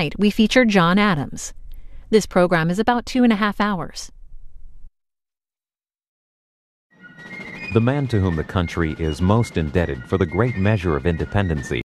Tonight, we feature John Adams. This program is about 2.5 hours. The man to whom the country is most indebted for the great measure of independency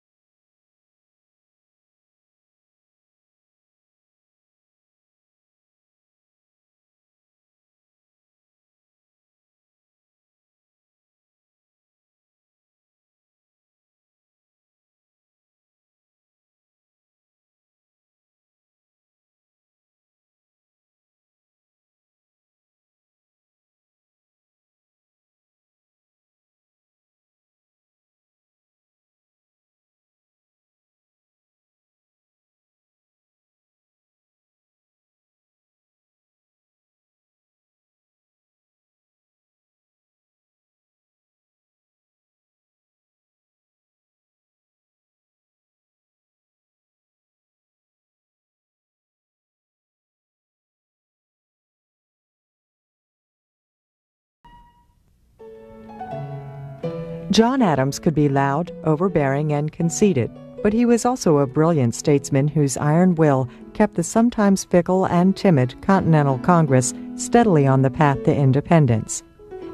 John Adams could be loud, overbearing, and conceited, but he was also a brilliant statesman whose iron will kept the sometimes fickle and timid Continental Congress steadily on the path to independence.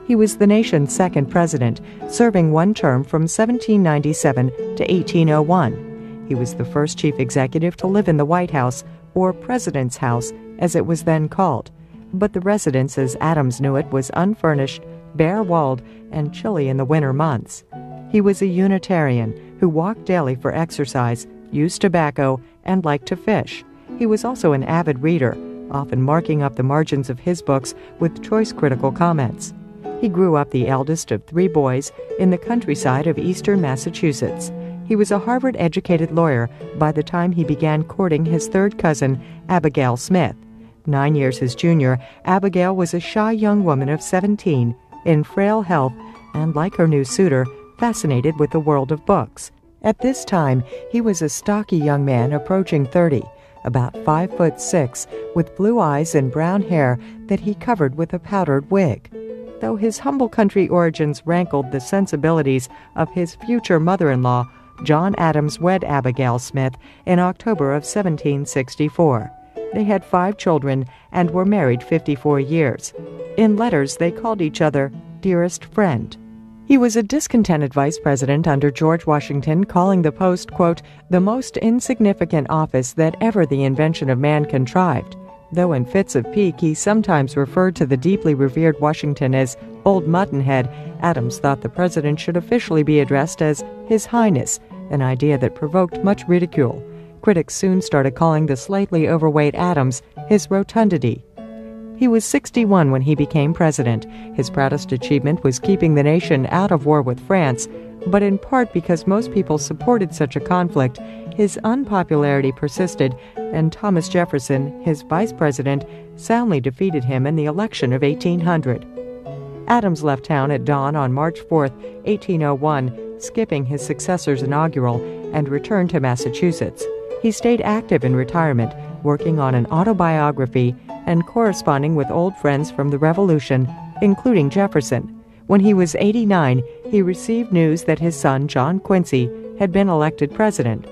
He was the nation's second president, serving one term from 1797 to 1801. He was the first chief executive to live in the White House, or President's House, as it was then called. But the residence, as Adams knew it, was unfurnished, bare-walled, and chilly in the winter months. He was a Unitarian who walked daily for exercise, used tobacco, and liked to fish. He was also an avid reader, often marking up the margins of his books with choice critical comments. He grew up the eldest of 3 boys in the countryside of eastern Massachusetts. He was a Harvard-educated lawyer by the time he began courting his third cousin, Abigail Smith. 9 years his junior, Abigail was a shy young woman of 17, in frail health, and like her new suitor, fascinated with the world of books. At this time, he was a stocky young man approaching 30, about 5'6", with blue eyes and brown hair that he covered with a powdered wig. Though his humble country origins rankled the sensibilities of his future mother-in-law, John Adams wed Abigail Smith in October of 1764. They had 5 children and were married 54 years. In letters, they called each other dearest friend. He was a discontented vice president under George Washington, calling the post, quote, the most insignificant office that ever the invention of man contrived. Though in fits of pique he sometimes referred to the deeply revered Washington as Old Muttonhead, Adams thought the president should officially be addressed as His Highness, an idea that provoked much ridicule. Critics soon started calling the slightly overweight Adams his rotundity. He was 61 when he became president. His proudest achievement was keeping the nation out of war with France, but in part because most people supported such a conflict, his unpopularity persisted, and Thomas Jefferson, his vice president, soundly defeated him in the election of 1800. Adams left town at dawn on March 4, 1801, skipping his successor's inaugural, and returned to Massachusetts. He stayed active in retirement, working on an autobiography and corresponding with old friends from the Revolution, including Jefferson. When he was 89, he received news that his son, John Quincy, had been elected president.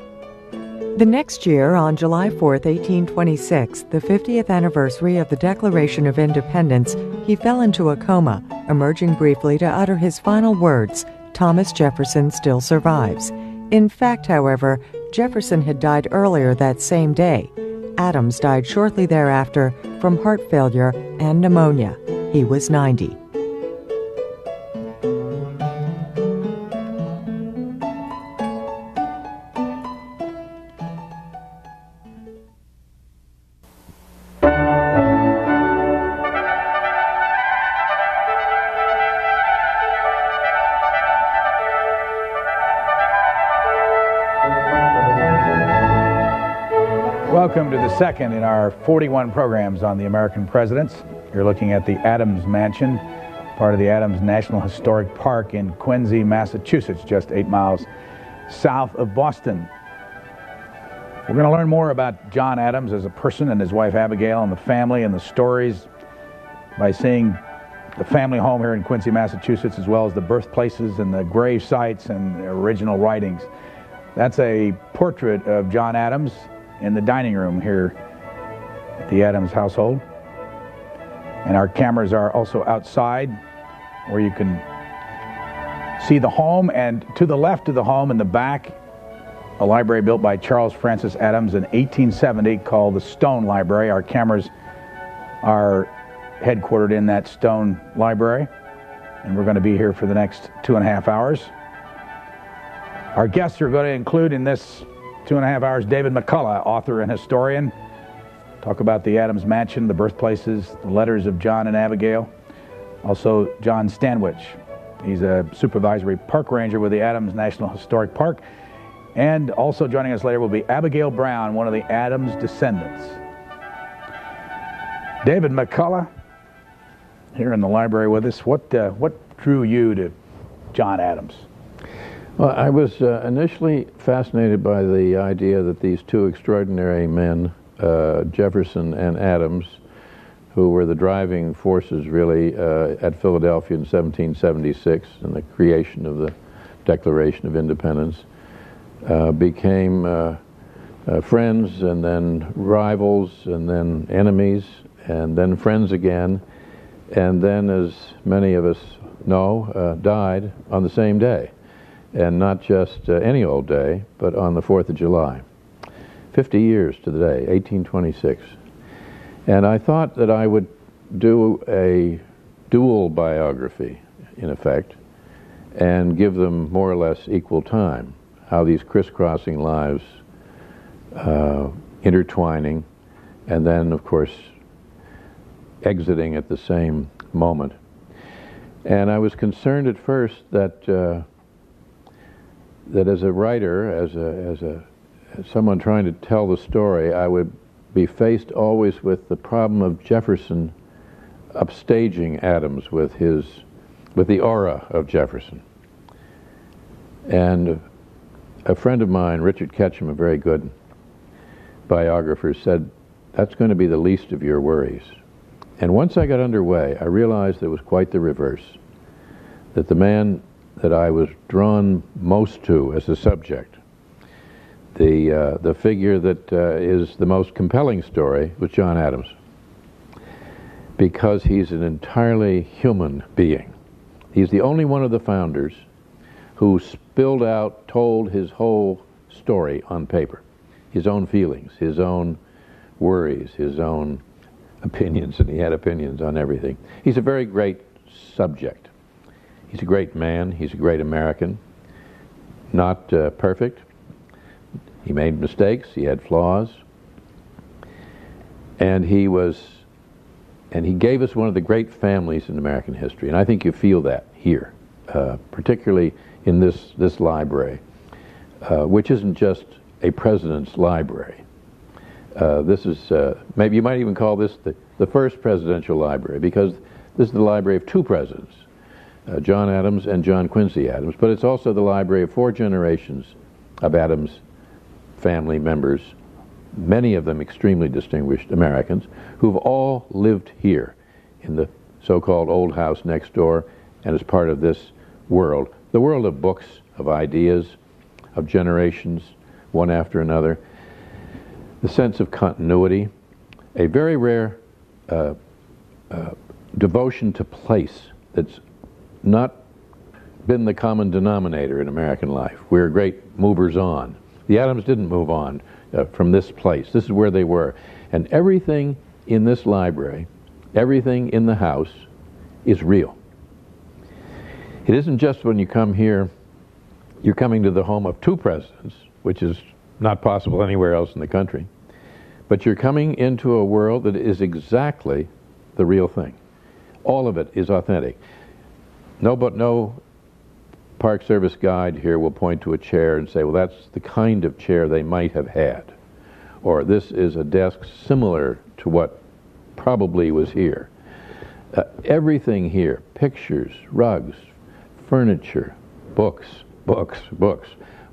The next year, on July 4, 1826, the 50th anniversary of the Declaration of Independence, he fell into a coma, emerging briefly to utter his final words, "Thomas Jefferson still survives." In fact, however, Jefferson had died earlier that same day. Adams died shortly thereafter from heart failure and pneumonia. He was 90. Welcome to the second in our 41 programs on the American presidents. You're looking at the Adams Mansion, part of the Adams National Historic Park in Quincy, Massachusetts, just 8 miles south of Boston. We're going to learn more about John Adams as a person and his wife Abigail and the family and the stories by seeing the family home here in Quincy, Massachusetts, as well as the birthplaces and the grave sites and the original writings. That's a portrait of John Adams in the dining room here at the Adams household. And our cameras are also outside where you can see the home, and to the left of the home in the back, a library built by Charles Francis Adams in 1870 called the Stone Library. Our cameras are headquartered in that Stone Library, and we're going to be here for the next 2.5 hours. Our guests are going to include in this 2.5 hours David McCullough, author and historian. Talk about the Adams Mansion, the birthplaces, the letters of John and Abigail. Also, John Stanwich. He's a supervisory park ranger with the Adams National Historic Park. And also joining us later will be Abigail Brown, one of the Adams descendants. David McCullough, here in the library with us. What drew you to John Adams? Well, I was initially fascinated by the idea that these two extraordinary men, Jefferson and Adams, who were the driving forces really at Philadelphia in 1776 and the creation of the Declaration of Independence, became friends and then rivals and then enemies and then friends again, and then, as many of us know, died on the same day, and not just any old day, but on the 4th of July. 50 years to the day, 1826. And I thought that I would do a dual biography, in effect, and give them more or less equal time, how these crisscrossing lives intertwining, and then, of course, exiting at the same moment. And I was concerned at first that that as a writer, as someone trying to tell the story, I would be faced always with the problem of Jefferson upstaging Adams with the aura of Jefferson. And a friend of mine, Richard Ketchum, a very good biographer, said, "That's going to be the least of your worries." And once I got underway, I realized it was quite the reverse. That the man that I was drawn most to as a subject, the figure that is the most compelling story, was John Adams. Because he's an entirely human being. He's the only one of the founders who spilled out, told his whole story on paper. His own feelings, his own worries, his own opinions, and he had opinions on everything. He's a very great subject. He's a great man. He's a great American. Not perfect. He made mistakes. He had flaws. And he gave us one of the great families in American history. And I think you feel that here, particularly in this library, which isn't just a president's library. This is, maybe you might even call this the first presidential library, because this is the library of two presidents, John Adams and John Quincy Adams, but it's also the library of 4 generations of Adams family members, many of them extremely distinguished Americans, who've all lived here in the so-called old house next door and as part of this world, the world of books, of ideas, of generations, one after another. The sense of continuity, a very rare devotion to place that's not been the common denominator in American life. We're great movers on. The Adams didn't move on from this place. This is where they were. And everything in this library, everything in the house is real. It isn't just when you come here, you're coming to the home of 2 presidents, which is not possible anywhere else in the country. But you're coming into a world that is exactly the real thing. All of it is authentic. No Park Service guide here will point to a chair and say, well, that's the kind of chair they might have had. Or this is a desk similar to what probably was here. Everything here, pictures, rugs, furniture, books,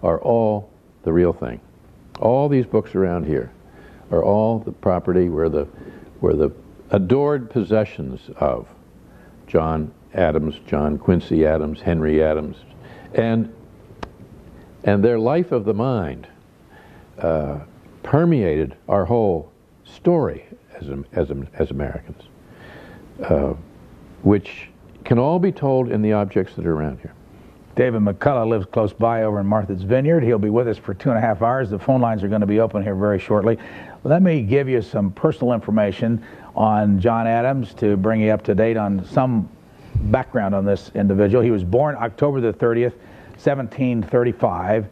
are all the real thing. All these books around here are all the property were the adored possessions of John Adams, John Quincy Adams, Henry Adams, and their life of the mind permeated our whole story as Americans, which can all be told in the objects that are around here. David McCullough lives close by over in Martha's Vineyard. He'll be with us for 2.5 hours. The phone lines are going to be open here very shortly. Let me give you some personal information on John Adams to bring you up to date on some background on this individual. He was born October the 30th, 1735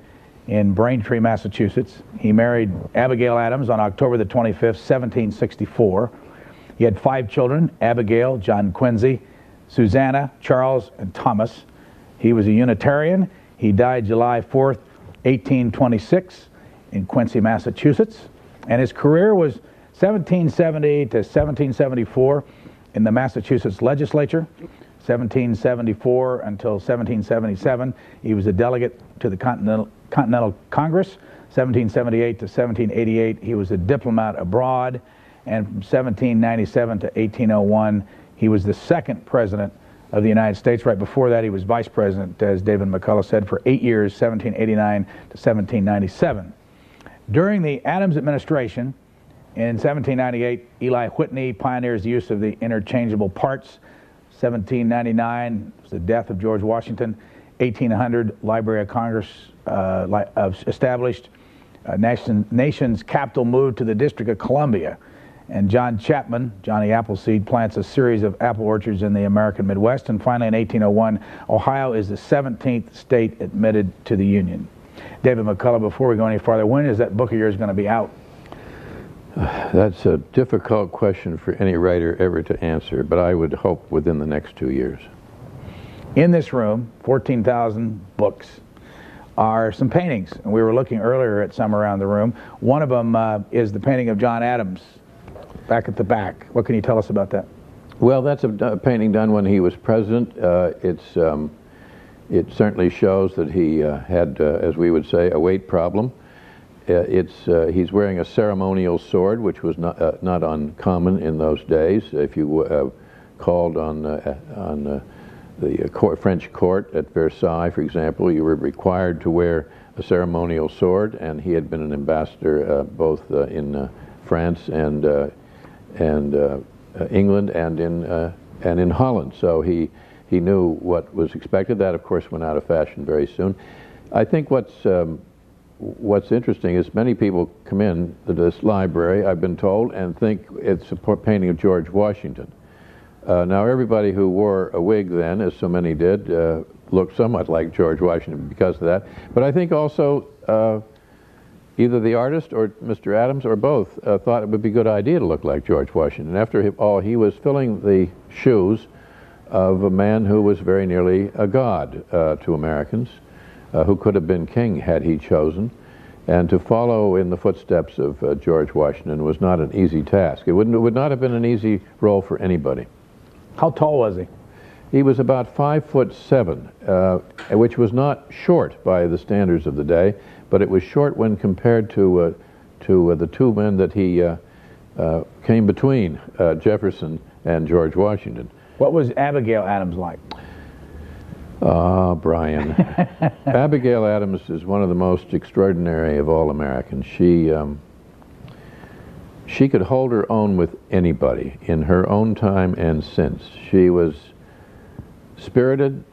in Braintree, Massachusetts. He married Abigail Adams on October the 25th, 1764. He had 5 children: Abigail, John Quincy, Susanna, Charles, and Thomas. He was a Unitarian. He died July 4th, 1826 in Quincy, Massachusetts. And his career was 1770 to 1774 in the Massachusetts legislature. 1774 until 1777, he was a delegate to the Continental Congress. 1778 to 1788, he was a diplomat abroad. And from 1797 to 1801, he was the 2nd president of the United States. Right before that, he was vice president, as David McCullough said, for 8 years, 1789 to 1797. During the Adams administration, in 1798, Eli Whitney pioneers the use of the interchangeable parts. 1799 was the death of George Washington. 1800, Library of Congress established. Nation's capital moved to the District of Columbia. And John Chapman, Johnny Appleseed, plants a series of apple orchards in the American Midwest. And finally, in 1801, Ohio is the 17th state admitted to the Union. David McCullough, before we go any farther, when is that book of yours going to be out? That's a difficult question for any writer ever to answer, but I would hope within the next 2 years. In this room, 14,000 books, are some paintings. And we were looking earlier at some around the room. One of them is the painting of John Adams, back at the back. What can you tell us about that? Well, that's a painting done when he was president. It certainly shows that he had, as we would say, a weight problem. He's wearing a ceremonial sword, which was not uncommon in those days. If you called on the French court at Versailles, for example, you were required to wear a ceremonial sword, and he had been an ambassador both in France and England and in Holland. So he knew what was expected. That, of course, went out of fashion very soon. I think what's interesting is many people come in to this library, I've been told, and think it's a painting of George Washington. Now, everybody who wore a wig then, as so many did, looked somewhat like George Washington because of that. But I think also either the artist or Mr. Adams or both thought it would be a good idea to look like George Washington. After all, he was filling the shoes of a man who was very nearly a god to Americans, who could have been king had he chosen. And to follow in the footsteps of George Washington was not an easy task. It would not have been an easy role for anybody. How tall was he? He was about 5'7", which was not short by the standards of the day, but it was short when compared to the two men that he came between, Jefferson and George Washington. What was Abigail Adams like? Brian. Abigail Adams is one of the most extraordinary of all Americans. She could hold her own with anybody in her own time and since. She was spirited,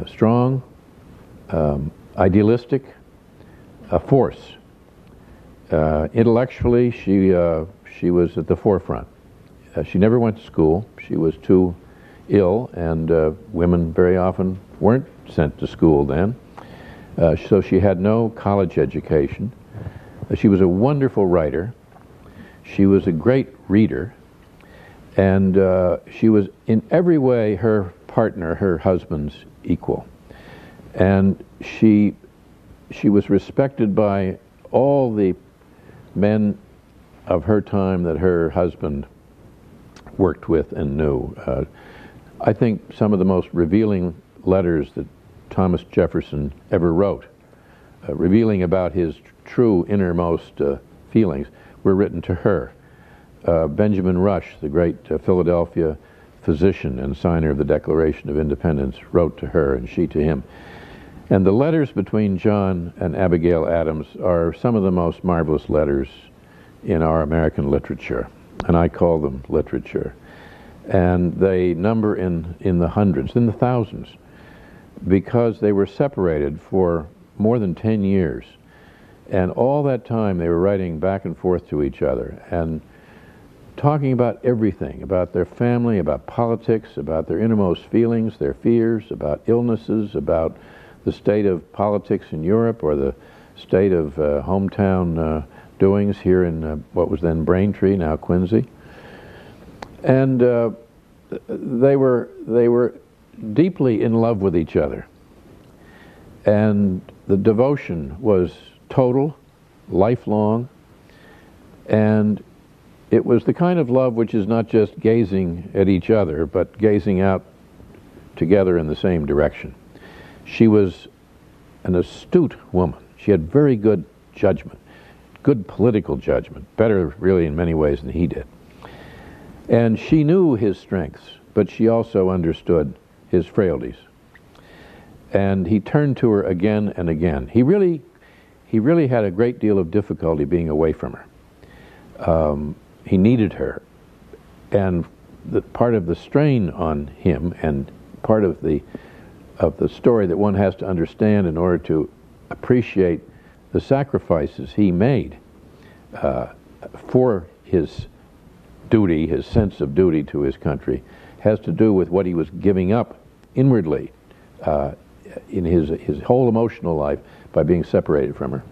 strong, idealistic, a force. Intellectually, she was at the forefront. She never went to school. She was too ill, and women very often weren't sent to school then. So she had no college education. She was a wonderful writer. She was a great reader, and she was in every way her partner, her husband's equal. And she was respected by all the men of her time that her husband worked with and knew. I think some of the most revealing letters that Thomas Jefferson ever wrote, revealing about his true innermost feelings, were written to her. Benjamin Rush, the great Philadelphia physician and signer of the Declaration of Independence, wrote to her and she to him. And the letters between John and Abigail Adams are some of the most marvelous letters in our American literature, and I call them literature. And they number in the hundreds, in the thousands, because they were separated for more than 10 years. And all that time they were writing back and forth to each other and talking about everything, about their family, about politics, about their innermost feelings, their fears, about illnesses, about the state of politics in Europe or the state of hometown doings here in what was then Braintree, now Quincy. And they were deeply in love with each other. And the devotion was total, lifelong, and it was the kind of love which is not just gazing at each other, but gazing out together in the same direction. She was an astute woman. She had very good judgment, good political judgment, better really in many ways than he did. And she knew his strengths, but she also understood his frailties. And he turned to her again and again. He really had a great deal of difficulty being away from her. He needed her. And part of the strain on him, and part of the story that one has to understand in order to appreciate the sacrifices he made for his duty, his sense of duty to his country, has to do with what he was giving up inwardly in his whole emotional life by being separated from her.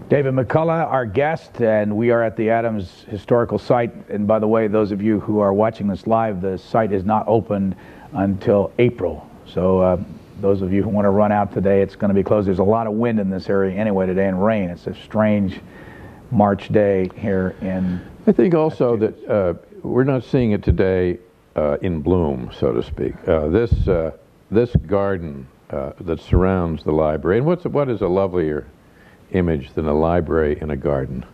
David McCullough, our guest, and we are at the Adams Historical Site. And by the way, those of you who are watching this live, the site is not opened until April. So those of you who want to run out today, it's going to be closed. There's a lot of wind in this area anyway today and rain. It's a strange March day here in... I think also that we're not seeing it today in bloom, so to speak. This garden that surrounds the library, and what is a lovelier image than a library in a garden?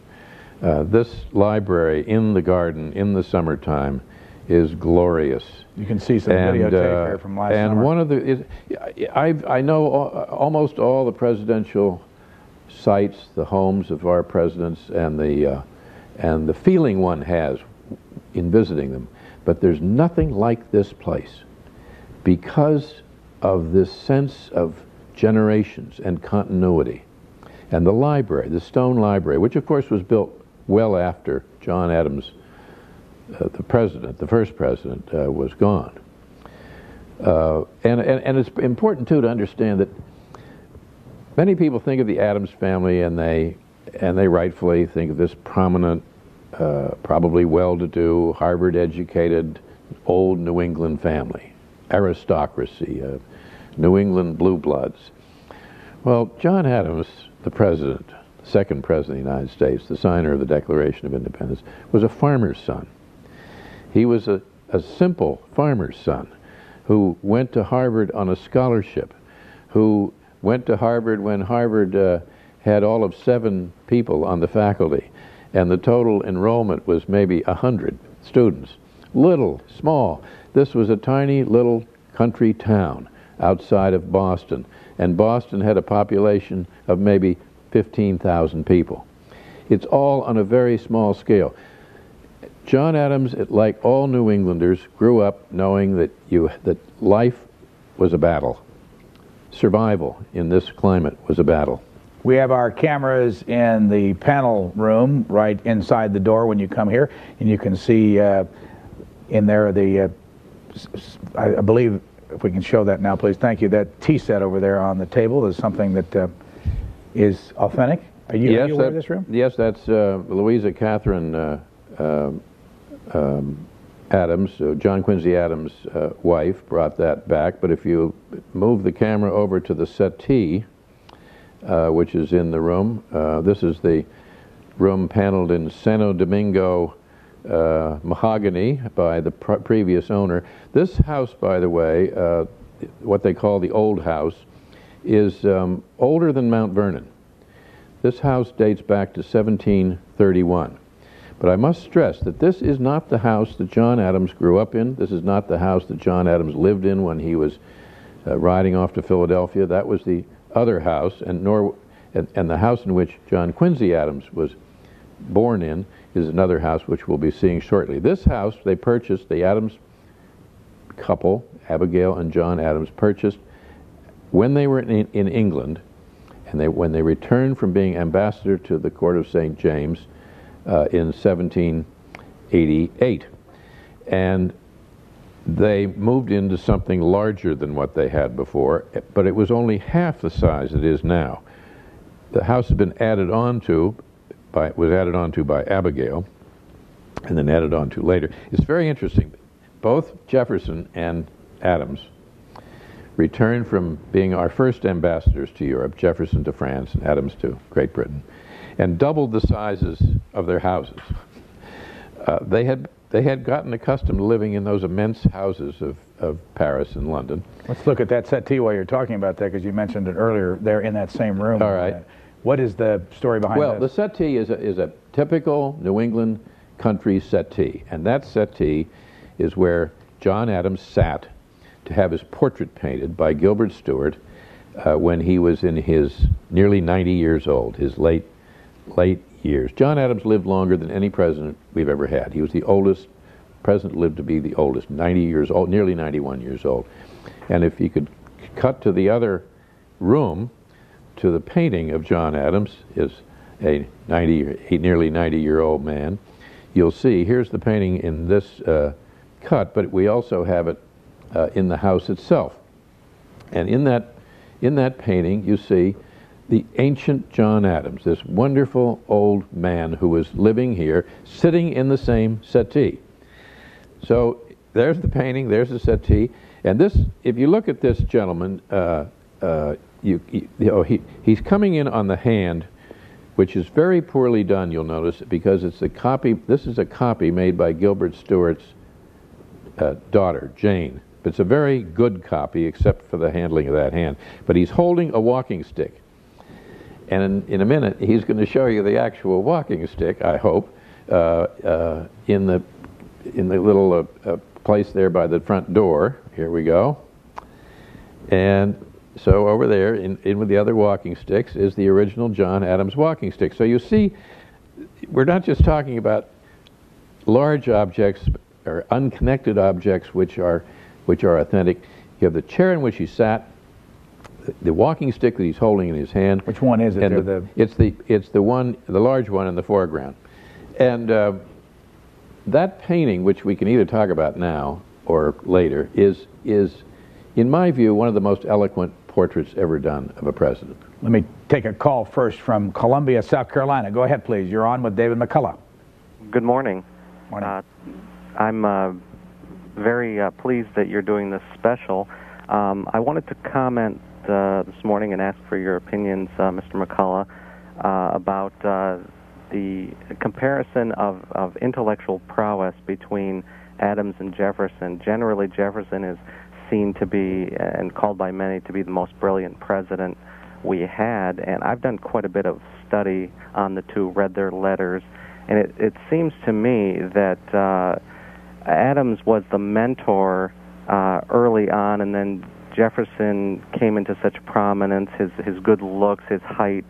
This library in the garden in the summertime is glorious. You can see some videotape here from last summer. And one of the, I know almost all the presidential sites, the homes of our presidents, and the feeling one has in visiting them. But there's nothing like this place because of this sense of generations and continuity. And the library, the stone library, which of course was built well after John Adams, the first president, was gone. And it's important too to understand that many people think of the Adams family and they rightfully think of this prominent, probably well-to-do, Harvard-educated, old New England family, aristocracy, New England blue bloods. Well, John Adams, the president, second president of the United States, the signer of the Declaration of Independence, was a farmer's son. He was a simple farmer's son who went to Harvard on a scholarship, who went to Harvard when Harvard had all of 7 people on the faculty, and the total enrollment was maybe 100 students. Little, small. This was a tiny little country town outside of Boston, and Boston had a population of maybe 15,000 people. It's all on a very small scale. John Adams, like all New Englanders, grew up knowing that life was a battle. Survival in this climate was a battle. We have our cameras in the panel room right inside the door when you come here, and you can see in there I believe, if we can show that now, please. Thank you. That tea set over there on the table is something that is authentic. Are you aware of this room? Yes, that's Louisa Catherine Adams, John Quincy Adams' wife, brought that back. But if you move the camera over to the settee, which is in the room, this is the room paneled in Santo Domingo mahogany by the previous owner. This house, by the way, what they call the old house, is older than Mount Vernon. This house dates back to 1731. But I must stress that this is not the house that John Adams grew up in. This is not the house that John Adams lived in when he was riding off to Philadelphia. That was the other house, and the house in which John Quincy Adams was born in is another house which we'll be seeing shortly. This house they purchased, the Adams couple, Abigail and John Adams, purchased when they were in England, and when they returned from being ambassador to the court of St. James in 1788. And they moved into something larger than what they had before, but it was only half the size it is now. The house had been added on to by Abigail, and then added on to later. It's very interesting. Both Jefferson and Adams returned from being our first ambassadors to Europe, Jefferson to France and Adams to Great Britain, and doubled the sizes of their houses. They had gotten accustomed to living in those immense houses of Paris and London. Let's look at that settee while you're talking about that, because you mentioned it earlier. They're in that same room. All right. What is the story behind that? Well, the settee is a typical New England country settee, and that settee is where John Adams sat to have his portrait painted by Gilbert Stuart when he was in his nearly 90 years old, his late years. John Adams lived longer than any president we've ever had. He was the oldest president lived to be the oldest, 90 years old, nearly 91 years old. And if you could cut to the other room, to the painting of John Adams, is a nearly 90-year-old man, you'll see, here's the painting in this cut, but we also have it in the house itself. And in that painting, you see the ancient John Adams, this wonderful old man who was living here, sitting in the same settee. So there's the painting, there's the settee, and this, if you look at this gentleman, he's coming in on the hand, which is very poorly done, you'll notice, because it's a copy. This is a copy made by Gilbert Stuart's daughter, Jane. It's a very good copy, except for the handling of that hand. But he's holding a walking stick. And in a minute, he's going to show you the actual walking stick, I hope, in the little place there by the front door. Here we go. And so over there, in with the other walking sticks, is the original John Adams walking stick. So you see, we're not just talking about large objects or unconnected objects which are authentic. You have the chair in which he sat, the walking stick that he's holding in his hand. Which one is it? It's the large one in the foreground. And that painting, which we can either talk about now or later, is in my view one of the most eloquent portraits ever done of a president. Let me take a call first from Columbia, South Carolina. Go ahead, please. You're on with David McCullough. Good morning. Morning. I'm very pleased that you're doing this special. I wanted to comment this morning and ask for your opinions, Mr. McCullough, about the comparison of intellectual prowess between Adams and Jefferson. Generally, Jefferson is seen to be, and called by many, to be the most brilliant president we had, and I've done quite a bit of study on the two, read their letters, and it seems to me that Adams was the mentor early on, and then Jefferson came into such prominence, his good looks, his height,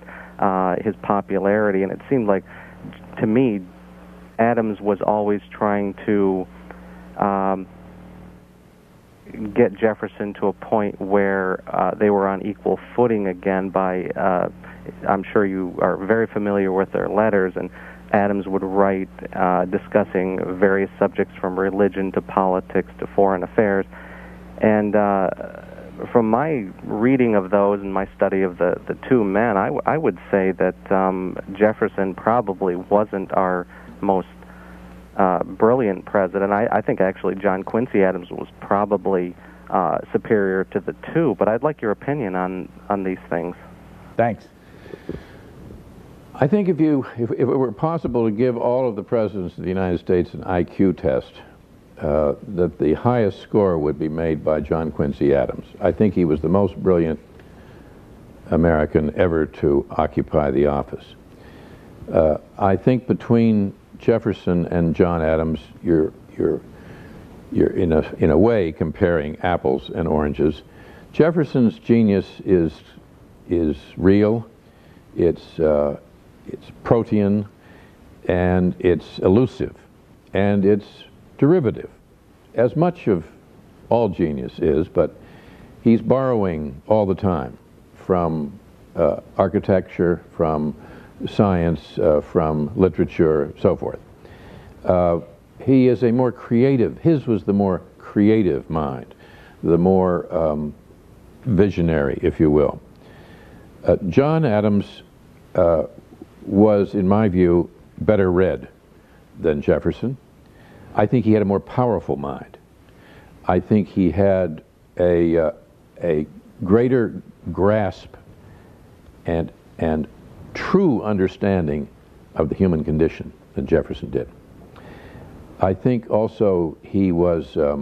his popularity, and it seemed like, to me, Adams was always trying to get Jefferson to a point where they were on equal footing again by, I'm sure you are very familiar with their letters, and Adams would write discussing various subjects from religion to politics to foreign affairs. And from my reading of those and my study of the two men, I would say that Jefferson probably wasn't our most brilliant president. I think actually John Quincy Adams was probably superior to the two, but I'd like your opinion on these things. Thanks. I think if it were possible to give all of the presidents of the United States an IQ test, that the highest score would be made by John Quincy Adams. I think he was the most brilliant American ever to occupy the office. I think between Jefferson and John Adams, you're in a way comparing apples and oranges. Jefferson's genius is is real, it's protean, and it's elusive, and it's derivative, as much of all genius is, but he's borrowing all the time from architecture, from science, from literature, so forth. He is a more creative, his was the more creative mind, the more visionary, if you will. John Adams was, in my view, better read than Jefferson. I think he had a more powerful mind. I think he had a greater grasp and true understanding of the human condition than Jefferson did. I think also he was a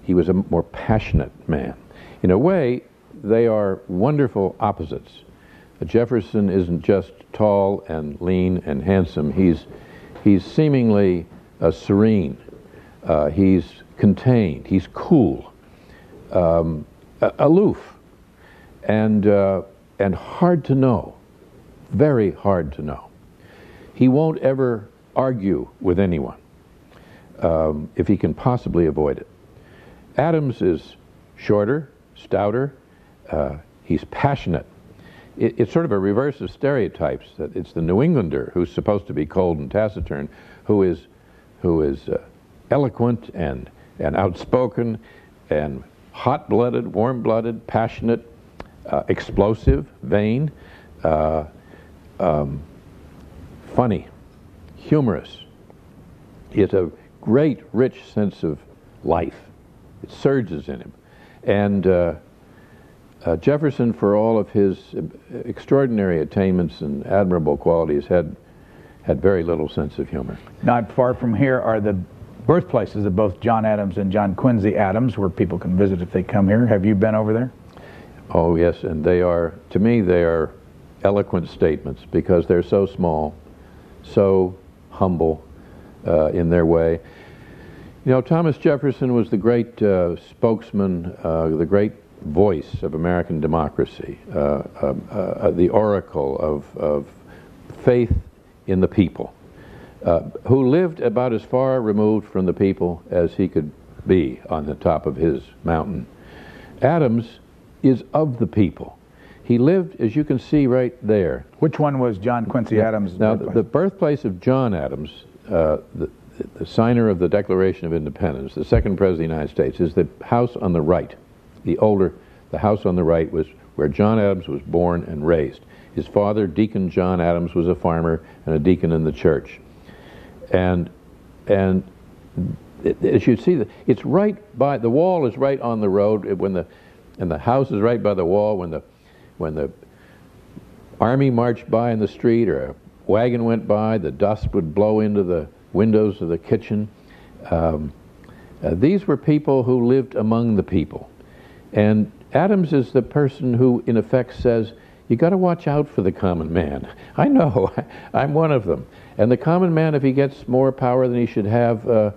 more passionate man. In a way, they are wonderful opposites. Jefferson isn't just tall and lean and handsome. He's seemingly serene. He's contained. He's cool, aloof, and hard to know. Very hard to know. He won't ever argue with anyone if he can possibly avoid it. Adams is shorter, stouter. He's passionate. It's sort of a reverse of stereotypes. That it's the New Englander who's supposed to be cold and taciturn, who is eloquent and outspoken and hot-blooded, warm-blooded, passionate, explosive, vain, funny, humorous. He has a great, rich sense of life. It surges in him. And Jefferson, for all of his extraordinary attainments and admirable qualities, had very little sense of humor. Not far from here are the birthplaces of both John Adams and John Quincy Adams, where people can visit if they come here. Have you been over there? Oh, yes, and they are, to me, they are eloquent statements because they're so small, so humble in their way. You know, Thomas Jefferson was the great spokesman, the great voice of American democracy, the oracle of faith in the people, who lived about as far removed from the people as he could be on the top of his mountain. Adams is of the people. He lived, as you can see right there. Which one was John Quincy Adams' Now, birthplace? the birthplace of John Adams, the signer of the Declaration of Independence, the second president of the United States, is the house on the right. The house on the right was where John Adams was born and raised. His father, Deacon John Adams, was a farmer and a deacon in the church. And as you see, it's right by, the wall is right on the road, and the house is right by the wall. When the army marched by in the street or a wagon went by, the dust would blow into the windows of the kitchen. These were people who lived among the people. And Adams is the person who, in effect, says, you got to watch out for the common man. I know, I'm one of them. And the common man, if he gets more power than he should have,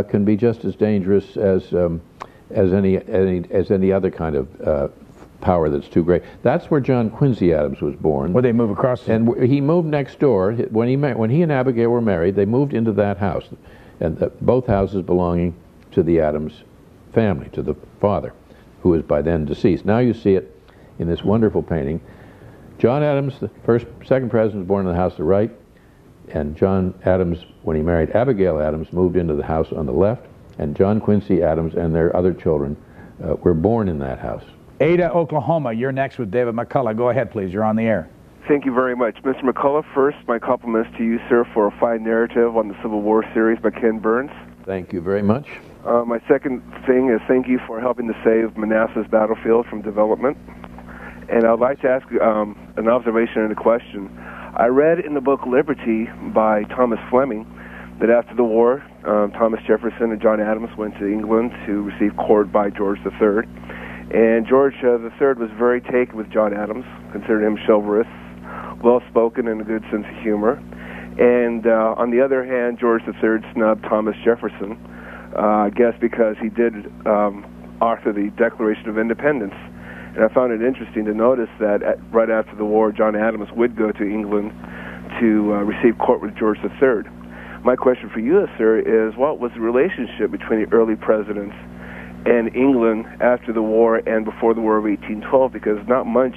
can be just as dangerous as any other kind of power that's too great. That's where John Quincy Adams was born. Where they move across? And he moved next door. When he and Abigail were married, they moved into that house, and both houses belonging to the Adams family, to the father, who is by then deceased. Now you see it in this wonderful painting. John Adams, the second president, was born in the house to the right, and John Adams, when he married Abigail Adams, moved into the house on the left, and John Quincy Adams and their other children were born in that house. Ada, Oklahoma, you're next with David McCullough. Go ahead, please. You're on the air. Thank you very much. Mr. McCullough, first, my compliments to you, sir, for a fine narrative on the Civil War series by Ken Burns. Thank you very much. My second thing is thank you for helping to save Manassas battlefield from development. And I'd like to ask an observation and a question. I read in the book Liberty by Thomas Fleming that after the war, Thomas Jefferson and John Adams went to England to receive court by George III. And George III was very taken with John Adams, considered him chivalrous, well-spoken, and a good sense of humor. And on the other hand, George III snubbed Thomas Jefferson, I guess because he did author the Declaration of Independence. And I found it interesting to notice that right after the war, John Adams would go to England to receive court with George III. My question for you, sir, is what was the relationship between the early presidents and England after the war and before the War of 1812? Because not much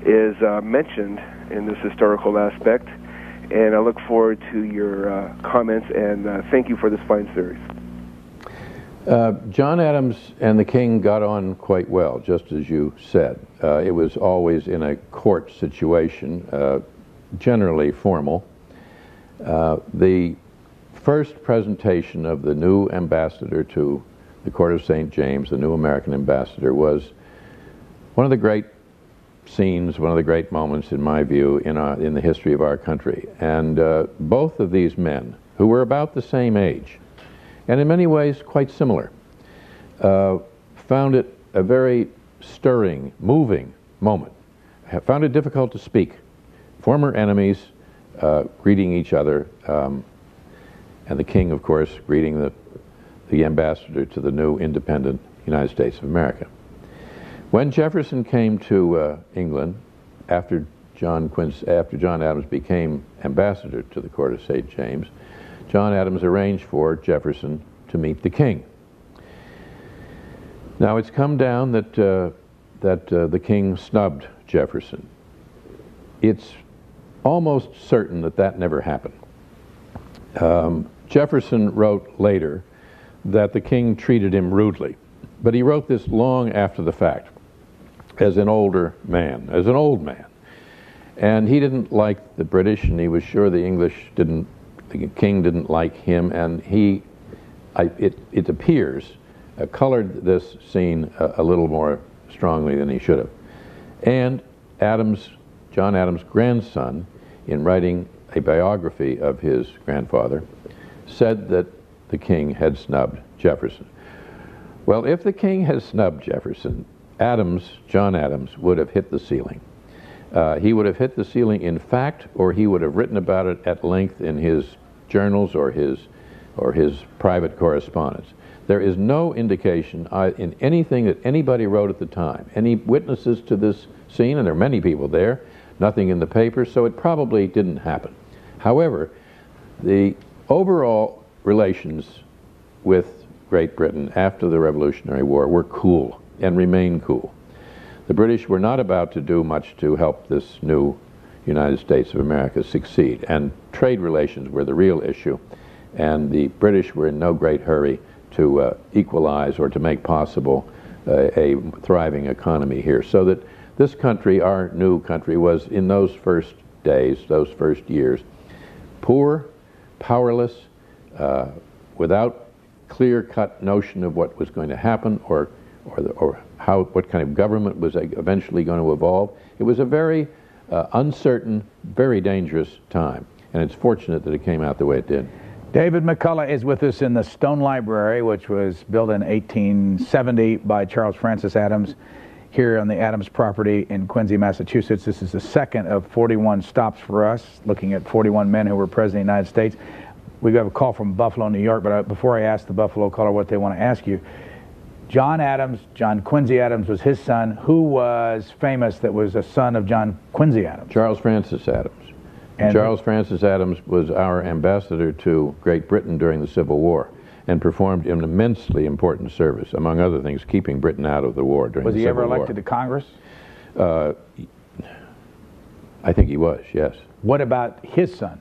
is mentioned in this historical aspect. And I look forward to your comments, and thank you for this fine series. John Adams and the King got on quite well, just as you said. It was always in a court situation, generally formal. The first presentation of the new ambassador to the Court of St. James, the new American ambassador, was one of the great scenes, one of the great moments, in my view, in the history of our country. And both of these men, who were about the same age, and in many ways quite similar, found it a very stirring, moving moment. Found it difficult to speak. Former enemies greeting each other, and the King, of course, greeting the ambassador to the new independent United States of America. When Jefferson came to England after John Adams became ambassador to the Court of St. James, John Adams arranged for Jefferson to meet the King. Now, it's come down that the King snubbed Jefferson. It's almost certain that that never happened. Jefferson wrote later that the King treated him rudely, but he wrote this long after the fact, as an older man, as an old man. And he didn't like the British, and he was sure the King didn't like him, and it appears, colored this scene a little more strongly than he should have. And John Adams' grandson, in writing a biography of his grandfather, said that the King had snubbed Jefferson. Well, if the King had snubbed Jefferson, John Adams, would have hit the ceiling. He would have hit the ceiling in fact, or he would have written about it at length in his journals or his private correspondence. There is no indication in anything that anybody wrote at the time, any witnesses to this scene, and there are many people there, nothing in the paper, so it probably didn't happen. However, the overall relations with Great Britain after the Revolutionary War were cool and remain cool. The British were not about to do much to help this new United States of America succeed, and trade relations were the real issue, and the British were in no great hurry to equalize or to make possible a thriving economy here. So that this country, our new country, was in those first days, those first years, poor, powerless, without clear-cut notion of what was going to happen or what kind of government was eventually going to evolve. It was a very uncertain, very dangerous time, and it's fortunate that it came out the way it did. David McCullough is with us in the Stone Library, which was built in 1870 by Charles Francis Adams here on the Adams property in Quincy, Massachusetts. This is the second of 41 stops for us, looking at 41 men who were President of the United States. We have a call from Buffalo, New York, but before I ask the Buffalo caller what they want to ask you, John Quincy Adams was his son. Who was famous that was a son of John Quincy Adams? Charles Francis Adams. And Charles Francis Adams was our ambassador to Great Britain during the Civil War and performed an immensely important service, among other things, keeping Britain out of the war during the Civil War. Was he ever elected to Congress? I think he was, yes. What about his son?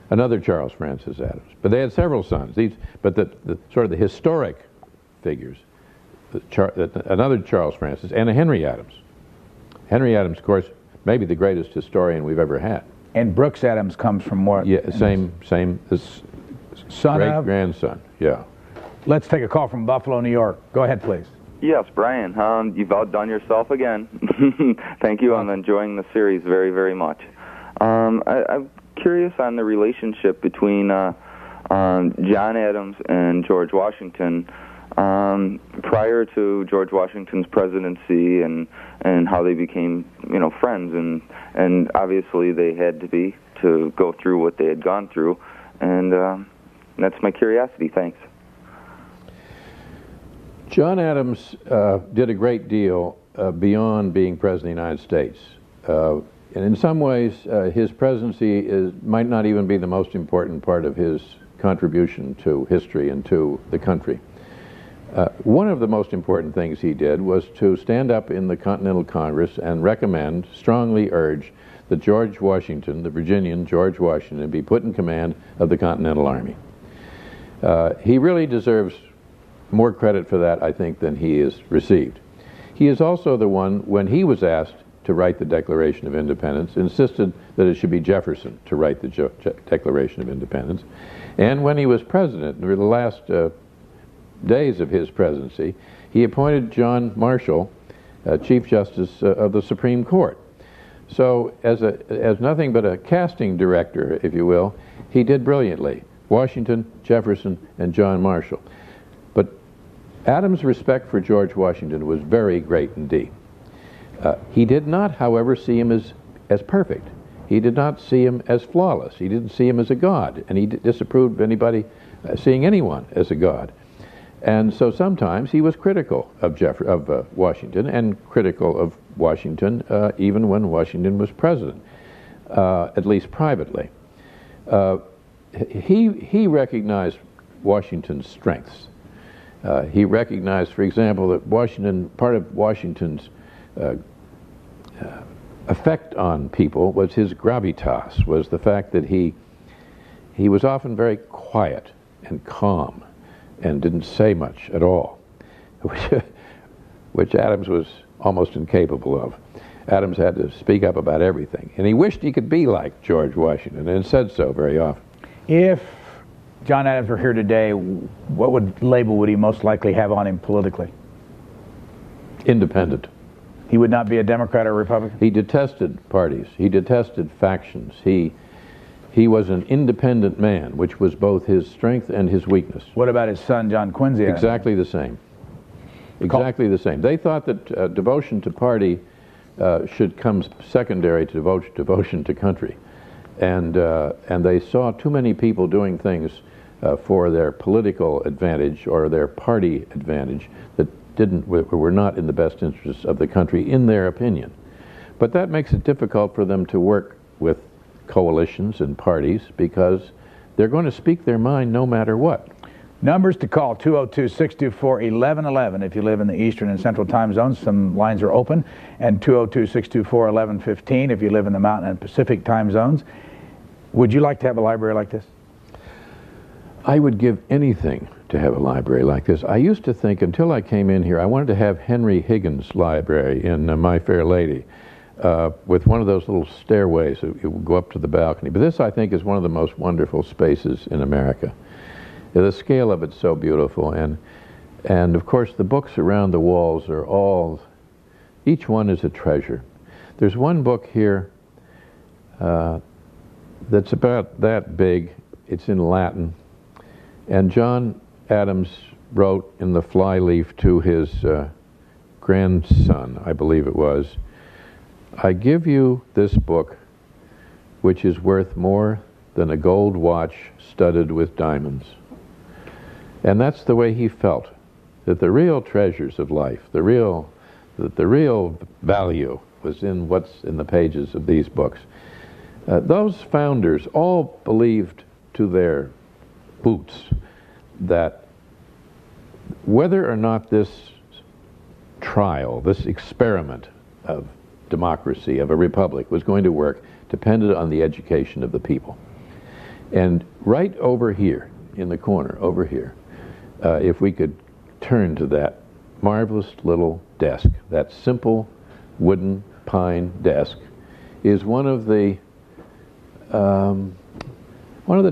Another Charles Francis Adams. But they had several sons. But the sort of the historic figures, another Charles Francis, and a Henry Adams. Henry Adams, of course, maybe the greatest historian we've ever had. And Brooks Adams comes from what? Yeah, same, this son of? Great-grandson, yeah. Let's take a call from Buffalo, New York. Go ahead, please. Yes, Brian, you've outdone yourself again. Thank you. I'm enjoying the series very, very much. I'm curious on the relationship between John Adams and George Washington prior to George Washington's presidency, and how they became, friends, and obviously they had to be to go through what they had gone through, and that's my curiosity. Thanks. John Adams did a great deal beyond being President of the United States. And in some ways, his presidency might not even be the most important part of his contribution to history and to the country. One of the most important things he did was to stand up in the Continental Congress and recommend, strongly urge, that George Washington, the Virginian George Washington, be put in command of the Continental Army. He really deserves more credit for that, I think, than he has received. He is also the one, when he was asked to write the Declaration of Independence, insisted that it should be Jefferson to write the Declaration of Independence. And when he was president, for the last days of his presidency, he appointed John Marshall Chief Justice of the Supreme Court. So as nothing but a casting director, if you will, he did brilliantly. Washington, Jefferson, and John Marshall. But Adams' respect for George Washington was very great indeed. He did not, however, see him as perfect. He did not see him as flawless. He didn't see him as a god, and he disapproved of anybody seeing anyone as a god. And so sometimes he was critical of Washington, and critical of Washington even when Washington was president, at least privately. He recognized Washington's strengths. He recognized, for example, that part of Washington's effect on people was his gravitas, was the fact that he was often very quiet and calm and didn't say much at all, which Adams was almost incapable of. Adams had to speak up about everything, and he wished he could be like George Washington, and said so very often. If John Adams were here today, what label would he most likely have on him politically? Independent. He would not be a Democrat or Republican? He detested parties. He detested factions. He was an independent man, which was both his strength and his weakness. What about his son, John Quincy? Exactly the same. Exactly the same. They thought that devotion to party should come secondary to devotion to country. And they saw too many people doing things for their political advantage or their party advantage that were not in the best interests of the country, in their opinion. But that makes it difficult for them to work with coalitions and parties, because they're going to speak their mind no matter what. Numbers to call: 202-624-1111 if you live in the Eastern and Central time zones. Some lines are open. And 202-624-1115 if you live in the Mountain and Pacific time zones. Would you like to have a library like this? I would give anything to have a library like this. I used to think, until I came in here, I wanted to have Henry Higgins' library in My Fair Lady, with one of those little stairways that you would go up to the balcony. But this, I think, is one of the most wonderful spaces in America. The scale of it's so beautiful, and of course the books around the walls are all, each one is a treasure. There's one book here that's about that big. It's in Latin, and John Adams wrote in the flyleaf to his grandson, I believe it was, "I give you this book, which is worth more than a gold watch studded with diamonds." And that's the way he felt, that the real treasures of life, the real value was in what's in the pages of these books. Those founders all believed to their boots that whether or not this trial, this experiment of democracy, of a republic, was going to work depended on the education of the people. And right over here, in the corner, over here, if we could turn to that marvelous little desk, that simple wooden pine desk, is one of the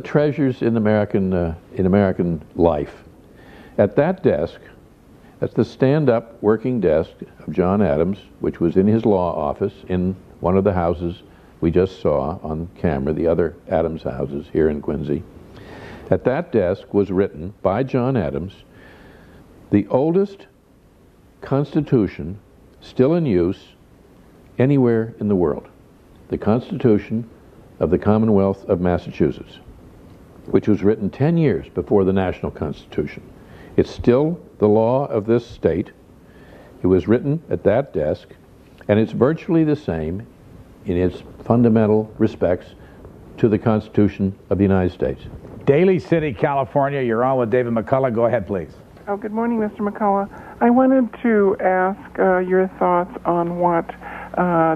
treasures in American life. At that desk, that's the stand-up working desk of John Adams, which was in his law office in one of the houses we just saw on camera, the other Adams houses here in Quincy. At that desk was written by John Adams the oldest Constitution still in use anywhere in the world, the Constitution of the Commonwealth of Massachusetts, which was written 10 years before the National Constitution. It's still the law of this state, It was written at that desk, and it's virtually the same in its fundamental respects to the Constitution of the United States. Daly City, California. You're on with David McCullough. Go ahead, please. Oh, good morning, Mr. McCullough. I wanted to ask your thoughts on what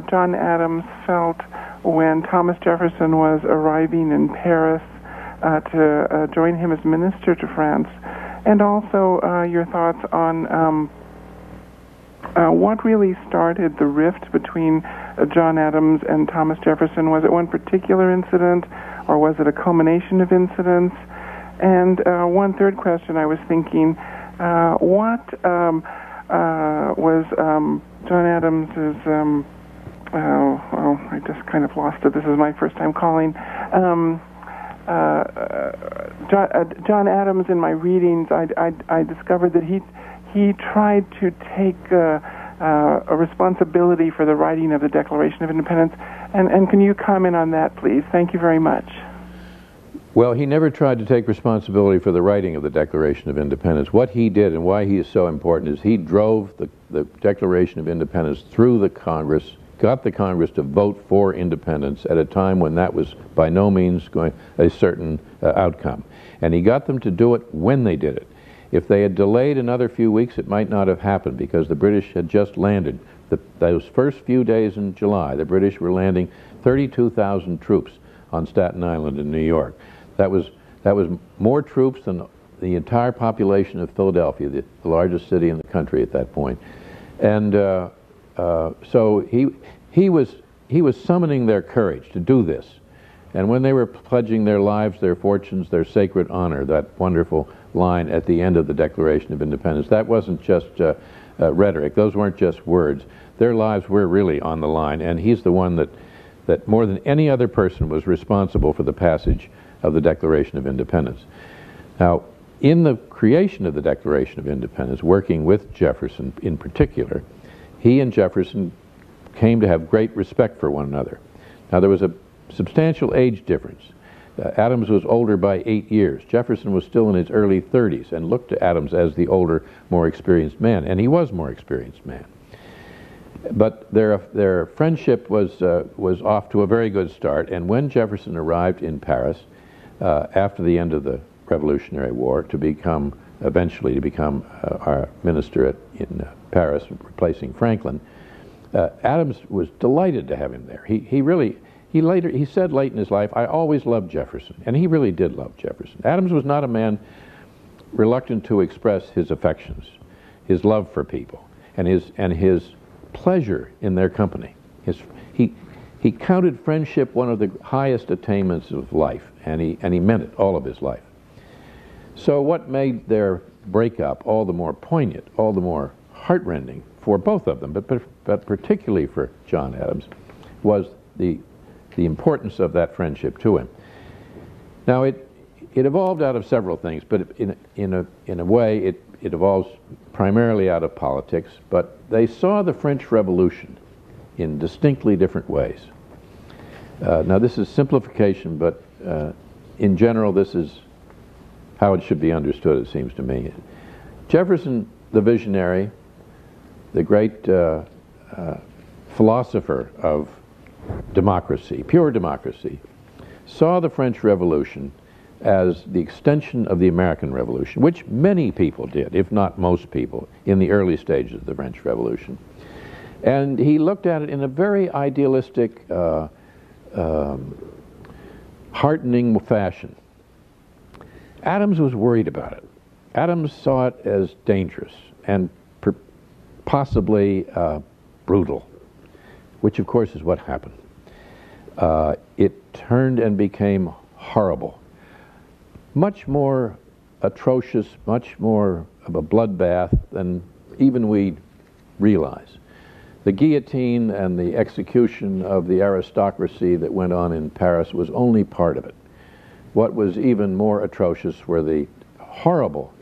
John Adams felt when Thomas Jefferson was arriving in Paris to join him as minister to France, and also your thoughts on what really started the rift between John Adams and Thomas Jefferson. Was it one particular incident, or was it a culmination of incidents? And one third question, I was thinking, what was John Adams's, I just kind of lost it. This is my first time calling. John Adams, in my readings, I discovered that he tried to take a responsibility for the writing of the Declaration of Independence. And can you comment on that, please? Thank you very much. Well, he never tried to take responsibility for the writing of the Declaration of Independence. What he did, and why he is so important, is he drove the Declaration of Independence through the Congress, got the Congress to vote for independence at a time when that was by no means going a certain outcome. And he got them to do it when they did it. If they had delayed another few weeks, it might not have happened, because the British had just landed. Those first few days in July, the British were landing 32,000 troops on Staten Island in New York. That was more troops than the entire population of Philadelphia, the largest city in the country at that point. And so he was summoning their courage to do this. And when they were pledging their lives, their fortunes, their sacred honor, that wonderful line at the end of the Declaration of Independence, that wasn't just rhetoric. Those weren't just words. Their lives were really on the line, and he's the one that more than any other person was responsible for the passage of the Declaration of Independence. Now, in the creation of the Declaration of Independence, working with Jefferson in particular, he and Jefferson came to have great respect for one another. Now, there was a substantial age difference. Adams was older by 8 years. Jefferson was still in his early 30s and looked to Adams as the older, more experienced man, and he was a more experienced man. But their friendship was off to a very good start, and when Jefferson arrived in Paris after the end of the Revolutionary War eventually to become our minister in Paris, replacing Franklin, Adams was delighted to have him there. He said late in his life, "I always loved Jefferson," and he really did love Jefferson. Adams was not a man reluctant to express his affections, his love for people, and his pleasure in their company. He counted friendship one of the highest attainments of life, and he meant it all of his life. So what made their breakup all the more poignant, all the more heartrending for both of them, but particularly for John Adams, was the importance of that friendship to him. Now, it evolved out of several things, but in a way, it evolves primarily out of politics. But they saw the French Revolution in distinctly different ways. Now, this is simplification, but in general, this is how it should be understood, it seems to me. Jefferson, the visionary, the great philosopher of democracy, pure democracy, saw the French Revolution as the extension of the American Revolution, which many people did, if not most people, in the early stages of the French Revolution. And he looked at it in a very idealistic, heartening fashion. Adams was worried about it. Adams saw it as dangerous and possibly brutal, which of course is what happened. It turned and became horrible. Much more atrocious, much more of a bloodbath than even we realize. The guillotine and the execution of the aristocracy that went on in Paris was only part of it. What was even more atrocious were the horrible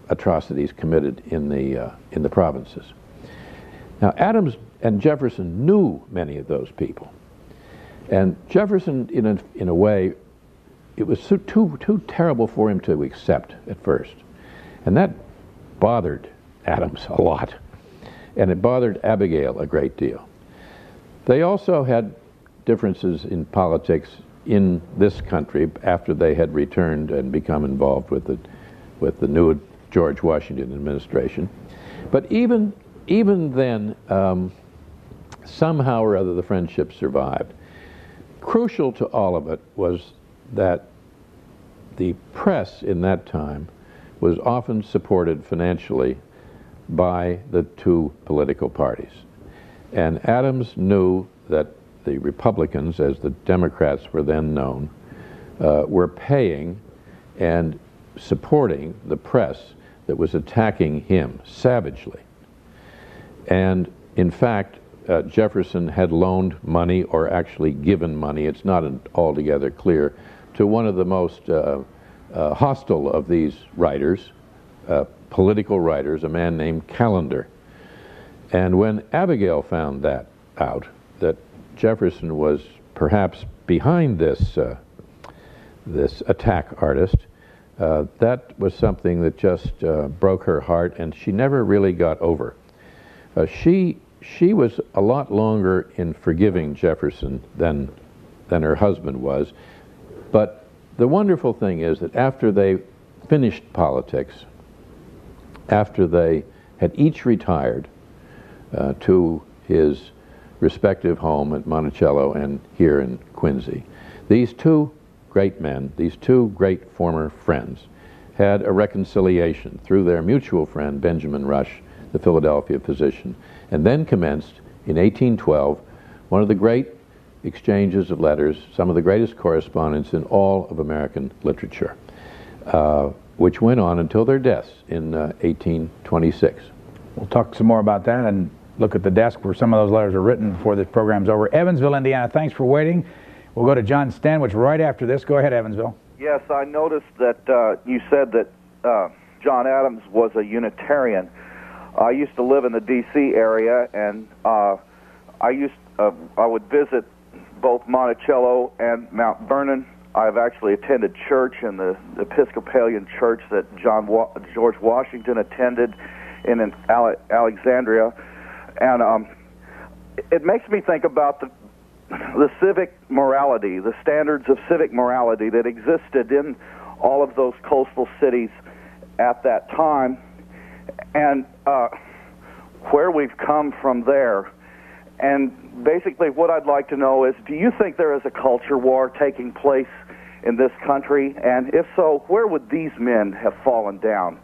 atrocities committed in the provinces. Now, Adams and Jefferson knew many of those people, and Jefferson, in a way, it was too terrible for him to accept at first, and that bothered Adams a lot. and it bothered Abigail a great deal. They also had differences in politics in this country after they had returned and become involved with the new George Washington administration. But even then, somehow or other, the friendship survived. Crucial to all of it was that the press in that time was often supported financially by the two political parties. And Adams knew that the Republicans, as the Democrats were then known, were paying and supporting the press that was attacking him savagely. And in fact, Jefferson had loaned money, or actually given money, it's not altogether clear, to one of the most hostile of these writers, political writers, a man named Callender. And when Abigail found that out, that Jefferson was perhaps behind this attack artist, that was something that just broke her heart, and she never really got over. She was a lot longer in forgiving Jefferson than her husband was. But the wonderful thing is that after they finished politics, after they had each retired to his respective home at Monticello and here in Quincy, these two great men, these two great former friends, had a reconciliation through their mutual friend Benjamin Rush, the Philadelphia physician, and then commenced in 1812 one of the great exchanges of letters, some of the greatest correspondence in all of American literature, which went on until their deaths in 1826. We'll talk some more about that and look at the desk where some of those letters are written before this program's over. Evansville, Indiana, thanks for waiting. We'll go to John Stanwich right after this. Go ahead, Evansville. Yes, I noticed that you said that John Adams was a Unitarian. I used to live in the D.C. area, and I would visit both Monticello and Mount Vernon. I've actually attended church in the Episcopalian church that George Washington attended in Alexandria, and it makes me think about the civic morality, the standards of civic morality that existed in all of those coastal cities at that time, and where we've come from there. And basically what I'd like to know is, do you think there is a culture war taking place in this country? And if so, where would these men have fallen down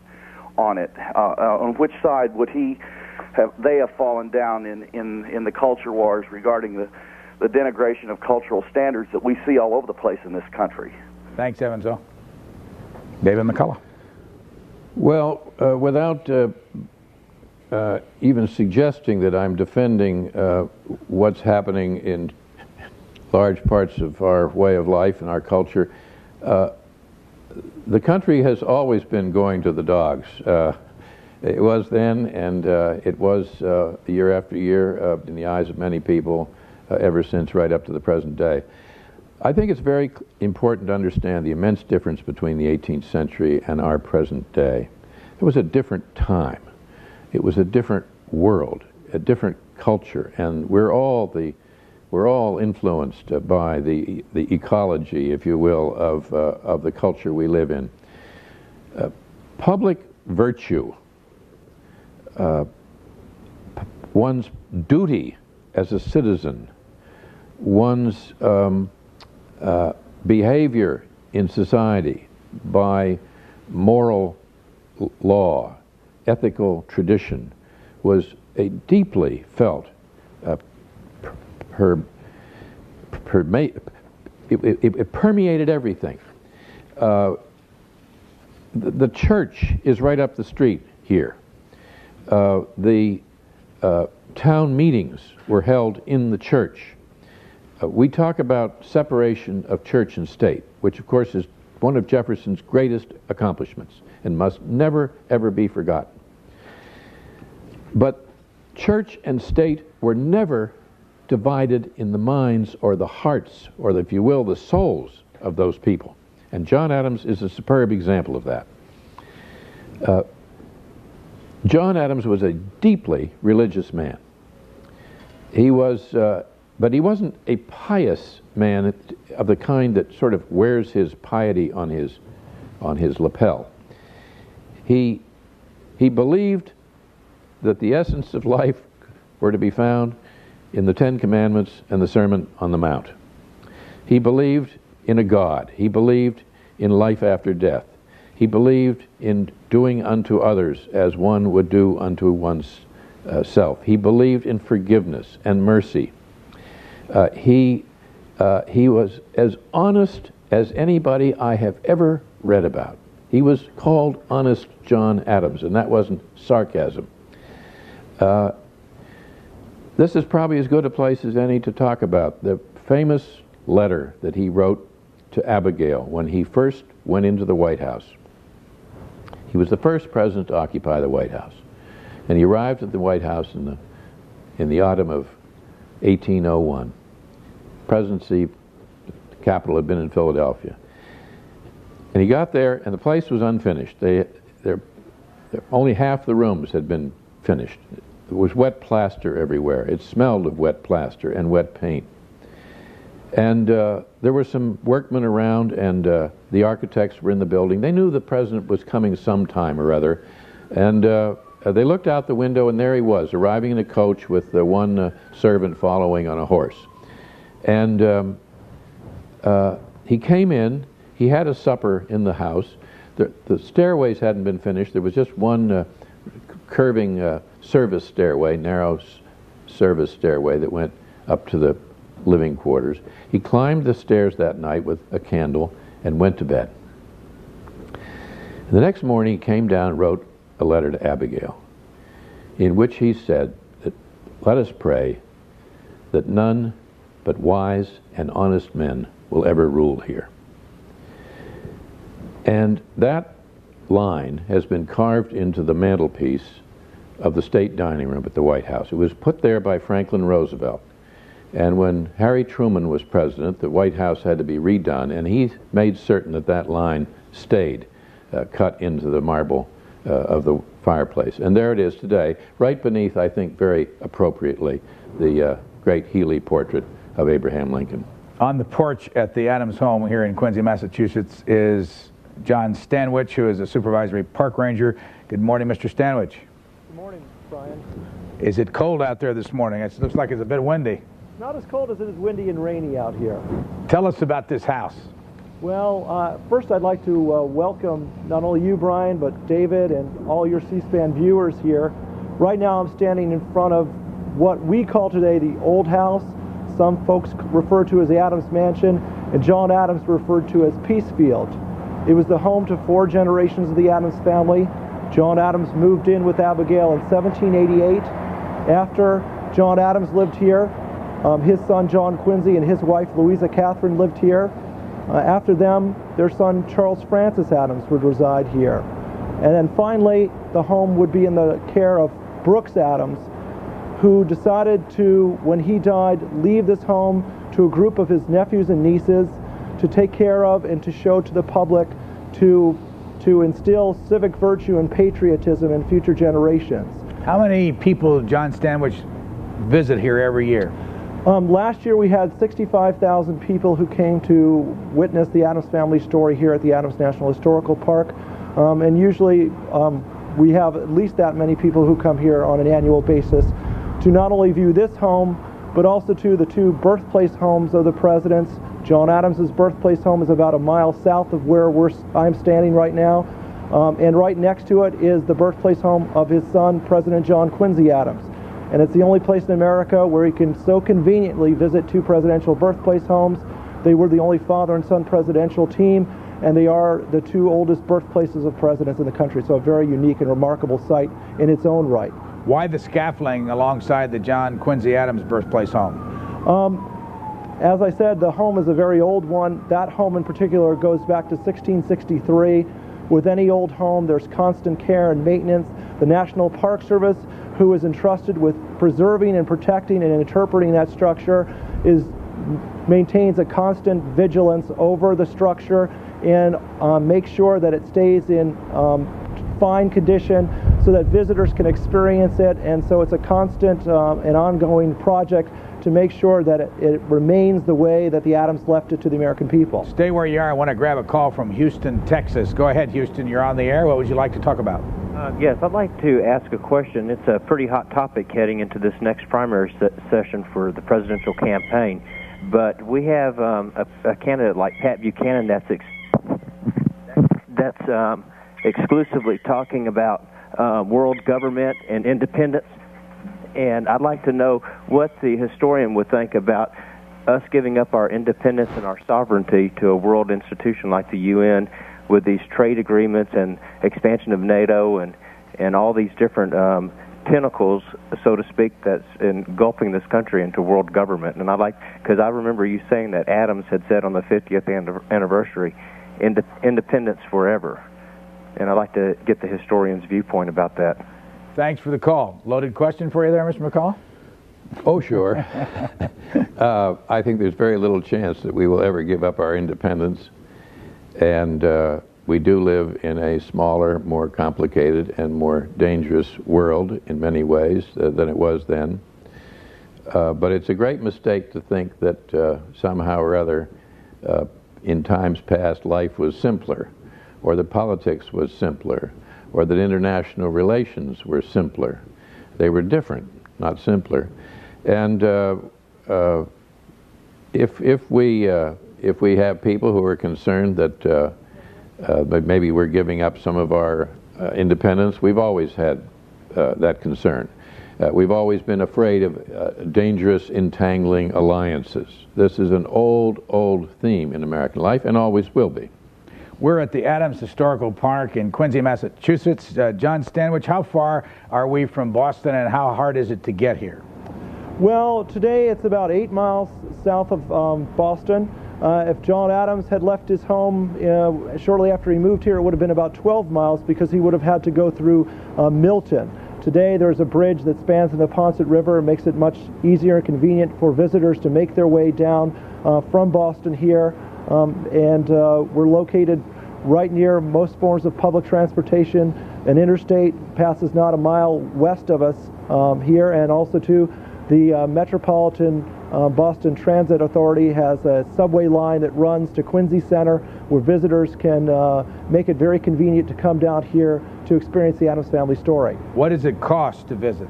on it? On which side would they have fallen down in the culture wars regarding the denigration of cultural standards that we see all over the place in this country? Thanks, Evansville. David McCullough. Well, without even suggesting that I'm defending what's happening in large parts of our way of life and our culture, the country has always been going to the dogs. It was then, and it was year after year in the eyes of many people ever since, right up to the present day. I think it's very important to understand the immense difference between the 18th century and our present day. It was a different time. It was a different world, a different culture, and we're all influenced by the ecology, if you will, of the culture we live in. Public virtue, one's duty as a citizen, one's behavior in society by moral law, ethical tradition, was a deeply felt it permeated everything. The church is right up the street here. The town meetings were held in the church. We talk about separation of church and state, which of course is one of Jefferson's greatest accomplishments and must never, ever be forgotten. But church and state were never divided in the minds or the hearts, or if you will, the souls of those people. And John Adams is a superb example of that. John Adams was a deeply religious man. He was, but he wasn't a pious man of the kind that sort of wears his piety on his lapel. He believed that the essence of life were to be found in the Ten Commandments and the Sermon on the Mount. He believed in a God. He believed in life after death. He believed in doing unto others as one would do unto one's self. He believed in forgiveness and mercy. He was as honest as anybody I have ever read about. He was called Honest John Adams, and that wasn't sarcasm. This is probably as good a place as any to talk about the famous letter that he wrote to Abigail when he first went into the White House. He was the first president to occupy the White House. And he arrived at the White House in the autumn of 1801. Presidency, the capital had been in Philadelphia. And he got there, and the place was unfinished. Only half the rooms had been finished. There was wet plaster everywhere. It smelled of wet plaster and wet paint. And there were some workmen around, and the architects were in the building. They knew the president was coming sometime or other. And they looked out the window, and there he was, arriving in a coach with one servant following on a horse. And he came in. He had a supper in the house. The stairways hadn't been finished. There was just one curving service stairway, narrow service stairway that went up to the living quarters. He climbed the stairs that night with a candle and went to bed. And the next morning he came down and wrote a letter to Abigail in which he said that, "Let us pray that none but wise and honest men will ever rule here." And that line has been carved into the mantelpiece of the state dining room at the White House. It was put there by Franklin Roosevelt. And when Harry Truman was president, the White House had to be redone, and he made certain that that line stayed cut into the marble of the fireplace. And there it is today, right beneath, I think very appropriately, the great Healy portrait of Abraham Lincoln. On the porch at the Adams home here in Quincy, Massachusetts, is John Stanwich, who is a supervisory park ranger. Good morning, Mr. Stanwich. Good morning, Brian. Is it cold out there this morning? It looks like it's a bit windy. Not as cold as it is windy and rainy out here. Tell us about this house. Well, first I'd like to welcome not only you, Brian, but David and all your C-SPAN viewers here. Right now I'm standing in front of what we call today the Old House. Some folks refer to as the Adams Mansion, and John Adams referred to as Peacefield. It was the home to 4 generations of the Adams family. John Adams moved in with Abigail in 1788. After John Adams lived here, his son John Quincy and his wife Louisa Catherine lived here. After them, their son Charles Francis Adams would reside here. And then finally, the home would be in the care of Brooks Adams, who decided to, when he died, leave this home to a group of his nephews and nieces to take care of and to show to the public, to instill civic virtue and patriotism in future generations. How many people John Stanwich visit here every year? Last year we had 65,000 people who came to witness the Adams family story here at the Adams National Historical Park. And usually we have at least that many people who come here on an annual basis to not only view this home, but also to the 2 birthplace homes of the presidents. John Adams' birthplace home is about a mile south of where I'm standing right now. And right next to it is the birthplace home of his son, President John Quincy Adams. And it's the only place in America where you can so conveniently visit 2 presidential birthplace homes. They were the only father and son presidential team, and they are the 2 oldest birthplaces of presidents in the country, so a very unique and remarkable site in its own right. Why the scaffolding alongside the John Quincy Adams birthplace home? As I said, the home is a very old one. That home in particular goes back to 1663. With any old home, there's constant care and maintenance. The National Park Service, who is entrusted with preserving and protecting and interpreting that structure, maintains a constant vigilance over the structure and makes sure that it stays in fine condition so that visitors can experience it. And so it's a constant and ongoing project to make sure that it remains the way that the Adams left it to the American people. Stay where you are. I want to grab a call from Houston, Texas. Go ahead, Houston. You're on the air. What would you like to talk about? Yes, I'd like to ask a question. It's a pretty hot topic heading into this next primary session for the presidential campaign. But we have a candidate like Pat Buchanan that's exclusively talking about world government and independence. And I'd like to know what the historian would think about us giving up our independence and our sovereignty to a world institution like the UN with these trade agreements and expansion of NATO and all these different tentacles, so to speak, that's engulfing this country into world government. And because I remember you saying that Adams had said on the 50th anniversary, independence forever. And I'd like to get the historian's viewpoint about that. Thanks for the call. Loaded question for you there, Mr. McCall? Oh, sure. I think there's very little chance that we will ever give up our independence. And we do live in a smaller, more complicated, and more dangerous world in many ways than it was then. But it's a great mistake to think that somehow or other, in times past, life was simpler, or that politics was simpler, or that international relations were simpler. They were different, not simpler. And if we have people who are concerned that maybe we're giving up some of our independence, we've always had that concern. We've always been afraid of dangerous, entangling alliances. This is an old theme in American life, and always will be. We're at the Adams Historical Park in Quincy, Massachusetts. John Stanwich, how far are we from Boston, and how hard is it to get here? Well, today it's about 8 miles south of Boston. If John Adams had left his home shortly after he moved here, it would have been about 12 miles because he would have had to go through Milton. Today there's a bridge that spans the Neponset River and makes it much easier and convenient for visitors to make their way down from Boston here. We're located right near most forms of public transportation. An interstate passes not a mile west of us here, and also too, the Metropolitan Boston Transit Authority has a subway line that runs to Quincy Center, where visitors can make it very convenient to come down here to experience the Adams family story. What does it cost to visit?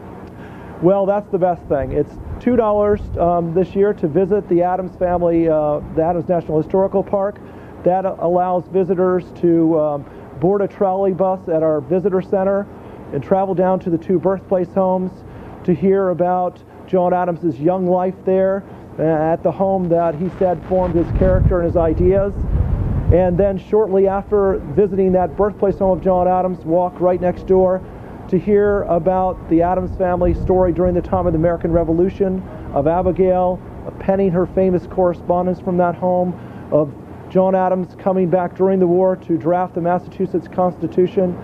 Well, that's the best thing. It's $2 this year to visit the Adams family, the Adams National Historical Park. That allows visitors to board a trolley bus at our visitor center and travel down to the two birthplace homes to hear about John Adams' young life there at the home that he said formed his character and his ideas. And then shortly after visiting that birthplace home of John Adams, walk right next door to hear about the Adams family story during the time of the American Revolution, of Abigail penning her famous correspondence from that home, of John Adams coming back during the war to draft the Massachusetts Constitution.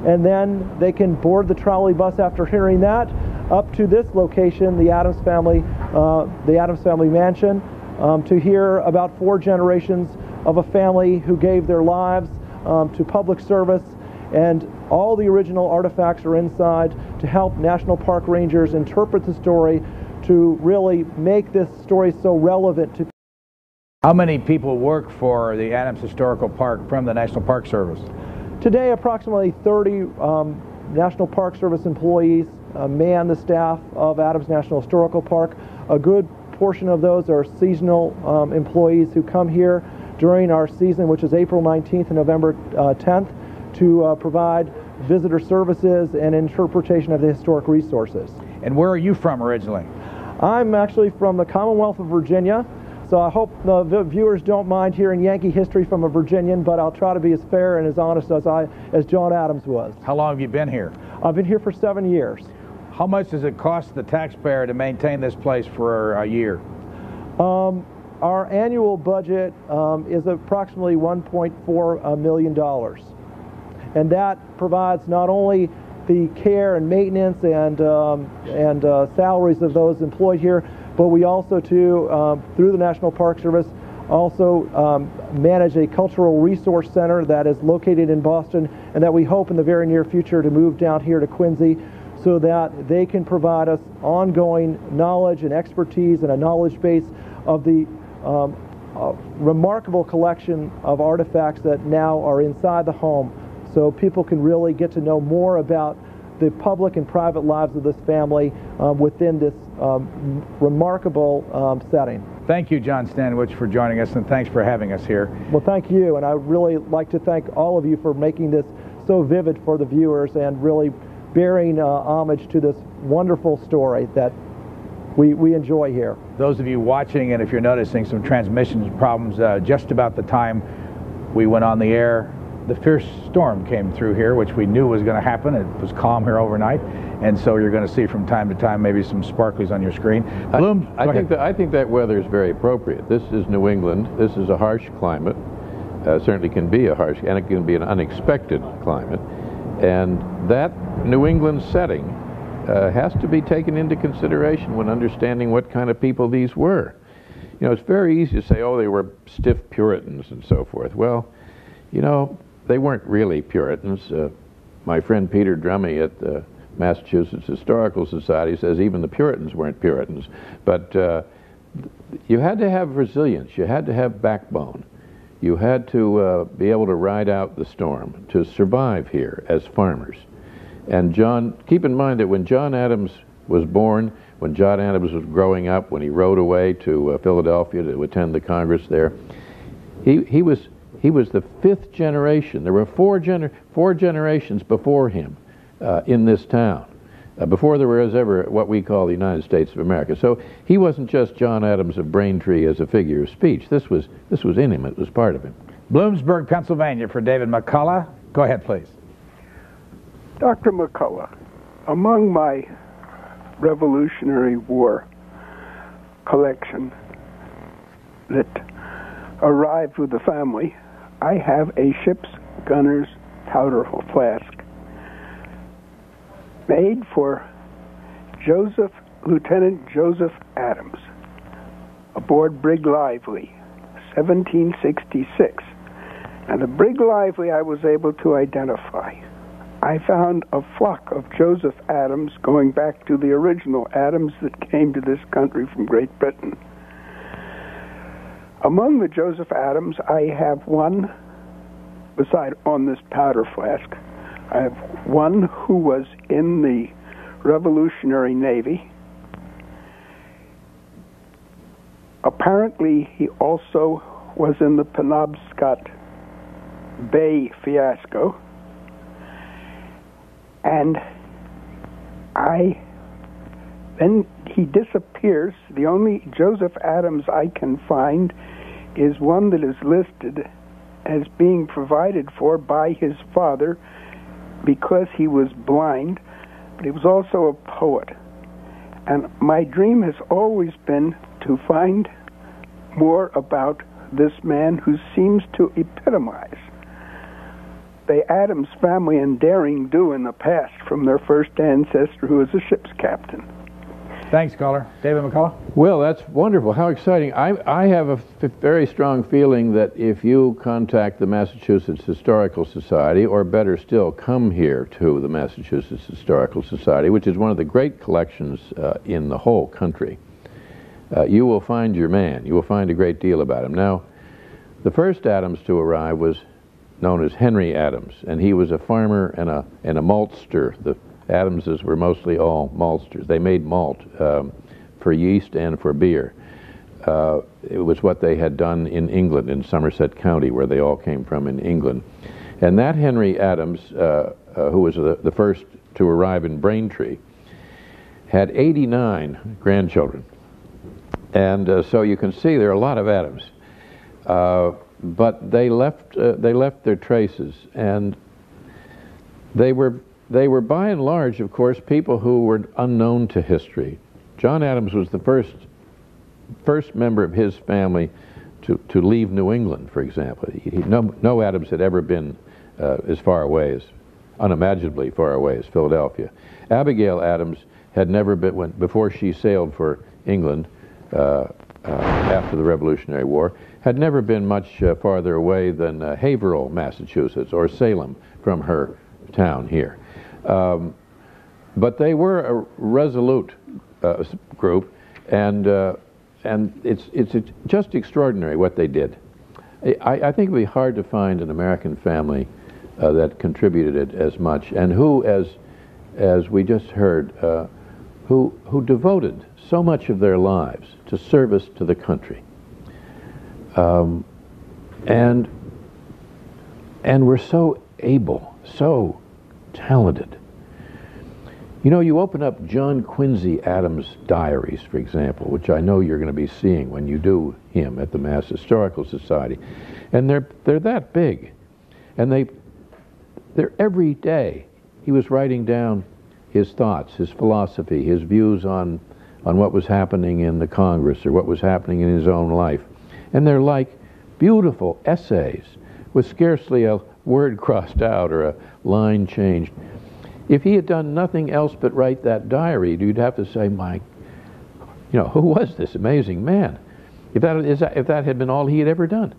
And then they can board the trolley bus after hearing that up to this location, the Adams family mansion, to hear about 4 generations of a family who gave their lives to public service. And all the original artifacts are inside to help National Park Rangers interpret the story, to really make this story so relevant to. How many people work for the Adams Historical Park from the National Park Service? Today, approximately 30 National Park Service employees man the staff of Adams National Historical Park. A good portion of those are seasonal employees who come here during our season, which is April 19th and November 10th, to provide visitor services and interpretation of the historic resources. And where are you from originally? I'm actually from the Commonwealth of Virginia, so I hope the viewers don't mind hearing Yankee history from a Virginian, but I'll try to be as fair and as honest as John Adams was. How long have you been here? I've been here for 7 years. How much does it cost the taxpayer to maintain this place for a year? Our annual budget is approximately $1.4 million. And that provides not only the care and maintenance and salaries of those employed here, but we also, too, through the National Park Service, also manage a cultural resource center that is located in Boston and that we hope in the very near future to move down here to Quincy so that they can provide us ongoing knowledge and expertise and a knowledge base of the remarkable collection of artifacts that now are inside the home, so people can really get to know more about the public and private lives of this family within this remarkable setting. Thank you, John Stanwich, for joining us, and thanks for having us here. Well, thank you, and I really like to thank all of you for making this so vivid for the viewers and really bearing homage to this wonderful story that we enjoy here. Those of you watching, and if you're noticing some transmission problems, just about the time we went on the air, the fierce storm came through here, which we knew was going to happen. It was calm here overnight, and so you're going to see from time to time maybe some sparklies on your screen. Bloom, I think that weather is very appropriate. This is New England. This is a harsh climate. Certainly can be a harsh, and it can be an unexpected climate. And that New England setting has to be taken into consideration when understanding what kind of people these were. You know, it's very easy to say, oh, they were stiff Puritans and so forth. Well, you know, they weren't really Puritans. My friend Peter Drummey at the Massachusetts Historical Society says even the Puritans weren't Puritans. But you had to have resilience. You had to have backbone. You had to be able to ride out the storm, to survive here as farmers. And John, keep in mind that when John Adams was born, when John Adams was growing up, when he rode away to Philadelphia to attend the Congress there, he was the fifth generation. There were four generations before him in this town, before there was ever what we call the United States of America. So he wasn't just John Adams of Braintree as a figure of speech. This was in him. It was part of him. Bloomsburg, Pennsylvania, for David McCullough. Go ahead, please. Dr. McCullough, among my Revolutionary War collection that arrived with the family, I have a ship's gunner's powder flask made for Lieutenant Joseph Adams aboard Brig Lively, 1766. And the Brig Lively I was able to identify. I found a flock of Joseph Adams going back to the original Adams that came to this country from Great Britain. Among the Joseph Adams, I have one, beside on this powder flask, I have one who was in the Revolutionary Navy. Apparently, he also was in the Penobscot Bay fiasco. And then he disappears. The only Joseph Adams I can find is one that is listed as being provided for by his father because he was blind, but he was also a poet. And my dream has always been to find more about this man who seems to epitomize the Adams family in daring do in the past from their first ancestor who was a ship's captain. Thanks, caller. David McCullough? Well, that's wonderful. How exciting. I have a very strong feeling that if you contact the Massachusetts Historical Society, or better still, come here to the Massachusetts Historical Society, which is one of the great collections in the whole country, you will find your man. You will find a great deal about him. Now, the first Adams to arrive was known as Henry Adams, and he was a farmer and a maltster. The Adamses were mostly all maltsters. They made malt for yeast and for beer. It was what they had done in England, in Somerset County, where they all came from in England. And that Henry Adams, who was the first to arrive in Braintree, had 89 grandchildren. And so you can see there are a lot of Adams. But they left their traces, and they were by and large, of course, people who were unknown to history. John Adams was the first member of his family to leave New England, for example. No Adams had ever been as far away as, unimaginably far away as Philadelphia. Abigail Adams had never been, before she sailed for England, after the Revolutionary War, had never been much farther away than Haverhill, Massachusetts, or Salem from her town here. But they were a resolute group, and it's just extraordinary what they did. I think it would be hard to find an American family that contributed it as much, and who, as we just heard, who devoted so much of their lives to service to the country, and were so able, so talented. You know, you open up John Quincy Adams' diaries, for example, which I know you're going to be seeing when you do him at the Mass Historical Society, and they're that big, and they're every day he was writing down his thoughts, his philosophy, his views on what was happening in the Congress or what was happening in his own life, and they're like beautiful essays with scarcely a word crossed out or a line changed. If he had done nothing else but write that diary, you'd have to say, who was this amazing man? If that had been all he had ever done.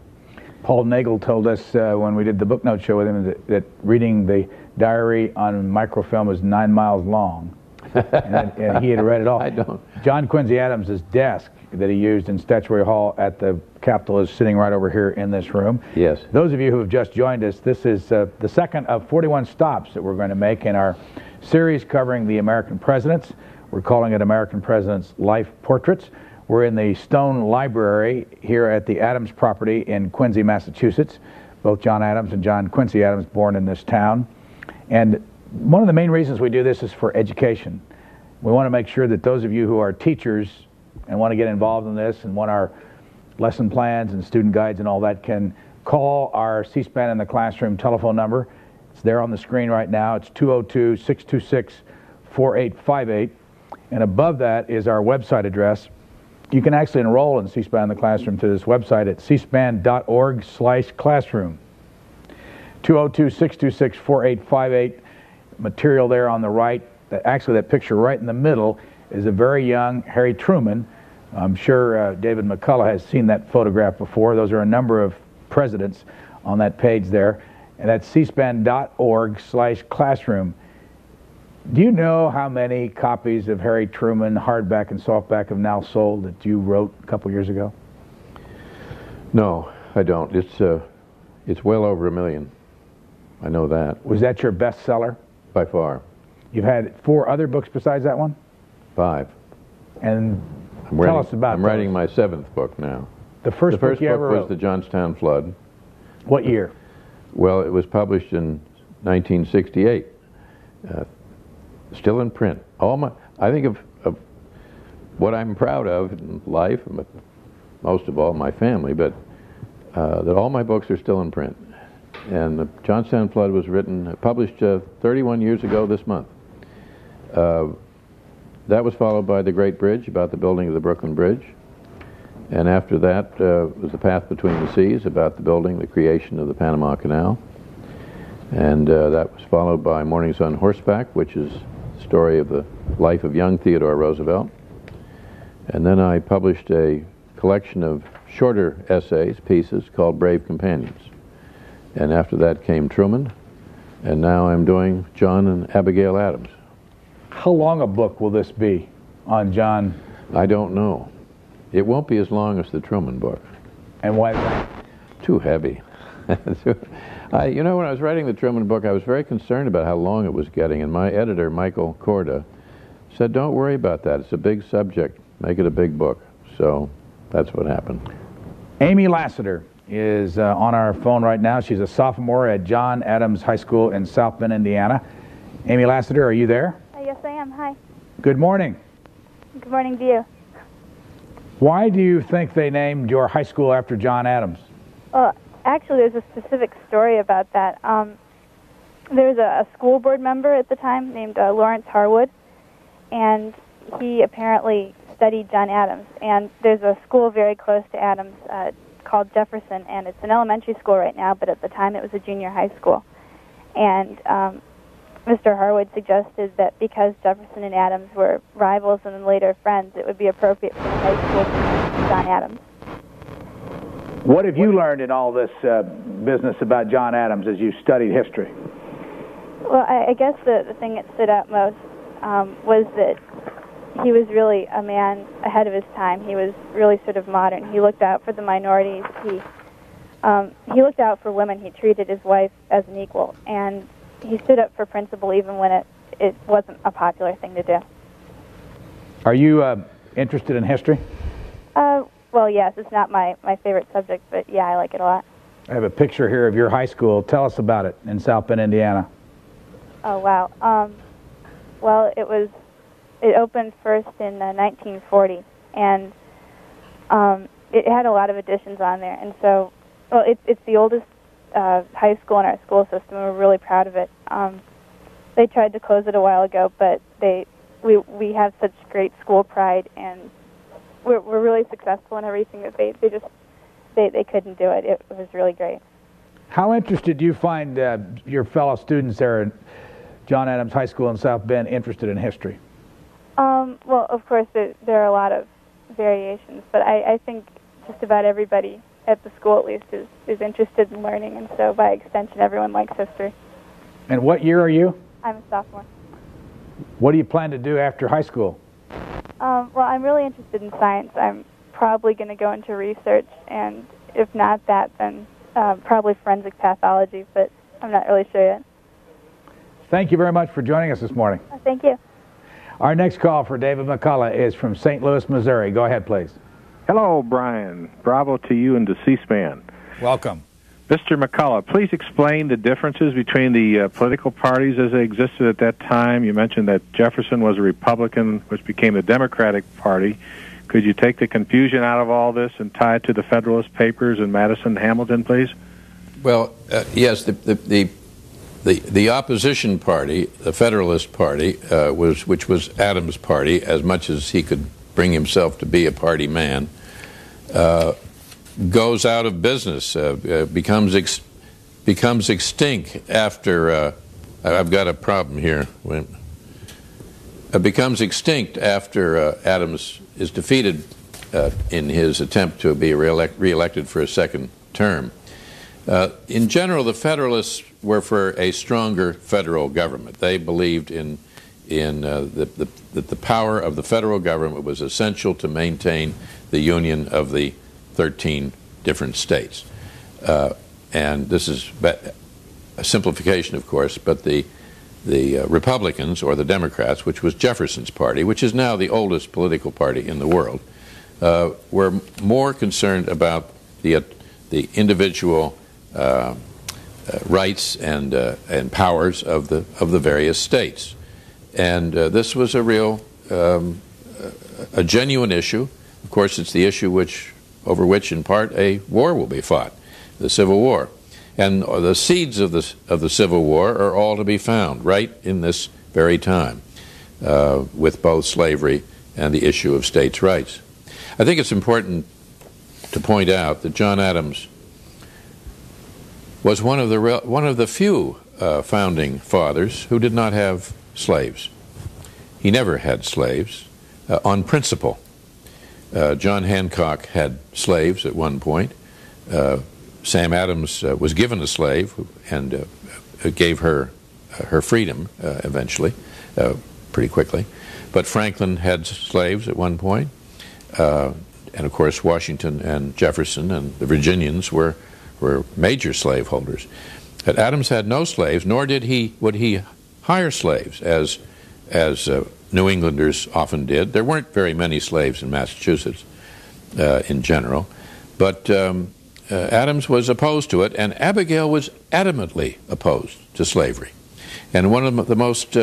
Paul Nagel told us when we did the book note show with him that reading the diary on microfilm was 9 miles long, and he had read it all. I don't. John Quincy Adams' desk that he used in Statuary Hall at the Capitol is sitting right over here in this room. Yes. Those of you who have just joined us, this is the second of 41 stops that we're going to make in our series covering the American presidents. We're calling it American Presidents Life Portraits. We're in the Stone Library here at the Adams property in Quincy, Massachusetts. Both John Adams and John Quincy Adams born in this town. And one of the main reasons we do this is for education. We want to make sure that those of you who are teachers and want to get involved in this and want our lesson plans and student guides and all that can call our C-SPAN in the Classroom telephone number. It's there on the screen right now. It's 202-626-4858. And above that is our website address. You can actually enroll in C-SPAN in the Classroom through this website at cspan.org/classroom. 202-626-4858. Material there on the right. Actually, that picture right in the middle is a very young Harry Truman. I'm sure David McCullough has seen that photograph before. Those are a number of presidents on that page there. And that's cspan.org/classroom. Do you know how many copies of Harry Truman, hardback and softback, have now sold that you wrote a couple years ago? No, I don't. It's well over 1 million. I know that. Was that your bestseller? By far. You've had 4 other books besides that one? 5. And tell us about I'm those. writing my 7th book now. The first book you ever wrote was the Johnstown Flood. What year? Well, it was published in 1968. Still in print. I think of what I'm proud of in life, most of all my family, but that all my books are still in print. And the Johnstown Flood was published 31 years ago this month. That was followed by The Great Bridge, about the building of the Brooklyn Bridge. And after that was The Path Between the Seas, about the creation of the Panama Canal. And that was followed by Mornings on Horseback, which is the story of the life of young Theodore Roosevelt. And then I published a collection of shorter essays, pieces, called Brave Companions. And after that came Truman, and now I'm doing John and Abigail Adams. How long a book will this be on John? I don't know. It won't be as long as the Truman book. And why that? Too heavy. You know, when I was writing the Truman book, I was very concerned about how long it was getting, and my editor, Michael Korda, said, don't worry about that. It's a big subject. Make it a big book. So that's what happened. Amy Lassiter is on our phone right now. She's a sophomore at John Adams High School in South Bend, Indiana. Amy Lassiter, are you there? Yes, I am. Hi. Good morning. Good morning to you. Why do you think they named your high school after John Adams? Actually, there's a specific story about that. There was a school board member at the time named Lawrence Harwood, and he apparently studied John Adams. And there's a school very close to Adams called Jefferson, and it's an elementary school right now, but at the time it was a junior high school. And Mr. Harwood suggested that because Jefferson and Adams were rivals and then later friends, it would be appropriate for the high school John Adams. What have you learned in all this business about John Adams as you studied history? Well, I guess the thing that stood out most was that he was really a man ahead of his time. He was really sort of modern. He looked out for the minorities. He looked out for women. He treated his wife as an equal, and he stood up for principle even when it wasn't a popular thing to do. Are you interested in history? Well, yes, it's not my favorite subject, but yeah, I like it a lot. I have a picture here of your high school. Tell us about it in South Bend, Indiana. Oh, wow. Well, it opened first in 1940, and it had a lot of additions on there. And so, well, it's the oldest high school in our school system. We're really proud of it. They tried to close it a while ago, but we have such great school pride, and we're really successful in everything that they couldn't do it. It was really great. How interested do you find your fellow students there at John Adams High School in South Bend interested in history? Well, of course, there are a lot of variations, but I think just about everybody at the school, at least, is interested in learning, and so by extension, everyone likes history. And what year are you? I'm a sophomore. What do you plan to do after high school? Well, I'm really interested in science. I'm probably going to go into research, and if not that, then probably forensic pathology, but I'm not really sure yet. Thank you very much for joining us this morning. Thank you. Our next call for David McCullough is from St. Louis, Missouri. Go ahead, please. Hello, Brian. Bravo to you and to C-SPAN. Welcome. Mr. McCullough, please explain the differences between the political parties as they existed at that time. You mentioned that Jefferson was a Republican, which became the Democratic Party. Could you take the confusion out of all this and tie it to the Federalist Papers and Madison and Hamilton, please? Well, yes, the opposition party, the Federalist Party, which was Adams' party, as much as he could bring himself to be a party man, goes out of business, becomes extinct after. I've got a problem here. Becomes extinct after Adams is defeated in his attempt to be reelected for a second term. In general, the Federalists were for a stronger federal government. They believed that the power of the federal government was essential to maintain the union of the 13 different states. And this is a simplification, of course, but the Republicans, or the Democrats, which was Jefferson's party, which is now the oldest political party in the world, were more concerned about the individual rights and powers of the various states. And this was a real, a genuine issue. Of course, it's the issue over which, in part, a war will be fought, the Civil War. And the seeds of the Civil War are all to be found right in this very time, with both slavery and the issue of states' rights. I think it's important to point out that John Adams was one of the few founding fathers who did not have slaves. He never had slaves on principle. John Hancock had slaves at one point. Sam Adams was given a slave and gave her freedom eventually, pretty quickly. But Franklin had slaves at one point. And of course Washington and Jefferson and the Virginians were major slaveholders. But Adams had no slaves, nor would he hire slaves, as New Englanders often did. There weren't very many slaves in Massachusetts in general, but Adams was opposed to it, and Abigail was adamantly opposed to slavery. And one of the most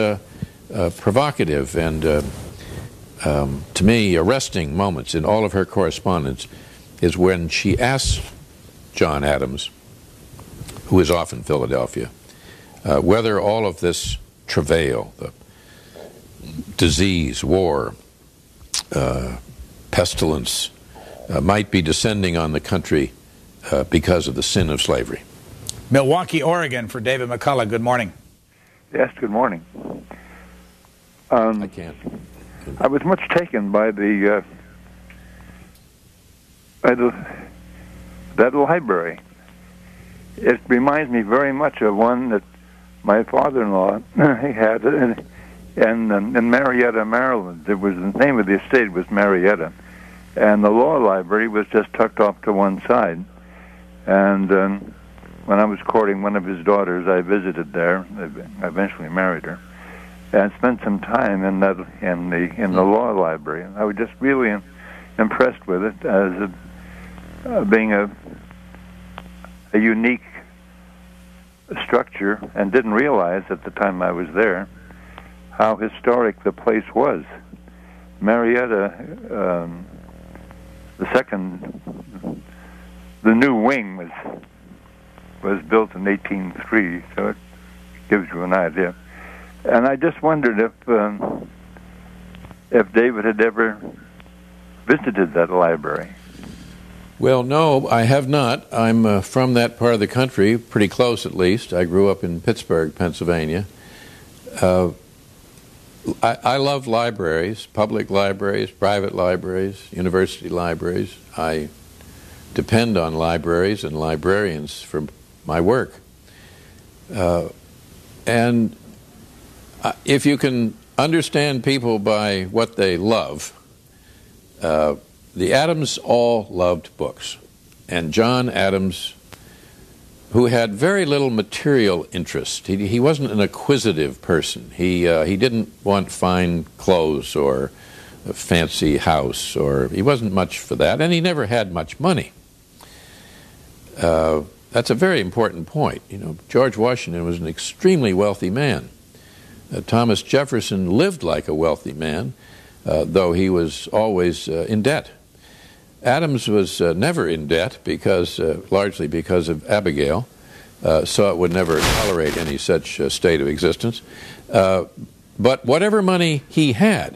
provocative and, to me, arresting moments in all of her correspondence is when she asks John Adams, who is off in Philadelphia, whether all of this travail, the disease, war, pestilence, might be descending on the country because of the sin of slavery. Milwaukee, Oregon, for David McCullough. Good morning. Yes, good morning. I can't. I was much taken by the that library. It reminds me very much of one that my father-in-law had in Marietta, Maryland. It was the name of the estate was Marietta, and the law library was just tucked off to one side. And when I was courting one of his daughters, I visited there. I eventually married her, and spent some time in the law library. I was just really impressed with it as being a unique structure, and didn't realize at the time I was there how historic the place was. Marietta, the new wing was built in 1803, so it gives you an idea. And I just wondered if David had ever visited that library. Well, no, I have not. I'm from that part of the country, pretty close at least. I grew up in Pittsburgh, Pennsylvania. I love libraries, public libraries, private libraries, university libraries. I depend on libraries and librarians for my work. And if you can understand people by what they love, the Adams all loved books. And John Adams, who had very little material interest, he wasn't an acquisitive person. He didn't want fine clothes or a fancy house, or he wasn't much for that, and he never had much money. That's a very important point. You know, George Washington was an extremely wealthy man. Thomas Jefferson lived like a wealthy man, though he was always in debt. Adams was never in debt because, largely because of Abigail, so it would never tolerate any such state of existence. But whatever money he had,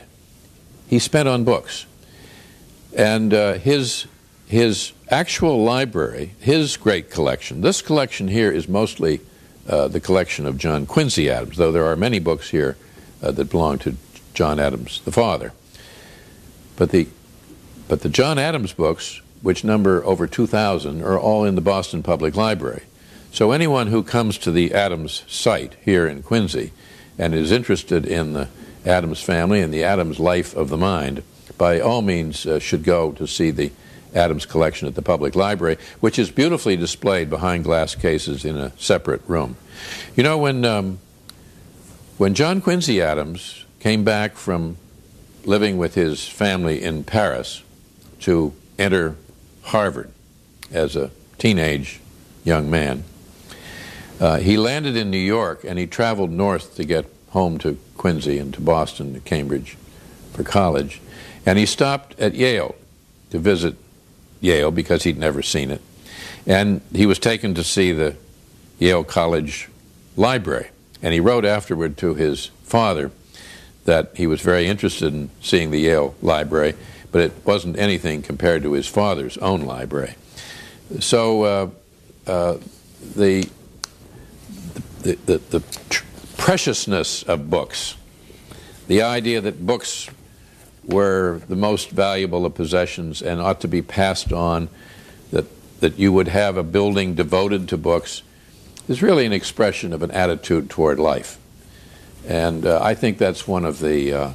he spent on books. And his actual library, his great collection, this collection here is mostly the collection of John Quincy Adams, though there are many books here that belong to John Adams, the father. But the John Adams books, which number over 2,000, are all in the Boston Public Library. So anyone who comes to the Adams site here in Quincy and is interested in the Adams family and the Adams life of the mind, by all means should go to see the Adams collection at the Public Library, which is beautifully displayed behind glass cases in a separate room. You know, when John Quincy Adams came back from living with his family in Paris to enter Harvard as a teenage young man, he landed in New York, and he traveled north to get home to Quincy and to Boston, to Cambridge for college. And he stopped at Yale to visit Yale because he'd never seen it. And he was taken to see the Yale College Library. And he wrote afterward to his father that he was very interested in seeing the Yale Library, but it wasn't anything compared to his father's own library. So the preciousness of books, the idea that books were the most valuable of possessions and ought to be passed on, that you would have a building devoted to books, is really an expression of an attitude toward life. And I think that's one of the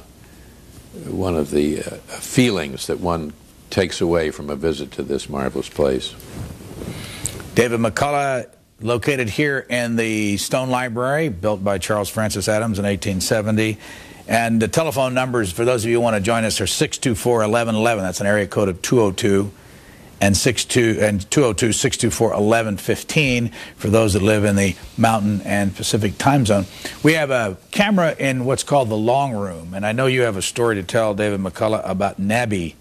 feelings that one takes away from a visit to this marvelous place. David McCullough, located here in the Stone Library, built by Charles Francis Adams in 1870. And the telephone numbers, for those of you who want to join us, are 624-1111. That's an area code of 202. And 202-624-1115 for those that live in the Mountain and Pacific time zone. We have a camera in what's called the Long Room, and I know you have a story to tell, David McCullough, about Nabby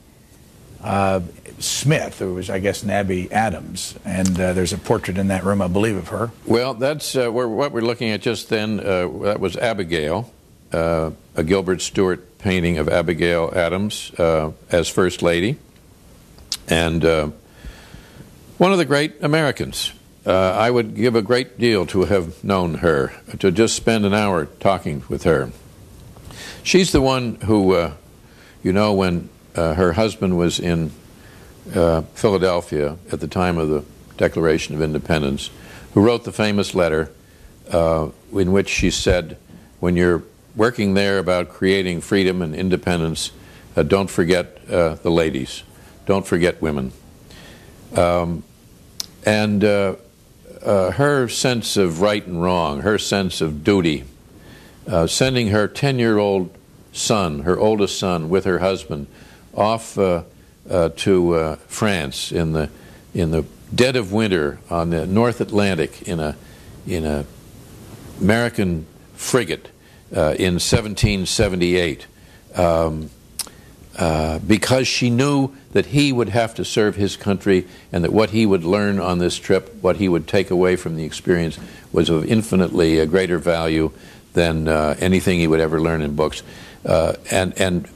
Smith, who was, I guess, Nabby Adams, and there's a portrait in that room, I believe, of her. Well, that's what we're looking at just then. That was Abigail, a Gilbert Stuart painting of Abigail Adams as First Lady. And one of the great Americans. I would give a great deal to have known her, to just spend an hour talking with her. She's the one who, you know, when her husband was in Philadelphia at the time of the Declaration of Independence, who wrote the famous letter in which she said, when you're working there about creating freedom and independence, don't forget the ladies. Don't forget women. And her sense of right and wrong, her sense of duty, sending her 10-year-old son, her oldest son, with her husband, off to France in the dead of winter on the North Atlantic in a American frigate in 1778, because she knew that he would have to serve his country, and that what he would learn on this trip, what he would take away from the experience, was of infinitely greater value than anything he would ever learn in books. And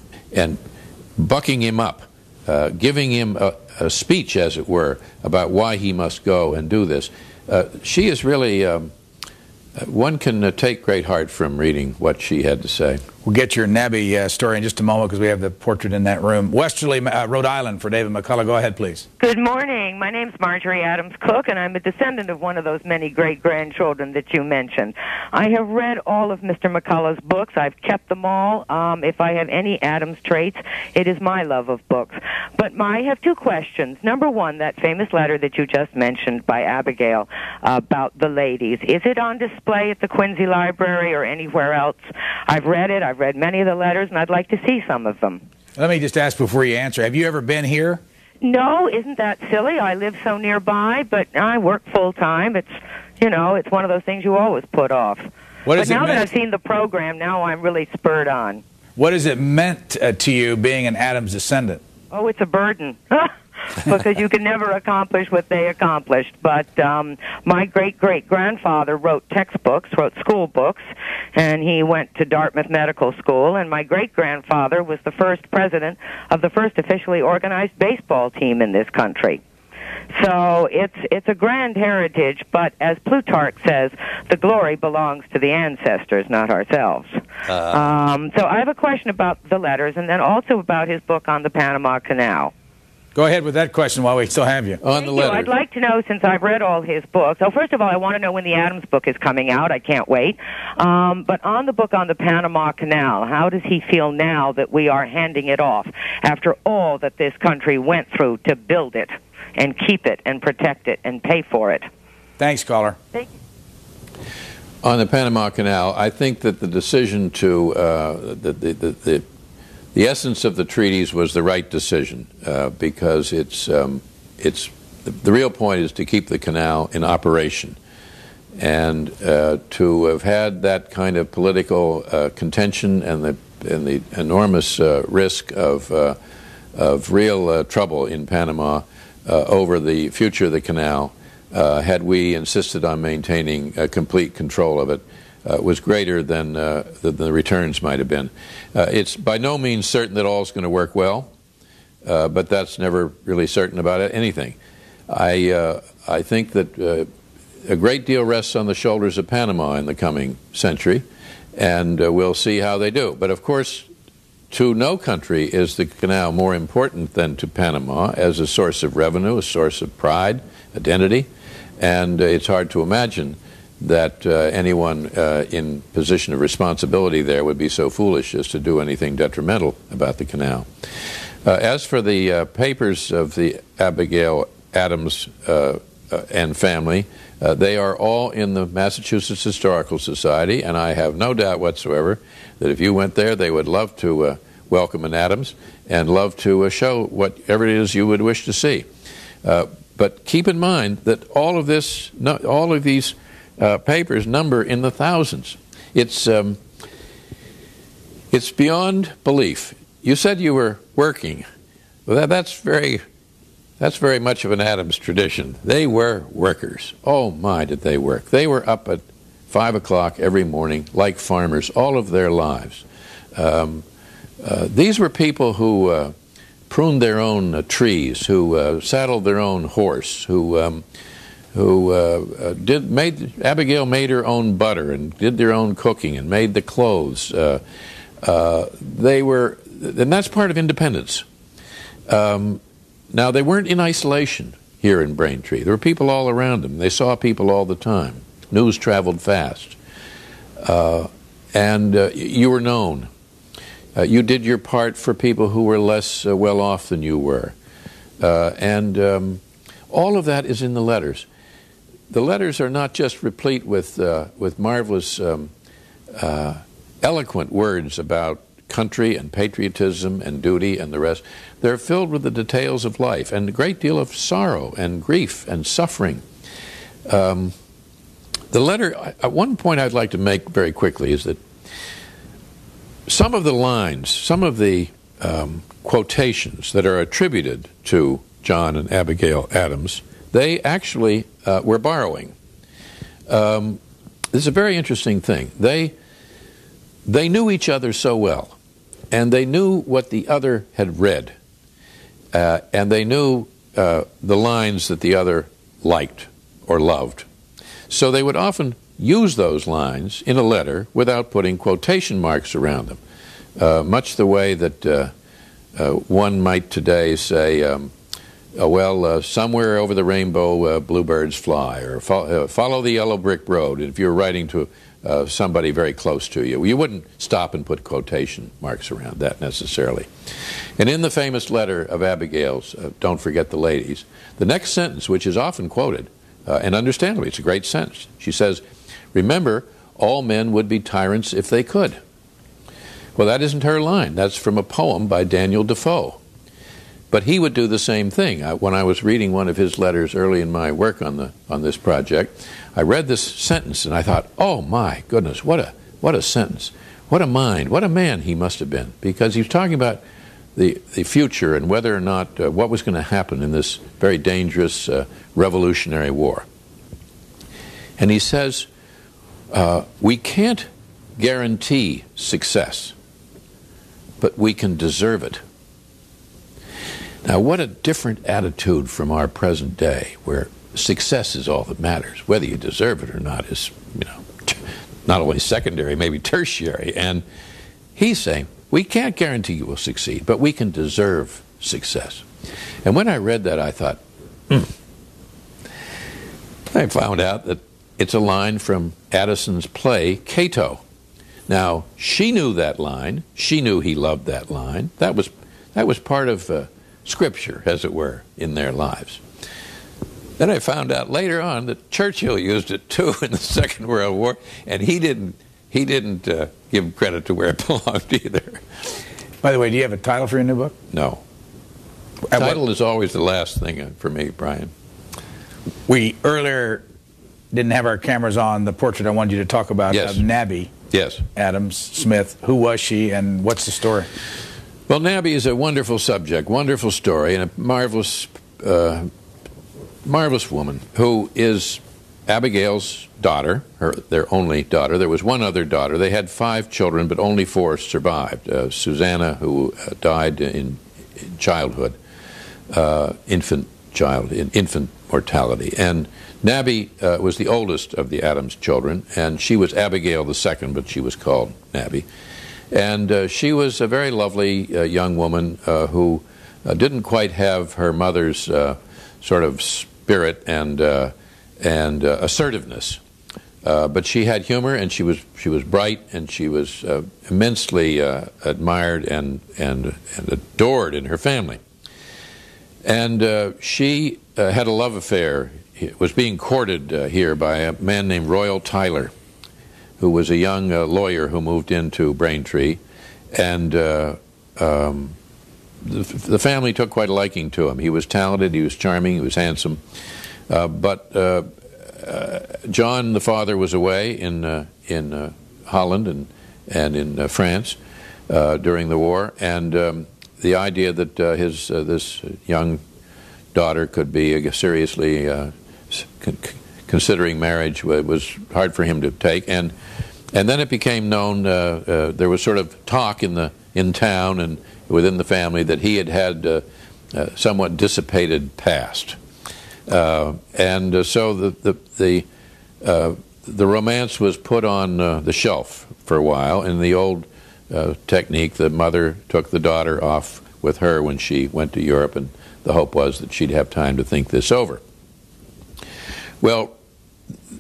bucking him up, giving him a speech, as it were, about why he must go and do this. She is really, one can take great heart from reading what she had to say. We'll get your Nabby story in just a moment because we have the portrait in that room. Westerly, Rhode Island, for David McCullough. Go ahead, please. Good morning. My name's Marjorie Adams Cook, and I'm a descendant of one of those many great-grandchildren that you mentioned. I have read all of Mr. McCullough's books. I've kept them all. If I have any Adams traits, it is my love of books. But I have two questions. Number one, that famous letter that you just mentioned by Abigail about the ladies. Is it on display at the Quincy Library or anywhere else? I've read it. I've read many of the letters, and I'd like to see some of them. Let me just ask before you answer. Have you ever been here? No, isn't that silly? I live so nearby, but I work full-time. It's, you know, it's one of those things you always put off. But now that I've seen the program, now I'm really spurred on. What has it meant to you being an Adams descendant? Oh, it's a burden. Because you can never accomplish what they accomplished. But my great-great-grandfather wrote textbooks, wrote school books, and he went to Dartmouth Medical School, and my great-grandfather was the first president of the first officially organized baseball team in this country. So it's a grand heritage, but as Plutarch says, the glory belongs to the ancestors, not ourselves. So I have a question about the letters, and then also about his book on the Panama Canal. Go ahead with that question while we still have you. On the letter. I'd like to know, since I've read all his books. So first of all, I want to know when the Adams book is coming out. I can't wait. But on the book on the Panama Canal, how does he feel now that we are handing it off after all that this country went through to build it and keep it and protect it and pay for it? Thanks, caller. Thank you. On the Panama Canal, I think that the decision to the essence of the treaties was the right decision because the real point is to keep the canal in operation, and to have had that kind of political contention and the enormous risk of real trouble in Panama over the future of the canal, had we insisted on maintaining complete control of it, was greater than the returns might have been. It's by no means certain that all is going to work well, but that's never really certain about anything. I think that a great deal rests on the shoulders of Panama in the coming century, and we'll see how they do. But of course, to no country is the canal more important than to Panama as a source of revenue, a source of pride, identity, and it's hard to imagine that anyone in position of responsibility there would be so foolish as to do anything detrimental about the canal. As for the papers of the Abigail Adams and family, they are all in the Massachusetts Historical Society, and I have no doubt whatsoever that if you went there, they would love to welcome an Adams and love to show whatever it is you would wish to see. But keep in mind that all of these papers number in the thousands. It's beyond belief. You said you were working. Well, that's very much of an Adams tradition. They were workers. Oh my, did they work! They were up at 5 o'clock every morning, like farmers, all of their lives. These were people who pruned their own trees, who saddled their own horse, Abigail made her own butter and did their own cooking and made the clothes. And that's part of independence. Now, they weren't in isolation here in Braintree. There were people all around them. They saw people all the time. News traveled fast. And you were known. You did your part for people who were less well off than you were. And all of that is in the letters. The letters are not just replete with marvelous, eloquent words about country and patriotism and duty and the rest. They're filled with the details of life and a great deal of sorrow and grief and suffering. The letter, one point I'd like to make very quickly is that some of the lines, some of the quotations that are attributed to John and Abigail Adams, they actually were borrowing. This is a very interesting thing. They knew each other so well, and they knew what the other had read, and they knew the lines that the other liked or loved. So they would often use those lines in a letter without putting quotation marks around them, much the way that one might today say, somewhere over the rainbow bluebirds fly, or follow the yellow brick road. If you're writing to somebody very close to you, you wouldn't stop and put quotation marks around that necessarily. And in the famous letter of Abigail's, Don't Forget the Ladies, the next sentence, which is often quoted, and understandably, it's a great sentence. She says, "Remember, all men would be tyrants if they could." Well, that isn't her line. That's from a poem by Daniel Defoe. But he would do the same thing. When I was reading one of his letters early in my work on this project, I read this sentence and I thought, oh my goodness, what a sentence. What a mind, what a man he must have been. Because he was talking about the future and whether or not what was going to happen in this very dangerous revolutionary war. And he says, we can't guarantee success, but we can deserve it. Now, what a different attitude from our present day, where success is all that matters. Whether you deserve it or not is, not only secondary, maybe tertiary. And he's saying, we can't guarantee you will succeed, but we can deserve success. And when I read that, I thought, I found out that it's a line from Addison's play, Cato. Now, she knew that line. She knew he loved that line. That was part of Scripture, as it were, in their lives. Then I found out later on that Churchill used it too in the Second World War, and he didn't give credit to where it belonged either. By the way, do you have a title for your new book? No. Title is always the last thing for me, Brian. We earlier didn't have our cameras on the portrait I wanted you to talk about, yes. Of Nabby Adams Smith. Who was she, and what's the story? Well, Nabby is a wonderful subject, wonderful story, and a marvelous, marvelous woman who is Abigail's daughter, their only daughter. There was one other daughter. They had 5 children, but only 4 survived. Susanna, who died in childhood, infant mortality. And Nabby was the oldest of the Adams children, and she was Abigail the second, but she was called Nabby. And she was a very lovely young woman who didn't quite have her mother's sort of spirit and assertiveness, but she had humor, and she was bright, and she was immensely admired and adored in her family. And she had a love affair. Was being courted here by a man named Royal Tyler, who was a young lawyer who moved into Braintree, and the family took quite a liking to him. He was talented, he was charming, he was handsome, but John, the father, was away in Holland and in France during the war, and the idea that this young daughter could be seriously considering marriage was hard for him to take, and then it became known. There was sort of talk in town and within the family that he had somewhat dissipated past, and so the romance was put on the shelf for a while. In the old technique, the mother took the daughter off with her when she went to Europe, and the hope was that she'd have time to think this over. Well,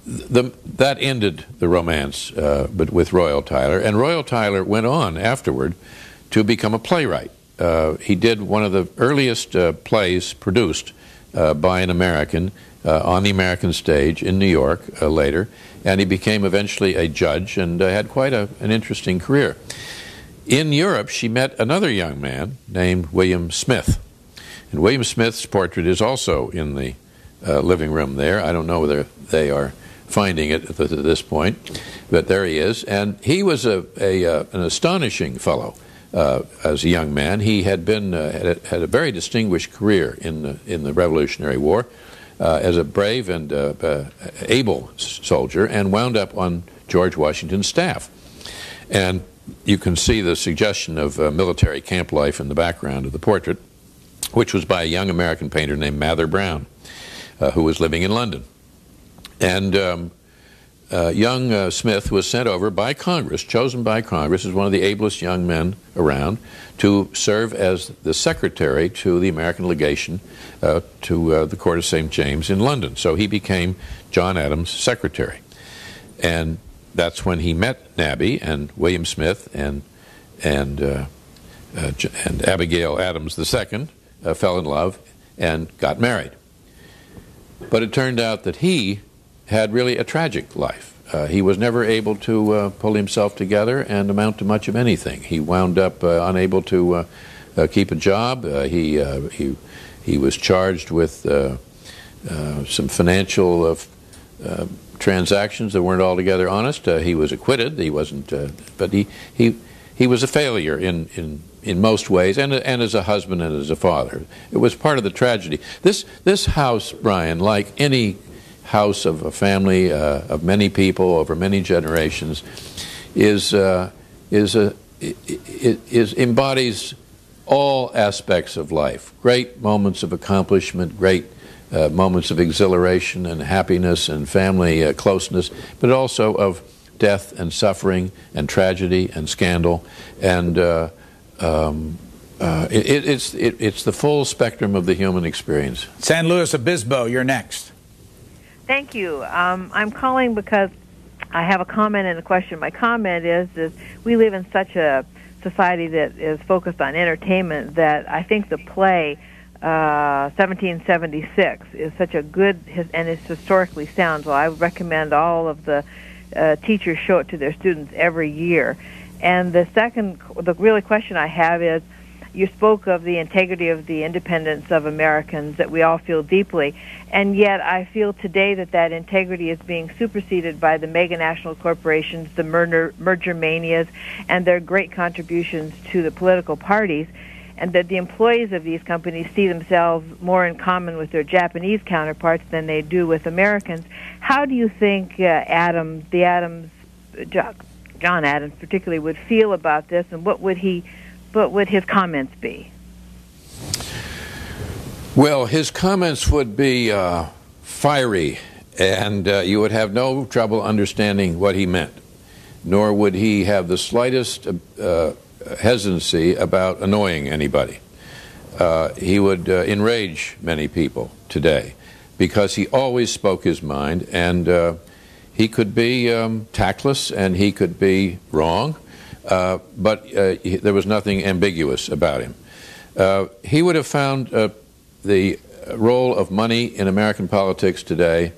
that ended the romance but with Royal Tyler, and Royal Tyler went on afterward to become a playwright. He did one of the earliest plays produced by an American on the American stage in New York later, and he became eventually a judge and had quite an interesting career. In Europe, she met another young man named William Smith, and William Smith's portrait is also in the living room there. I don't know whether they are finding it at this point, but there he is, and he was an astonishing fellow. As a young man, he had been had a very distinguished career in the Revolutionary War as a brave and able soldier, and wound up on George Washington's staff. And you can see the suggestion of military camp life in the background of the portrait, which was by a young American painter named Mather Brown, who was living in London. And young Smith was sent over by Congress, chosen by Congress as one of the ablest young men around, to serve as the secretary to the American legation to the Court of St. James in London. So he became John Adams' secretary. And that's when he met Nabby and William Smith and Abigail Adams II, fell in love and got married. But it turned out that he had really a tragic life. He was never able to pull himself together and amount to much of anything. He wound up unable to keep a job. He was charged with some financial transactions that weren't altogether honest. He was acquitted. He wasn't, but he was a failure in most ways, and as a husband and as a father. It was part of the tragedy. This house, Brian, like any house of a family of many people over many generations, embodies all aspects of life. Great moments of accomplishment, great moments of exhilaration and happiness and family closeness, but also of death and suffering and tragedy and scandal, and it's the full spectrum of the human experience. San Luis Obispo, you're next. Thank you. I'm calling because I have a comment and a question. My comment is we live in such a society that is focused on entertainment that I think the play 1776 is such a good, and it's historically sound. So I would recommend all of the teachers show it to their students every year. And the really question I have is, you spoke of the integrity of the independence of Americans that we all feel deeply, and yet I feel today that integrity is being superseded by the mega national corporations, the merger manias, and their great contributions to the political parties, and that the employees of these companies see themselves more in common with their Japanese counterparts than they do with Americans. How do you think John Adams particularly would feel about this, and what would his comments be? Well, his comments would be fiery, and you would have no trouble understanding what he meant, nor would he have the slightest hesitancy about annoying anybody. He would enrage many people today, because he always spoke his mind, and he could be tactless and he could be wrong, but there was nothing ambiguous about him. He would have found the role of money in American politics today,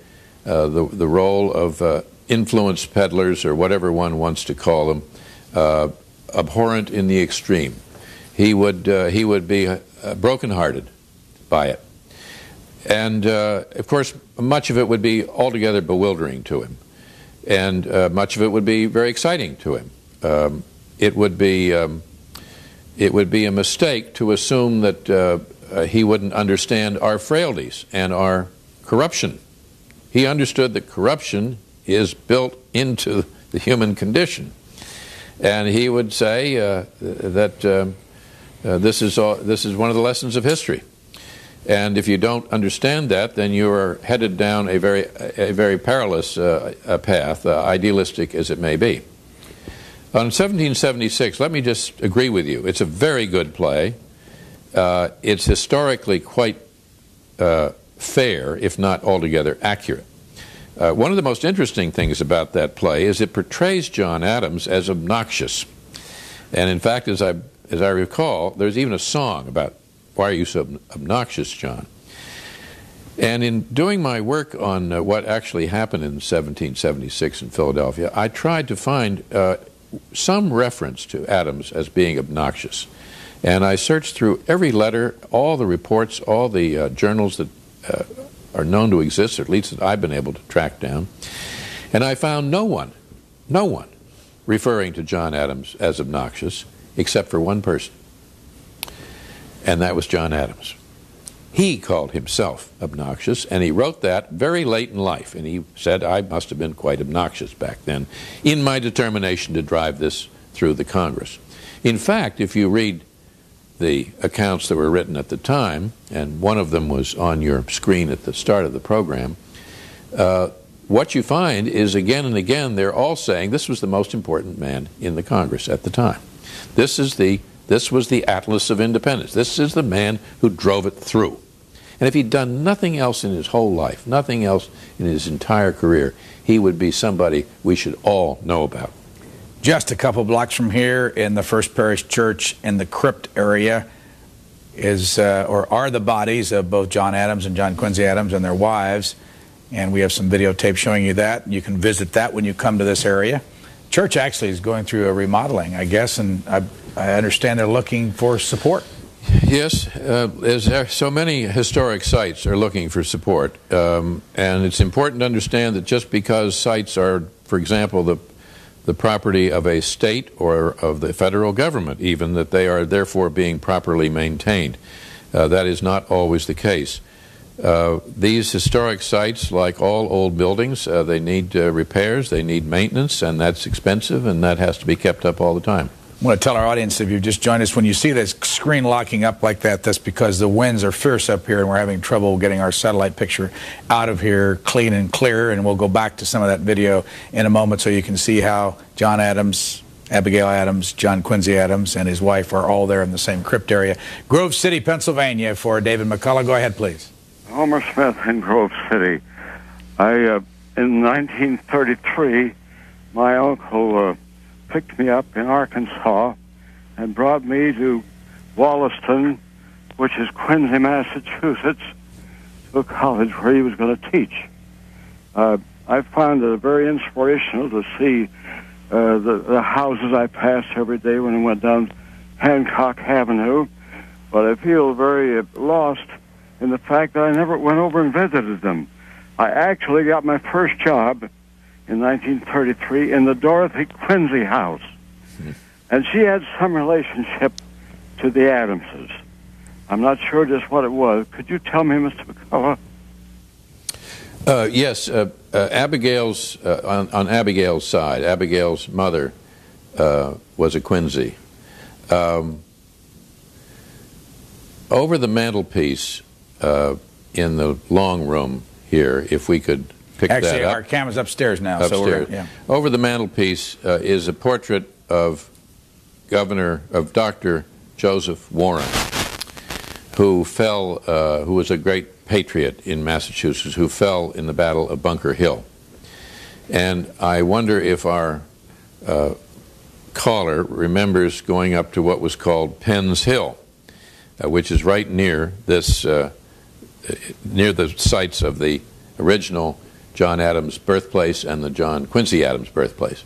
the role of influence peddlers, or whatever one wants to call them, abhorrent in the extreme. He would be brokenhearted by it. And, of course, much of it would be altogether bewildering to him. And much of it would be very exciting to him. It would be a mistake to assume that he wouldn't understand our frailties and our corruption. He understood that corruption is built into the human condition. And he would say that this is one of the lessons of history. And if you don't understand that, then you are headed down a very perilous path, idealistic as it may be. On 1776, let me just agree with you. It's a very good play. it's historically quite fair, if not altogether accurate. One of the most interesting things about that play is it portrays John Adams as obnoxious. And in fact, as I recall, there's even a song about, "Why are you so obnoxious, John?" And in doing my work on what actually happened in 1776 in Philadelphia, I tried to find some reference to Adams as being obnoxious. And I searched through every letter, all the reports, all the journals that are known to exist, or at least that I've been able to track down. And I found no one referring to John Adams as obnoxious, except for one person. And that was John Adams. He called himself obnoxious, and he wrote that very late in life. And he said, "I must have been quite obnoxious back then in my determination to drive this through the Congress." In fact, if you read the accounts that were written at the time, and one of them was on your screen at the start of the program, what you find is again and again they're all saying this was the most important man in the Congress at the time. This was the Atlas of Independence. This is the man who drove it through. And if he'd done nothing else in his whole life, nothing else in his entire career, he would be somebody we should all know about. Just a couple blocks from here in the First Parish Church in the crypt area are the bodies of both John Adams and John Quincy Adams and their wives. And we have some videotape showing you that. You can visit that when you come to this area. Church actually is going through a remodeling, I guess, and I understand they're looking for support. Yes, as so many historic sites are looking for support. And it's important to understand that just because sites are, for example, the property of a state or of the federal government even, that they are therefore being properly maintained. That is not always the case. These historic sites, like all old buildings, they need repairs, they need maintenance, and that's expensive, and that has to be kept up all the time. I want to tell our audience, if you've just joined us, when you see this screen locking up like that, that's because the winds are fierce up here and we're having trouble getting our satellite picture out of here clean and clear, and we'll go back to some of that video in a moment so you can see how John Adams, Abigail Adams, John Quincy Adams, and his wife are all there in the same crypt area. Grove City, Pennsylvania, for David McCullough. Go ahead, please. Homer Smith in Grove City. In 1933, my uncle picked me up in Arkansas and brought me to Wollaston, which is Quincy, Massachusetts, to a college where he was going to teach. I found it very inspirational to see the houses I passed every day when I went down Hancock Avenue, but I feel very lost in the fact that I never went over and visited them. I actually got my first job in 1933 in the Dorothy Quincy house. And she had some relationship to the Adamses. I'm not sure just what it was. Could you tell me, Mr. McCullough? Yes, Abigail's, on Abigail's side, Abigail's mother was a Quincy. Over the mantelpiece in the long room here, if we could pick that up. Actually, our camera's upstairs now. Upstairs. So over the mantelpiece is a portrait of Dr. Joseph Warren, who was a great patriot in Massachusetts, who fell in the Battle of Bunker Hill. And I wonder if our caller remembers going up to what was called Penn's Hill, which is right near this, near the sites of the original John Adams birthplace and the John Quincy Adams birthplace.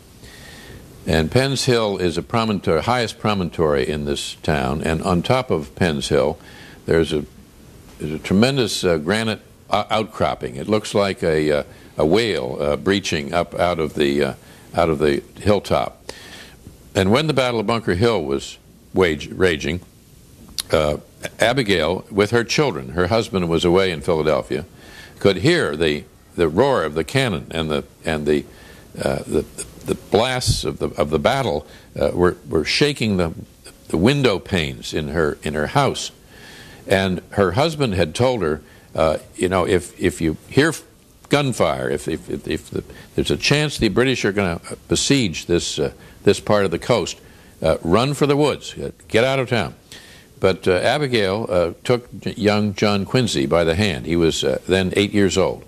And Penn's Hill is a promontory, highest promontory in this town, and on top of Penn's Hill there's a tremendous granite outcropping. It looks like a whale breaching up out of the hilltop. And when the Battle of Bunker Hill was raging, Abigail, with her children, her husband was away in Philadelphia, could hear the roar of the cannon and the blasts of the battle were shaking the window panes in her house. And her husband had told her, if you hear gunfire, if there's a chance the British are going to besiege this part of the coast, run for the woods, get out of town. But Abigail took young John Quincy by the hand. He was then 8 years old.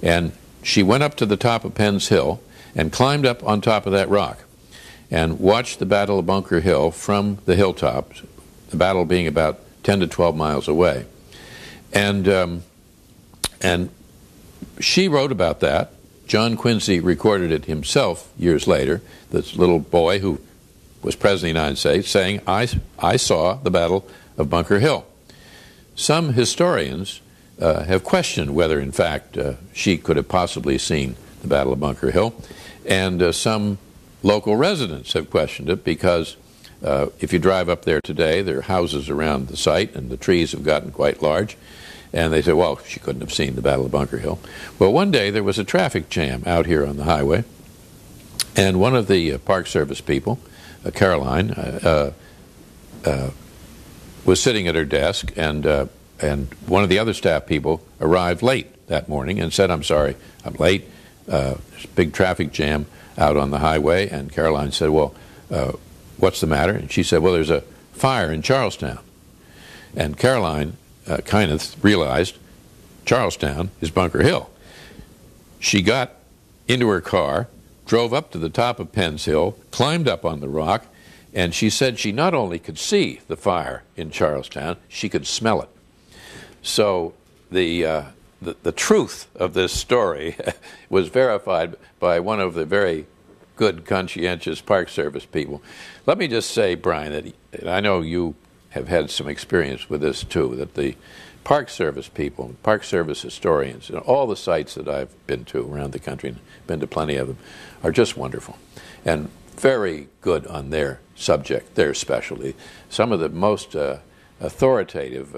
And she went up to the top of Penn's Hill and climbed up on top of that rock and watched the Battle of Bunker Hill from the hilltop, the battle being about 10 to 12 miles away. And she wrote about that. John Quincy recorded it himself years later, this little boy who was President of the United States, saying, I saw the Battle of Bunker Hill. Some historians have questioned whether, in fact, she could have possibly seen the Battle of Bunker Hill, and some local residents have questioned it because if you drive up there today, there are houses around the site, and the trees have gotten quite large, and they say, well, she couldn't have seen the Battle of Bunker Hill. Well, one day there was a traffic jam out here on the highway, and one of the Park Service people, Caroline, was sitting at her desk, and one of the other staff people arrived late that morning and said, I'm sorry, I'm late. There's a big traffic jam out on the highway. And Caroline said, well, what's the matter? And she said, well, there's a fire in Charlestown. And Caroline kind of realized Charlestown is Bunker Hill. She got into her car, drove up to the top of Penn's Hill, climbed up on the rock, and she said she not only could see the fire in Charlestown, she could smell it. So the truth of this story was verified by one of the very good, conscientious Park Service people. Let me just say, Brian, that I know you have had some experience with this too, that the Park Service people, Park Service historians, and all the sites that I've been to around the country, and been to plenty of them, are just wonderful and very good on their subject, their specialty. Some of the most authoritative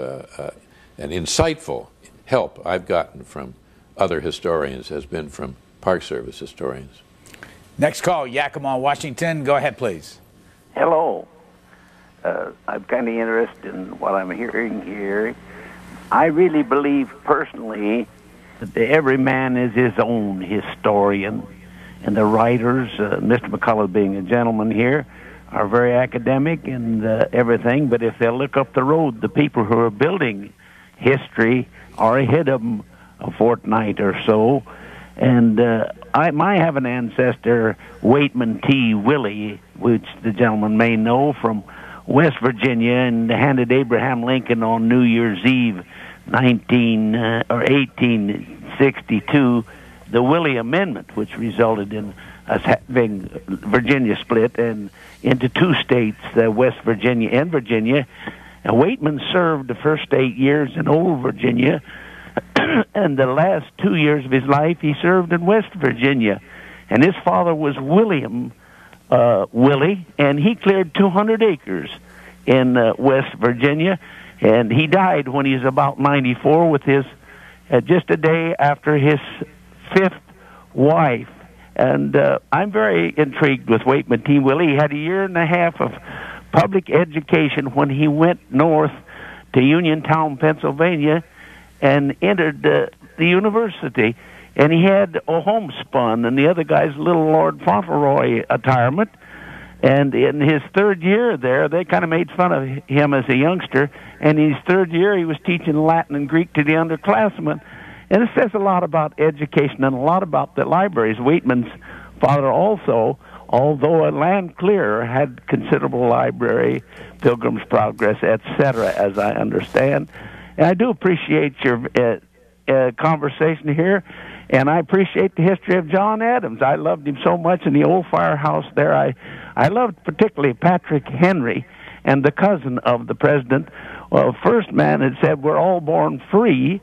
and insightful help I've gotten from other historians has been from Park Service historians. Next call, Yakima, Washington. Go ahead, please. Hello. I'm kind of interested in what I'm hearing here. I really believe personally that every man is his own historian, and the writers, Mr. McCullough being a gentleman here, are very academic and everything, but if they'll look up the road, the people who are building history are ahead of them a fortnight or so. And I have an ancestor, Waitman T. Willie, which the gentleman may know, from West Virginia, and handed Abraham Lincoln on New Year's Eve 1862 the Willie Amendment, which resulted in us having Virginia split and into two states, West Virginia and Virginia. And Waitman served the first 8 years in Old Virginia, and the last 2 years of his life he served in West Virginia. And his father was William Willie, and he cleared 200 acres in West Virginia, and he died when he was about 94 with his just a day after his fifth wife. And I'm very intrigued with Waitman T. Willie. He had a year and a half of public education when he went north to Uniontown, Pennsylvania, and entered the university. And he had a homespun, and the other guy's little Lord Fauntleroy attirement. And in his third year there, they kind of made fun of him as a youngster. And in his third year, he was teaching Latin and Greek to the underclassmen. And it says a lot about education and a lot about the libraries. Waitman's father also, although a land clearer, had considerable library, Pilgrim's Progress, etc., as I understand. And I do appreciate your conversation here, and I appreciate the history of John Adams. I loved him so much in the old firehouse there. I loved particularly Patrick Henry, and the cousin of the president. Well, the first man had said, we're all born free.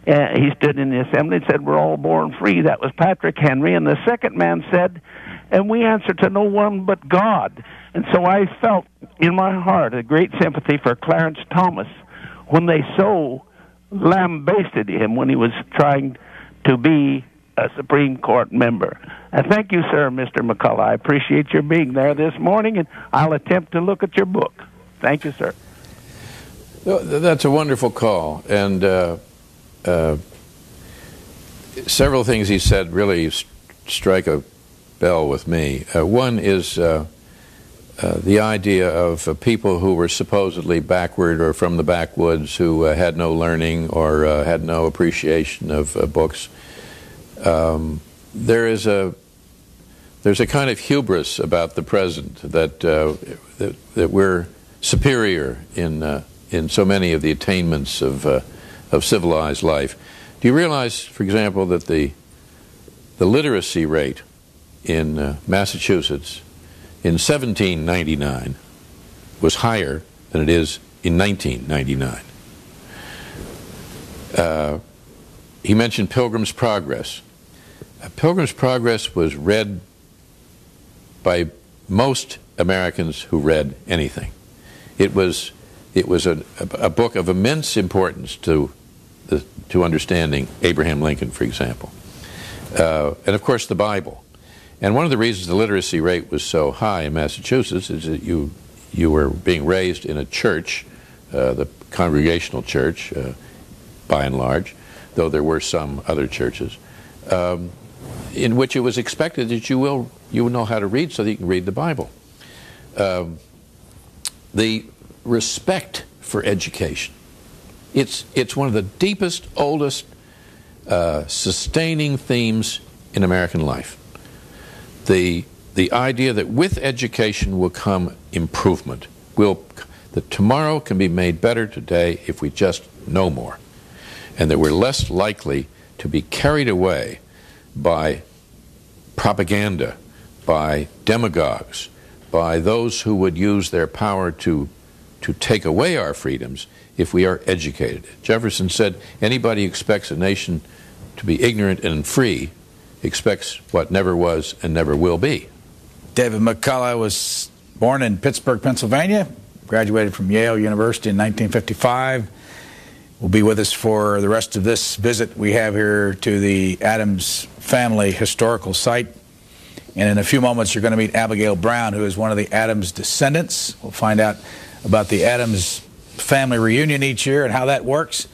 He stood in the assembly and said, we're all born free. That was Patrick Henry. And the second man said, and we answer to no one but God. And so I felt in my heart a great sympathy for Clarence Thomas when they so lambasted him when he was trying to be a Supreme Court member. And thank you, sir, Mr. McCullough. I appreciate your being there this morning, and I'll attempt to look at your book. Thank you, sir. That's a wonderful call, and several things he said really strike a bell with me. One is the idea of people who were supposedly backward or from the backwoods, who had no learning or had no appreciation of books. There's a kind of hubris about the present that we're superior in so many of the attainments of civilized life. Do you realize, for example, that the literacy rate in Massachusetts in 1799 was higher than it is in 1999? He mentioned Pilgrim's Progress. Pilgrim's Progress was read by most Americans who read anything. It was a book of immense importance to understanding Abraham Lincoln, for example, and of course the Bible. And one of the reasons the literacy rate was so high in Massachusetts is that you were being raised in a church, the Congregational Church, by and large, though there were some other churches, in which it was expected that you will know how to read so that you can read the Bible. The respect for education, it's one of the deepest, oldest, sustaining themes in American life. The idea that with education will come improvement, that tomorrow can be made better today if we just know more, and that we're less likely to be carried away by propaganda, by demagogues, by those who would use their power to take away our freedoms if we are educated. Jefferson said, anybody who expects a nation to be ignorant and free expects what never was and never will be. David McCullough was born in Pittsburgh, Pennsylvania, graduated from Yale University in 1955. Will be with us for the rest of this visit we have here to the Adams Family Historical Site. And in a few moments, you're going to meet Abigail Brown, who is one of the Adams descendants. We'll find out about the Adams family reunion each year and how that works.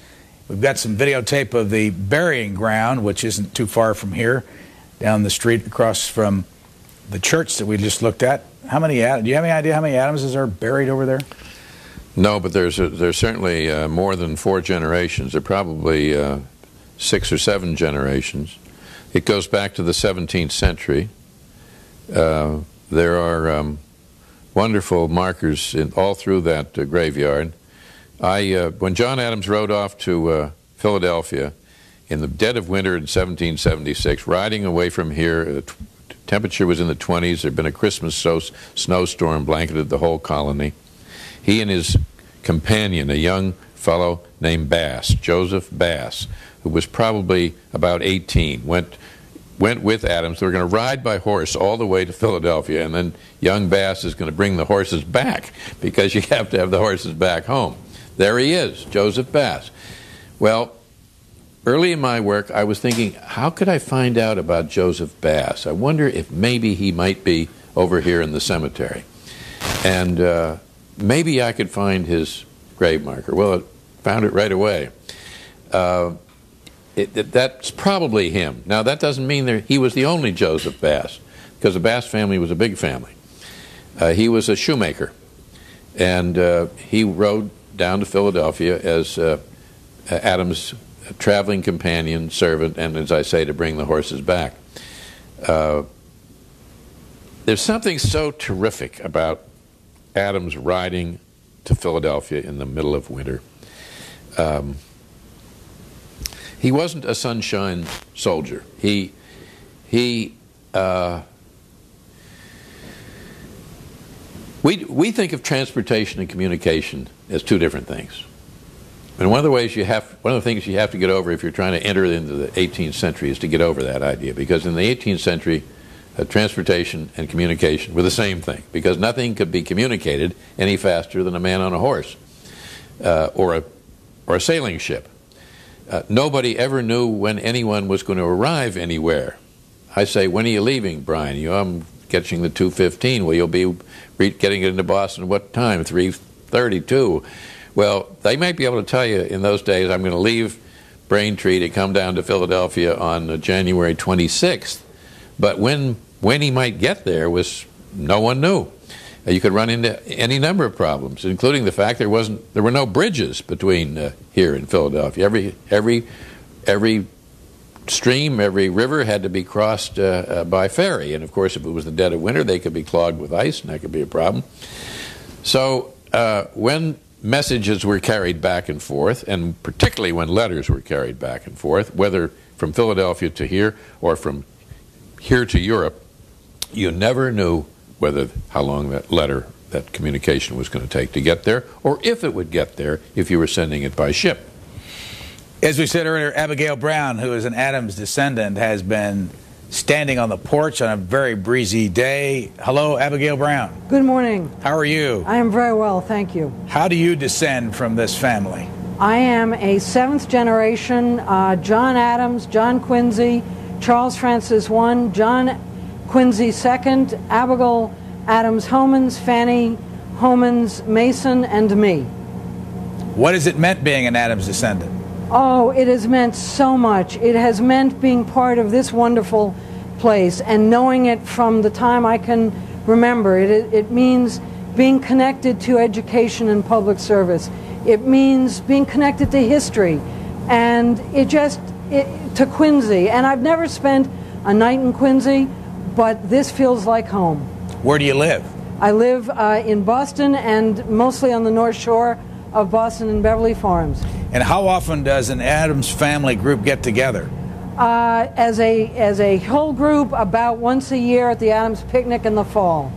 We've got some videotape of the burying ground, which isn't too far from here, down the street across from the church that we just looked at. How many? Do you have any idea how many Adamses are buried over there? No, but there's certainly more than 4 generations. There are probably 6 or 7 generations. It goes back to the 17th century. There are wonderful markers all through that graveyard. When John Adams rode off to Philadelphia in the dead of winter in 1776, riding away from here, temperature was in the 20s. There had been a Christmas snowstorm blanketed the whole colony. He and his companion, a young fellow named Bass, Joseph Bass, who was probably about 18, went with Adams. They were going to ride by horse all the way to Philadelphia, and then young Bass is going to bring the horses back because you have to have the horses back home. There he is, Joseph Bass. Well, early in my work, I was thinking, how could I find out about Joseph Bass? I wonder if maybe he might be over here in the cemetery. And maybe I could find his grave marker. Well, I found it right away. That's probably him. Now, that doesn't mean he was the only Joseph Bass, because the Bass family was a big family. He was a shoemaker, and he rode down to Philadelphia as Adams' traveling companion, servant, and, as I say, to bring the horses back. There's something so terrific about Adams riding to Philadelphia in the middle of winter. He wasn't a sunshine soldier. We think of transportation and communication as 2 different things. And one of the things you have to get over if you're trying to enter into the 18th century is to get over that idea, because in the 18th century, transportation and communication were the same thing, because nothing could be communicated any faster than a man on a horse or a sailing ship. Nobody ever knew when anyone was going to arrive anywhere. I say, when are you leaving, Brian? I'm catching the 2:15. Well, you'll be getting it into Boston what time? 3:32. Well, they might be able to tell you in those days, I'm going to leave Braintree to come down to Philadelphia on January 26th. But when he might get there no one knew. you could run into any number of problems, including the fact there were no bridges between here and Philadelphia. Every stream, every river had to be crossed by ferry, and of course, if it was the dead of winter, they could be clogged with ice, and that could be a problem. So when messages were carried back and forth, and particularly when letters were carried back and forth, whether from Philadelphia to here or from here to Europe, you never knew how long that communication was going to take to get there, or if it would get there if you were sending it by ship. As we said earlier, Abigail Brown, who is an Adams descendant, has been standing on the porch on a very breezy day. Hello, Abigail Brown. Good morning. How are you? I am very well, thank you. How do you descend from this family? I am a 7th generation John Adams, John Quincy, Charles Francis I, John Quincy II, Abigail Adams Homans, Fanny Homans Mason, and me. What has it meant being an Adams descendant? Oh, it has meant so much. It has meant being part of this wonderful place and knowing it from the time I can remember. It means being connected to education and public service. It means being connected to history and to Quincy. And I've never spent a night in Quincy, but this feels like home. Where do you live? I live in Boston and mostly on the North Shore of Boston and Beverly Farms. And how often does an Adams family group get together? As a whole group, about once a year at the Adams Picnic in the fall.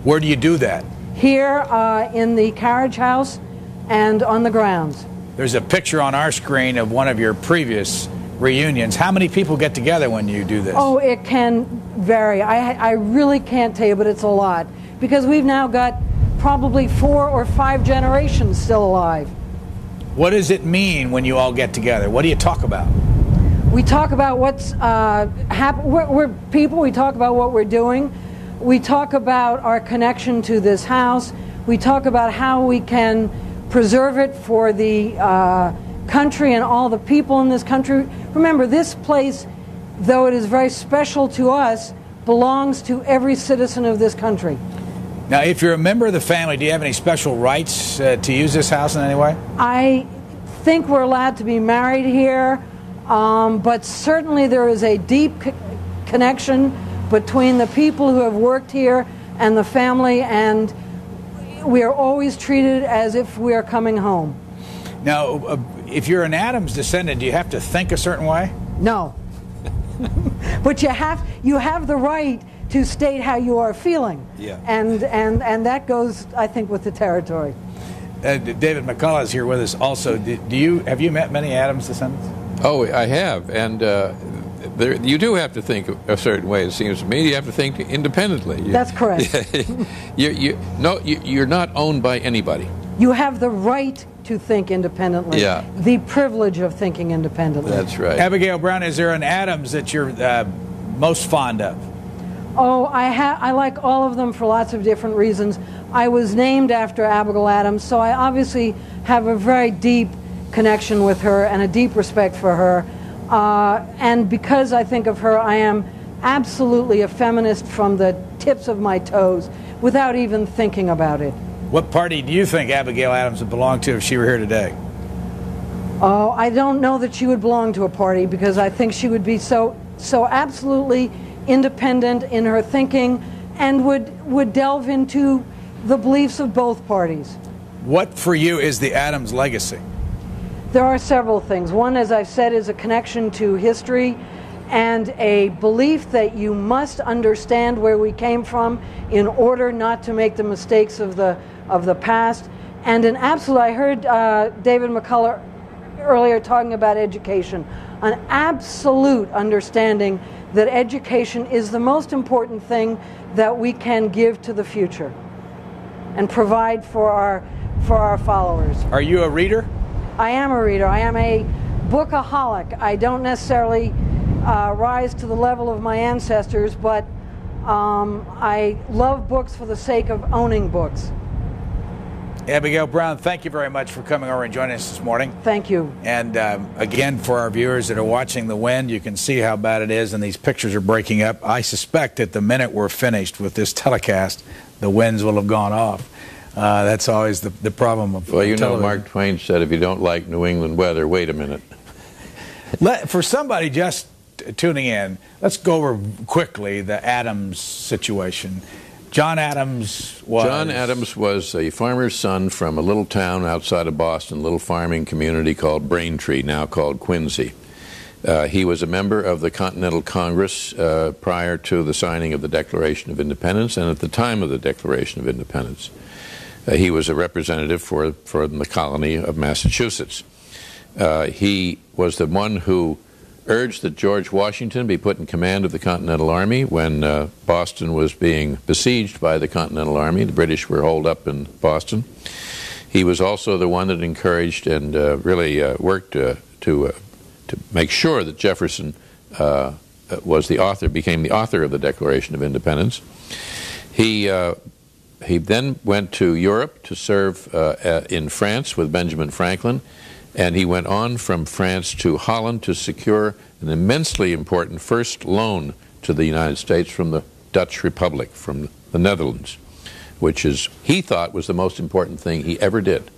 Where do you do that? Here in the carriage house and on the grounds. There's a picture on our screen of one of your previous reunions. How many people get together when you do this? Oh, it can vary. I really can't tell you, but it's a lot. Because we've now got probably 4 or 5 generations still alive. What does it mean when you all get together? What do you talk about? We talk about what's happened. We're people. We talk about what we're doing. We talk about our connection to this house. We talk about how we can preserve it for the country and all the people in this country. Remember, this place, though it is very special to us, belongs to every citizen of this country. Now, if you're a member of the family, do you have any special rights to use this house in any way? I think we're allowed to be married here, but certainly there is a deep connection between the people who have worked here and the family, and we are always treated as if we are coming home. Now, if you're an Adams descendant, do you have to think a certain way? No. But you have the right to state how you are feeling. Yeah. And that goes, I think, with the territory. David McCullough is here with us also. Have you met many Adams descendants? Oh, I have, and you do have to think a certain way, it seems to me. You have to think independently. That's correct. You're not owned by anybody. You have the right to think independently. Yeah. The privilege of thinking independently. That's right. Abigail Brown, is there an Adams that you're most fond of? Oh, I like all of them for lots of different reasons. I was named after Abigail Adams, so I obviously have a very deep connection with her and a deep respect for her. And because I think of her, I am absolutely a feminist from the tips of my toes without even thinking about it. What party do you think Abigail Adams would belong to if she were here today? Oh, I don't know that she would belong to a party because I think she would be so absolutely independent in her thinking and would delve into the beliefs of both parties. What for you is the Adams legacy? There are several things. One, as I've said, is a connection to history and a belief that you must understand where we came from in order not to make the mistakes of the past. And an absolute, I heard David McCullough earlier talking about education, an absolute understanding that education is the most important thing that we can give to the future and provide for our followers. Are you a reader? I am a reader. I am a bookaholic. I don't necessarily rise to the level of my ancestors, but I love books for the sake of owning books. Abigail Brown, thank you very much for coming over and joining us this morning. Thank you. And again, for our viewers that are watching the wind, you can see how bad it is, and these pictures are breaking up. I suspect that the minute we're finished with this telecast, the winds will have gone off. That's always the problem of Well, you know, television. Mark Twain said, if you don't like New England weather, wait a minute. For somebody just tuning in, let's go over quickly the Adams situation. John Adams was a farmer's son from a little town outside of Boston, a little farming community called Braintree, now called Quincy. He was a member of the Continental Congress prior to the signing of the Declaration of Independence and at the time of the Declaration of Independence. He was a representative for the colony of Massachusetts. He was the one who urged that George Washington be put in command of the Continental Army when Boston was being besieged by the Continental Army. The British were holed up in Boston. He was also the one that encouraged and really worked to make sure that Jefferson became the author of the Declaration of Independence. He then went to Europe to serve in France with Benjamin Franklin, and he went on from France to Holland to secure an immensely important first loan to the United States from the Dutch Republic, from the Netherlands, which he thought was the most important thing he ever did.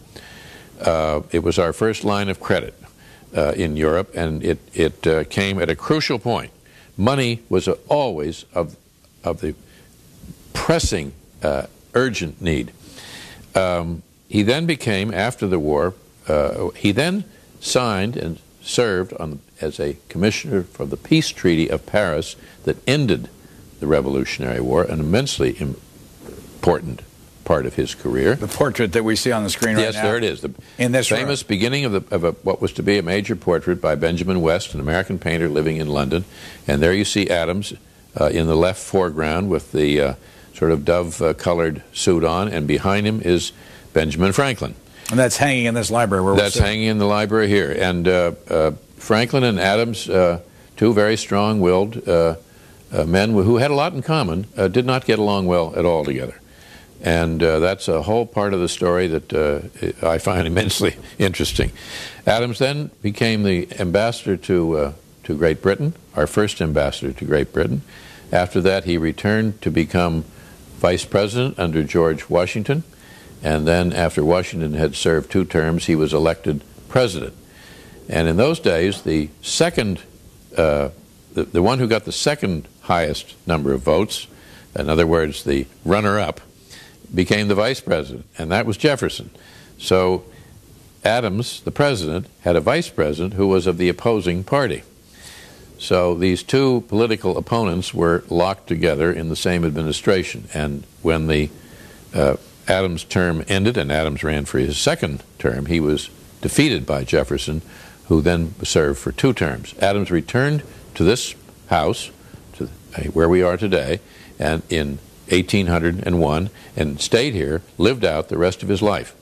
It was our first line of credit in Europe, and it came at a crucial point. Money was always of the pressing, urgent need. He then became, after the war, he then signed and served as a commissioner for the peace treaty of Paris that ended the Revolutionary War, an immensely important part of his career. The portrait that we see on the screen right now. Yes, there it is. In this famous room. Beginning of what was to be a major portrait by Benjamin West, an American painter living in London. And there you see Adams in the left foreground with the sort of dove-colored suit on, and behind him is Benjamin Franklin. And that's hanging in this library. That's hanging in the library here. And Franklin and Adams, two very strong-willed men who had a lot in common, did not get along well at all together. And that's a whole part of the story that I find immensely interesting. Adams then became the ambassador to Great Britain, our first ambassador to Great Britain. After that, he returned to become vice president under George Washington. And then after Washington had served 2 terms, he was elected president. And in those days, the one who got the second highest number of votes, in other words, the runner-up, became the vice president, and that was Jefferson. So Adams, the president, had a vice president who was of the opposing party. So these two political opponents were locked together in the same administration. And when the Adams' term ended and Adams ran for his second term, he was defeated by Jefferson, who then served for 2 terms. Adams returned to this house, to where we are today, and in 1801, and stayed here, lived out the rest of his life.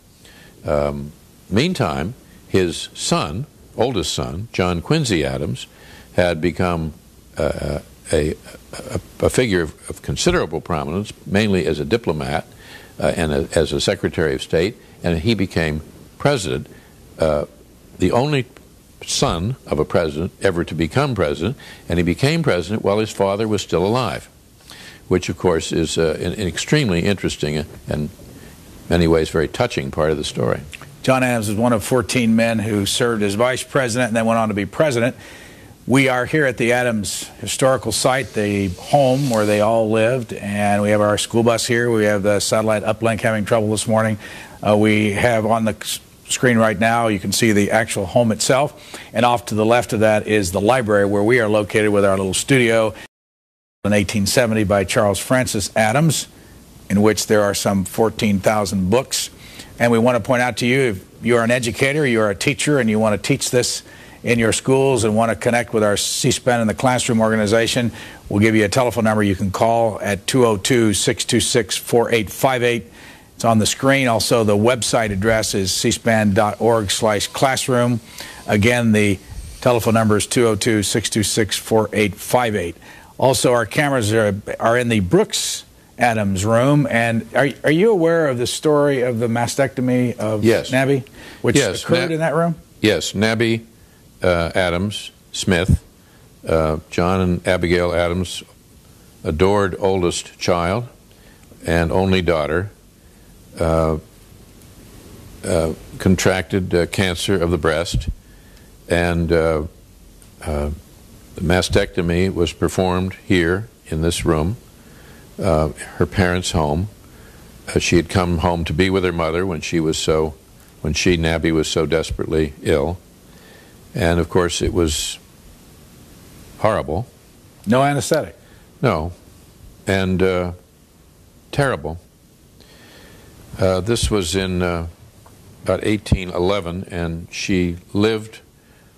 Meantime, his son, oldest son, John Quincy Adams, had become a figure of considerable prominence, mainly as a diplomat and as a Secretary of State, and he became president, the only son of a president ever to become president, and he became president while his father was still alive, which of course is an extremely interesting and in many ways very touching part of the story. John Adams was one of 14 men who served as vice president and then went on to be president. We are here at the Adams Historical Site, the home where they all lived, and we have our school bus here. We have the satellite uplink having trouble this morning. We have on the screen right now, you can see the actual home itself, and off to the left of that is the library where we are located with our little studio. In 1870 by Charles Francis Adams, in which there are some 14,000 books. And we want to point out to you, if you are an educator, you are a teacher, and you want to teach this in your schools and want to connect with our C-SPAN in the Classroom organization, we'll give you a telephone number you can call at 202-626-4858. It's on the screen. Also, the website address is cspan.org/classroom. Again, the telephone number is 202-626-4858. Also, our cameras are in the Brooks Adams room. And are you aware of the story of the mastectomy of Nabby, which occurred in that room? Yes, Nabby Adams Smith, John and Abigail Adams' adored oldest child, and only daughter, contracted cancer of the breast, and the mastectomy was performed here in this room, her parents' home. She had come home to be with her mother when Nabby was so desperately ill, and of course it was horrible. No anesthetic? No, and terrible. This was in about 1811, and she lived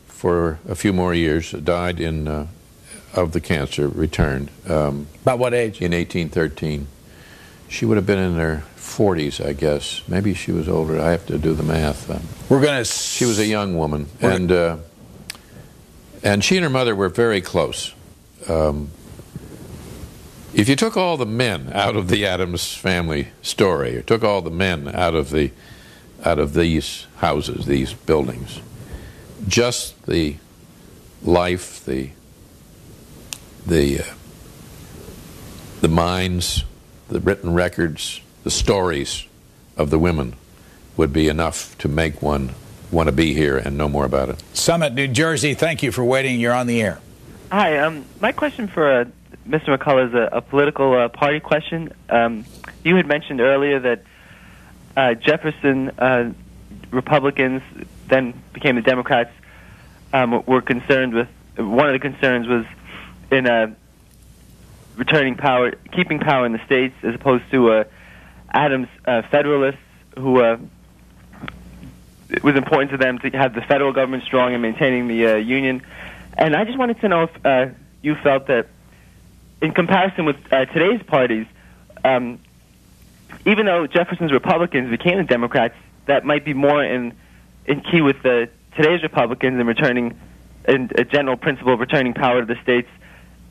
for a few more years, died of the cancer, returned. About what age? In 1813. She would have been in her 40s, I guess. Maybe she was older. I have to do the math. She was a young woman, and she and her mother were very close. If you took all the men out of the Adams family story, or took all the men out of these houses, these buildings, just the life, the minds, the written records, the stories of the women would be enough to make one want to be here and know more about it. Summit, New Jersey, thank you for waiting. You're on the air. Hi, my question for Mr. McCullough is a political party question. You had mentioned earlier that Jefferson Republicans then became the Democrats were concerned with, one of the concerns was in returning power, keeping power in the states, as opposed to Adams Federalists, who it was important to them to have the federal government strong and maintaining the Union. And I just wanted to know if you felt that, in comparison with today's parties, even though Jefferson's Republicans became the Democrats, that might be more in key with today's Republicans in returning, in a general principle of returning power to the states,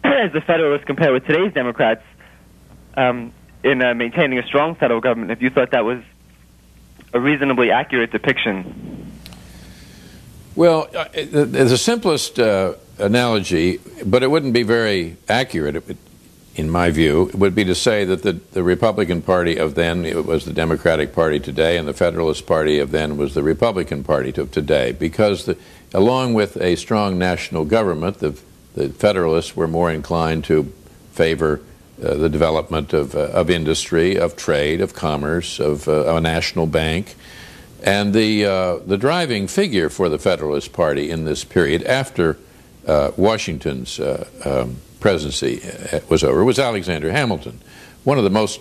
as the Federalists compare with today's Democrats in maintaining a strong federal government, if you thought that was a reasonably accurate depiction. Well, the simplest analogy, but it wouldn't be very accurate, in my view, would be to say that the Republican Party of then, it was the Democratic Party today, and the Federalist Party of then was the Republican Party of today, because along with a strong national government, the Federalists were more inclined to favor the development of industry, of trade, of commerce, of a national bank. And the driving figure for the Federalist Party in this period, after Washington's presidency was over, was Alexander Hamilton, one of the most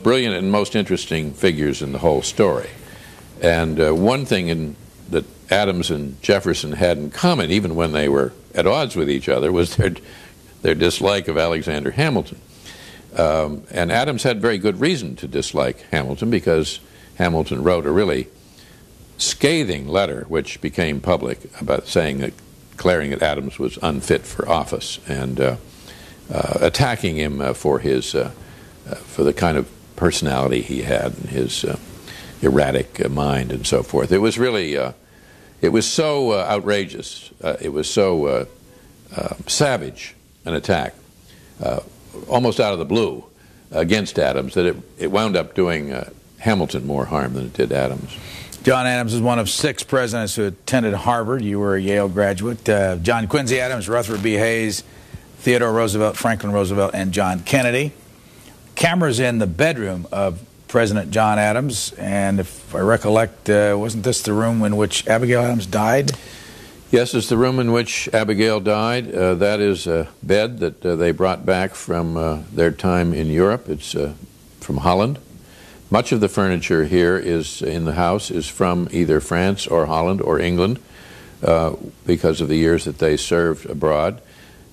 brilliant and most interesting figures in the whole story. And one thing that Adams and Jefferson had in common, even when they were at odds with each other, was their dislike of Alexander Hamilton. And Adams had very good reason to dislike Hamilton, because Hamilton wrote a really scathing letter which became public about declaring that Adams was unfit for office, and attacking him for the kind of personality he had and his erratic mind and so forth. It was really it was so outrageous, it was so savage an attack, almost out of the blue, against Adams, that it wound up doing Hamilton more harm than it did Adams. John Adams is one of 6 presidents who attended Harvard. You were a Yale graduate. John Quincy Adams, Rutherford B. Hayes, Theodore Roosevelt, Franklin Roosevelt, and John Kennedy. Cameras in the bedroom of President John Adams, and if I recollect, wasn't this the room in which Abigail Adams died? Yes, it's the room in which Abigail died. That is a bed that they brought back from their time in Europe. It's from Holland. Much of the furniture here in the house is from either France or Holland or England, because of the years that they served abroad.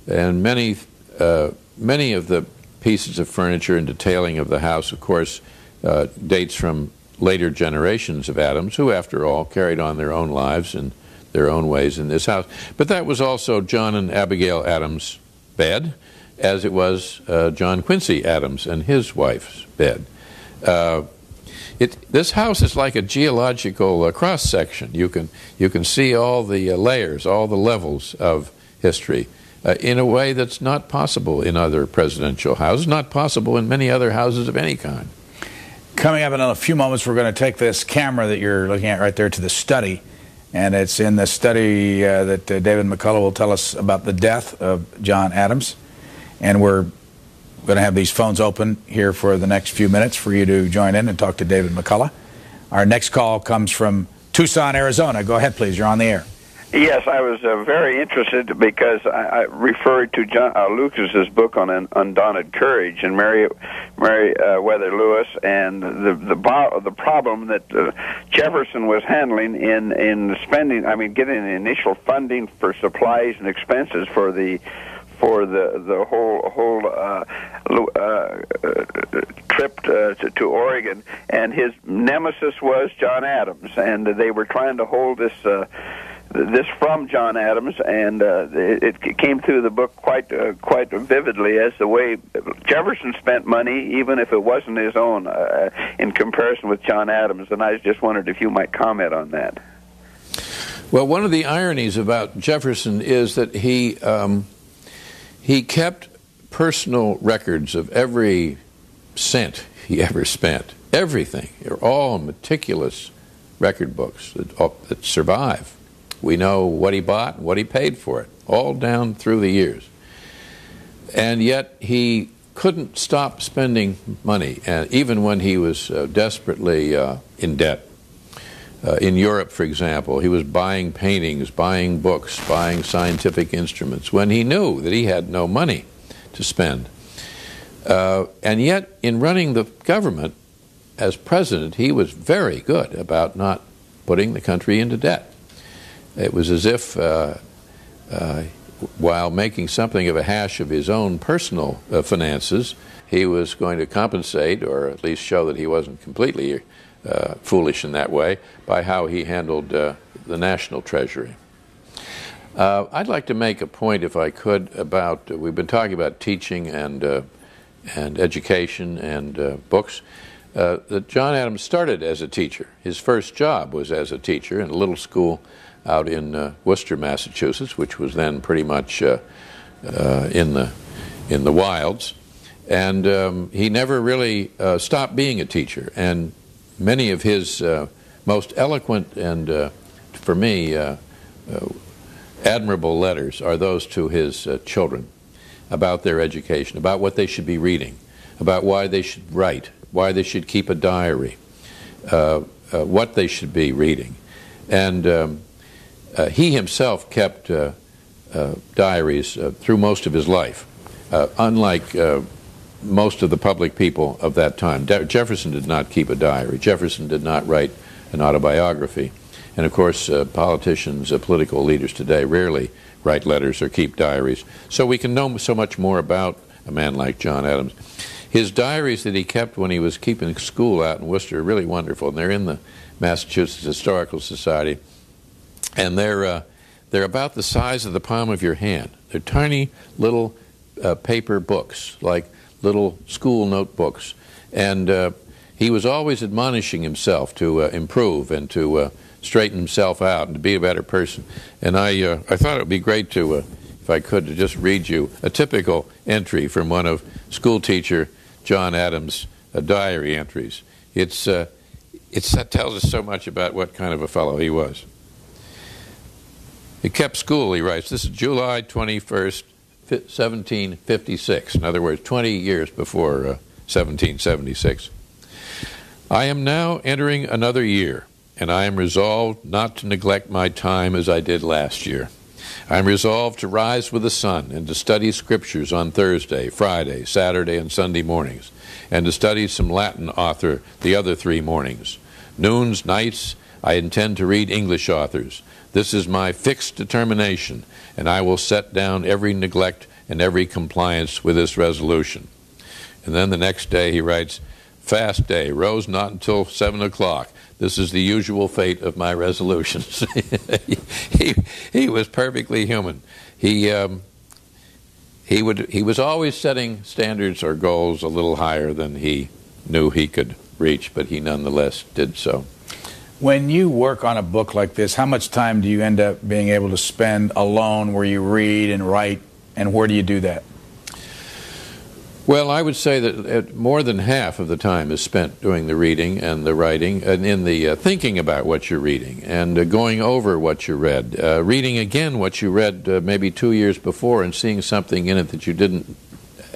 And many of the pieces of furniture and detailing of the house, of course, dates from later generations of Adams, who, after all, carried on their own lives in their own ways in this house. But that was also John and Abigail Adams' bed, as it was John Quincy Adams and his wife's bed. This house is like a geological cross-section. You can see all the layers, all the levels of history. in a way that's not possible in other presidential houses, not possible in many other houses of any kind. Coming up in a few moments, we're going to take this camera that you're looking at right there to the study. And it's in the study that David McCullough will tell us about the death of John Adams. And we're going to have these phones open here for the next few minutes for you to join in and talk to David McCullough. Our next call comes from Tucson, Arizona. Go ahead, please. You're on the air. Yes, I was very interested because I referred to John Lucas's book on Undaunted Courage and Meriwether Lewis and the problem that Jefferson was handling in spending. I mean, getting the initial funding for supplies and expenses for the whole trip to Oregon, and his nemesis was John Adams, and they were trying to hold this from John Adams, and it came through the book quite vividly as the way Jefferson spent money, even if it wasn't his own, in comparison with John Adams. And I just wondered if you might comment on that. Well, one of the ironies about Jefferson is that he kept personal records of every cent he ever spent. Everything. They're all meticulous record books that survive. We know what he bought and what he paid for it, all down through the years. And yet he couldn't stop spending money, even when he was desperately in debt. In Europe, for example, he was buying paintings, buying books, buying scientific instruments, when he knew that he had no money to spend. And yet, in running the government as president, he was very good about not putting the country into debt. It was as if, while making something of a hash of his own personal finances, he was going to compensate, or at least show that he wasn't completely foolish in that way, by how he handled the national treasury. I'd like to make a point, if I could, about, we've been talking about teaching and education and books, that John Adams started as a teacher. His first job was as a teacher in a little school out in Worcester, Massachusetts, which was then pretty much in the wilds, and he never really stopped being a teacher. And many of his most eloquent and, for me, admirable letters are those to his children about their education, about what they should be reading, about why they should write, why they should keep a diary, what they should be reading, and he himself kept diaries through most of his life, unlike most of the public people of that time. Jefferson did not keep a diary. Jefferson did not write an autobiography. And of course, politicians, political leaders today rarely write letters or keep diaries. So we can know so much more about a man like John Adams. His diaries that he kept when he was keeping school out in Worcester are really wonderful, and they're in the Massachusetts Historical Society. And they're about the size of the palm of your hand. They're tiny little paper books, like little school notebooks. And he was always admonishing himself to improve and to straighten himself out and to be a better person. And I thought it would be great to, if I could, to just read you a typical entry from one of school teacher John Adams' diary entries. It tells us so much about what kind of a fellow he was. He kept school, he writes. This is July 21st, 1756. In other words, 20 years before 1776. I am now entering another year, and I am resolved not to neglect my time as I did last year. I am resolved to rise with the sun and to study scriptures on Thursday, Friday, Saturday, and Sunday mornings, and to study some Latin author the other 3 mornings. Noons, nights, I intend to read English authors. This is my fixed determination, and I will set down every neglect and every compliance with this resolution. And then the next day he writes, fast day, rose not until 7 o'clock. This is the usual fate of my resolutions. He was perfectly human. He was always setting standards or goals a little higher than he knew he could reach, but he nonetheless did so. When you work on a book like this, how much time do you end up being able to spend alone where you read and write and where do you do that? Well, I would say that more than half of the time is spent doing the reading and the writing, and in the thinking about what you're reading, and going over what you read, reading again what you read maybe 2 years before, and seeing something in it that you didn't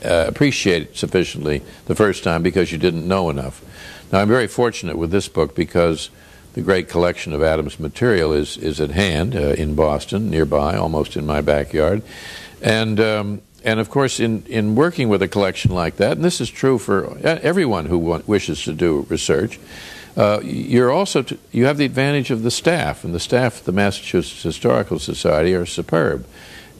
appreciate sufficiently the first time because you didn't know enough. Now, I'm very fortunate with this book because the great collection of Adams material is at hand in Boston, nearby, almost in my backyard, and of course, in working with a collection like that, and this is true for everyone who wishes to do research, you have the advantage of the staff, and the staff of the Massachusetts Historical Society are superb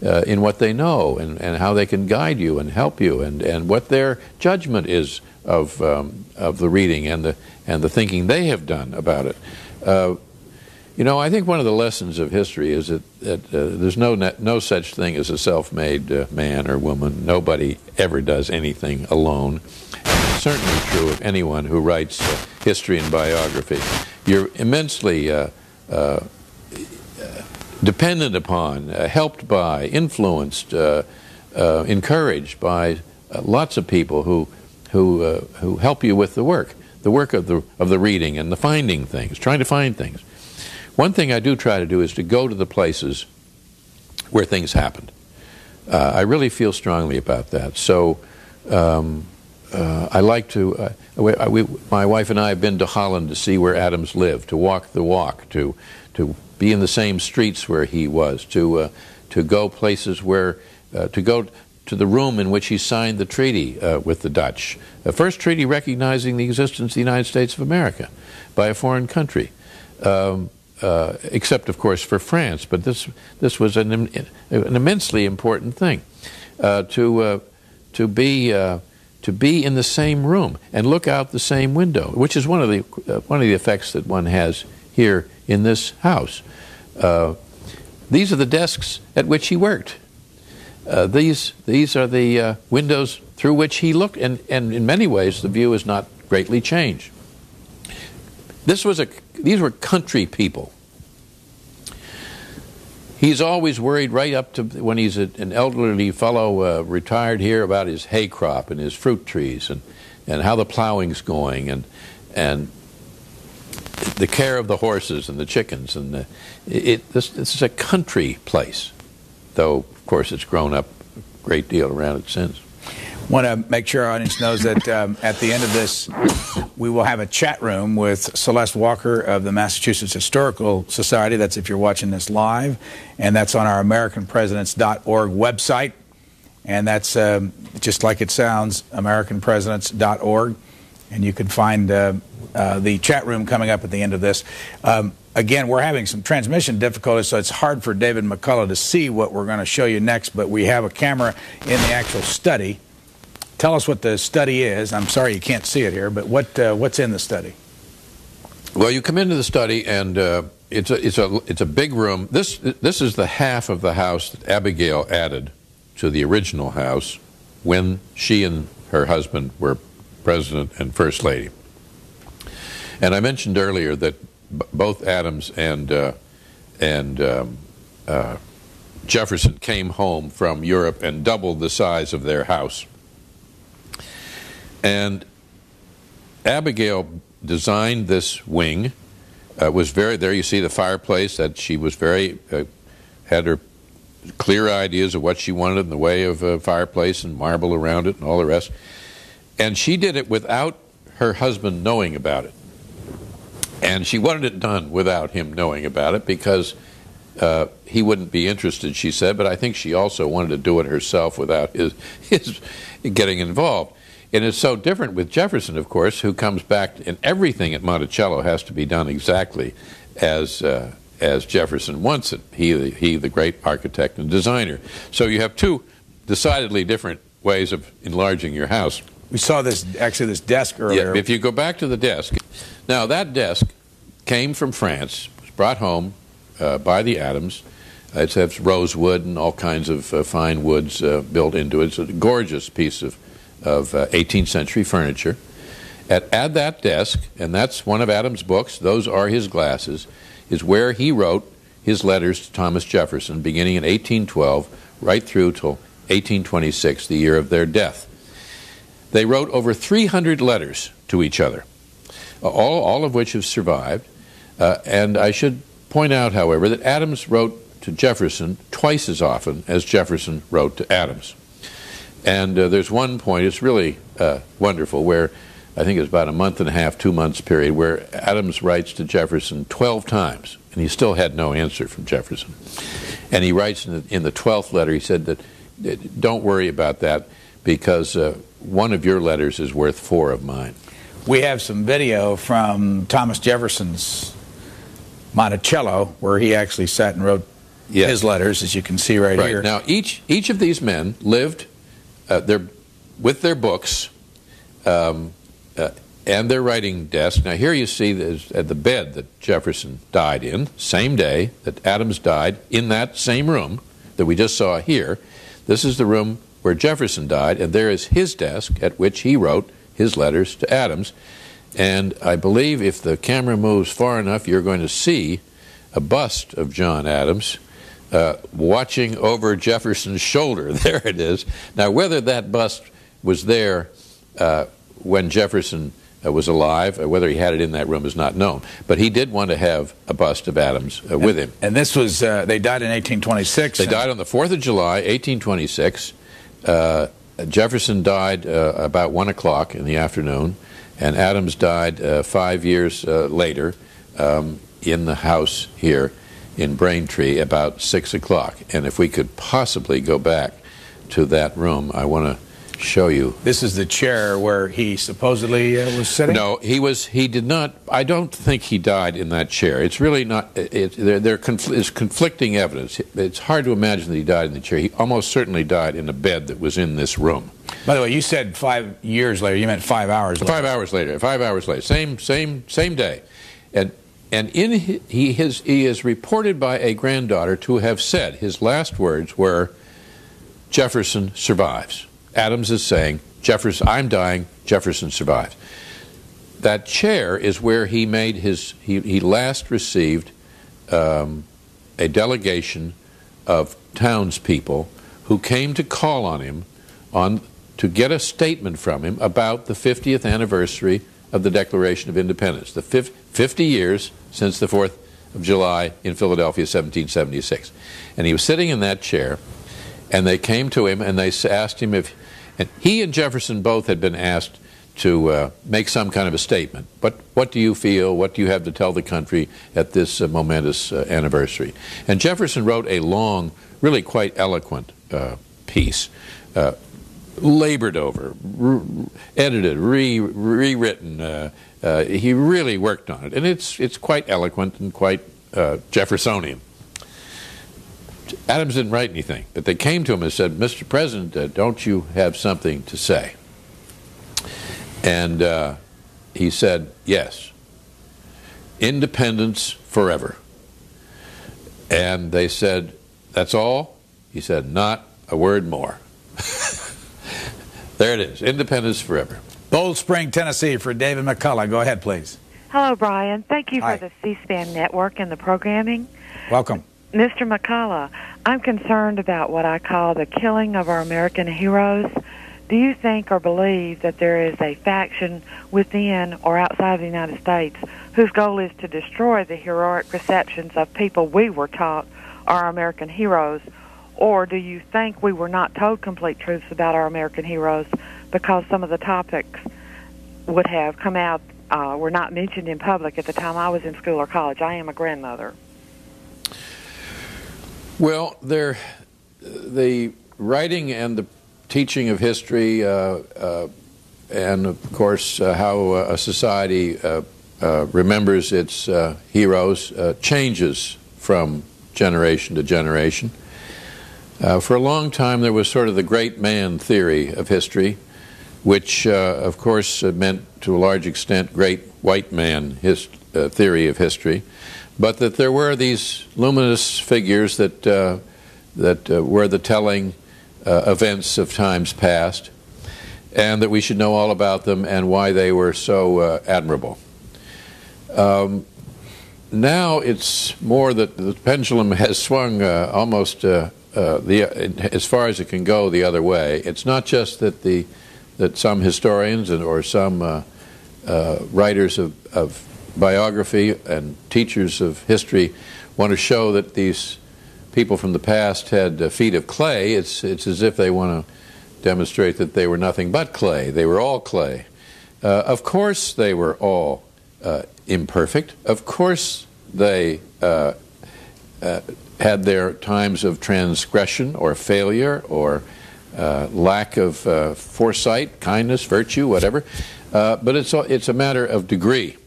in what they know and how they can guide you and help you, and what their judgment is of the reading and the thinking they have done about it. You know, I think one of the lessons of history is that there's no such thing as a self-made man or woman. Nobody ever does anything alone. It's certainly true of anyone who writes history and biography. You're immensely dependent upon, helped by, influenced, encouraged by lots of people who help you with the work of the reading and the finding things, trying to find things. One thing I do try to do is to go to the places where things happened. I really feel strongly about that. So I like to, my wife and I have been to Holland to see where Adams lived, to walk the walk, to be in the same streets where he was, to go places where, to go to the room in which he signed the treaty with the Dutch. The first treaty recognizing the existence of the United States of America by a foreign country. Except, of course, for France, but this was an immensely important thing to be in the same room and look out the same window, which is one of the effects that one has here in this house. These are the desks at which he worked. These are the windows through which he looked, and in many ways the view is not greatly changed. These were country people. He's always worried right up to when he's an elderly fellow retired here about his hay crop and his fruit trees and how the plowing's going and the care of the horses and the chickens. And this is a country place, though, of course, it's grown up a great deal around it since. I want to make sure our audience knows that at the end of this, we will have a chat room with Celeste Walker of the Massachusetts Historical Society. That's if you're watching this live. And that's on our AmericanPresidents.org website. And that's just like it sounds, AmericanPresidents.org. And you can find the chat room coming up at the end of this. Again, we're having some transmission difficulties, so it's hard for David McCullough to see what we're going to show you next. But we have a camera in the actual study. Tell us what the study is. I'm sorry you can't see it here, but what's in the study? Well, you come into the study, and it's a big room. This is the half of the house that Abigail added to the original house when she and her husband were President and First Lady. And I mentioned earlier that both Adams and Jefferson came home from Europe and doubled the size of their house. And Abigail designed this wing. There you see the fireplace, that she was had her clear ideas of what she wanted in the way of a fireplace and marble around it and all the rest. And she did it without her husband knowing about it. And she wanted it done without him knowing about it because he wouldn't be interested, she said, but I think she also wanted to do it herself without his getting involved. And it's so different with Jefferson, of course, who comes back, and everything at Monticello has to be done exactly as Jefferson wants it. He, the great architect and designer. So you have two decidedly different ways of enlarging your house. We saw this desk earlier. Yeah, if you go back to the desk, now that desk came from France, was brought home by the Adams. It has rosewood and all kinds of fine woods built into it. It's a gorgeous piece of 18th century furniture. At that desk, and that's one of Adams' books, those are his glasses, is where he wrote his letters to Thomas Jefferson, beginning in 1812, right through till 1826, the year of their death. They wrote over 300 letters to each other, all of which have survived. And I should point out, however, that Adams wrote to Jefferson twice as often as Jefferson wrote to Adams. And there's one point, it's really wonderful, where I think it's about a month and a half, 2 months period, where Adams writes to Jefferson 12 times, and he still had no answer from Jefferson. And he writes in the 12th letter, he said that, don't worry about that, because one of your letters is worth 4 of mine. We have some video from Thomas Jefferson's Monticello, where he actually sat and wrote his letters, as you can see right here. Now, each of these men lived with their books and their writing desk. Now, here you see the bed that Jefferson died in, same day that Adams died, in that same room that we just saw here. This is the room where Jefferson died, and there is his desk at which he wrote his letters to Adams. And I believe if the camera moves far enough, you're going to see a bust of John Adams watching over Jefferson's shoulder. There it is. Now, whether that bust was there when Jefferson was alive, whether he had it in that room is not known. But he did want to have a bust of Adams with him. And this was, they died in 1826. They died on the 4th of July, 1826. Jefferson died about 1 o'clock in the afternoon, and Adams died 5 years later in the house here in Braintree about 6 o'clock. And if we could possibly go back to that room, I want to show you. This is the chair where he supposedly was sitting? No, he did not. I don't think he died in that chair. It's really not. There's conflicting evidence. It's hard to imagine that he died in the chair. He almost certainly died in the bed that was in this room. By the way, you said 5 years later. You meant 5 hours later. 5 hours later. 5 hours later. Same day. And he is reported by a granddaughter to have said his last words were, "Jefferson survives." Adams is saying, "Jefferson, I'm dying, Jefferson survives." That chair is where he made he last received a delegation of townspeople who came to call on him to get a statement from him about the 50th anniversary of the Declaration of Independence, the 50 years since the 4th of July in Philadelphia, 1776. And he was sitting in that chair, and they came to him and they asked him if, and he and Jefferson both had been asked to make some kind of a statement. But what do you feel? What do you have to tell the country at this momentous anniversary? And Jefferson wrote a long, really quite eloquent piece, labored over, edited, rewritten. He really worked on it, and it's quite eloquent and quite Jeffersonian. Adams didn't write anything, but they came to him and said, "Mr. President, don't you have something to say?" And he said, "Yes, independence forever." And they said, "That's all?" He said, "Not a word more." There it is, independence forever. Bold Spring, Tennessee, for David McCullough. Go ahead, please. Hello, Brian. Thank you Hi. for the C-SPAN network and the programming. Welcome. Mr. McCullough, I'm concerned about what I call the killing of our American heroes. Do you think or believe that there is a faction within or outside of the United States whose goal is to destroy the heroic perceptions of people we were taught are our American heroes? Or do you think we were not told complete truths about our American heroes because some of the topics would have come out, were not mentioned in public at the time I was in school or college? I am a grandmother. Well, the writing and the teaching of history and, of course, how a society remembers its heroes changes from generation to generation. For a long time, there was sort of the great man theory of history, which, of course, meant to a large extent great white man theory of history, but that there were these luminous figures that were the telling events of times past, and that we should know all about them and why they were so admirable. Now it's more that the pendulum has swung almost as far as it can go the other way. It's not just that some historians or some writers of biography and teachers of history want to show that these people from the past had feet of clay. It's as if they want to demonstrate that they were nothing but clay. They were all clay. Of course they were all imperfect. Of course they had their times of transgression or failure or lack of foresight, kindness, virtue, whatever. But it's a matter of degree.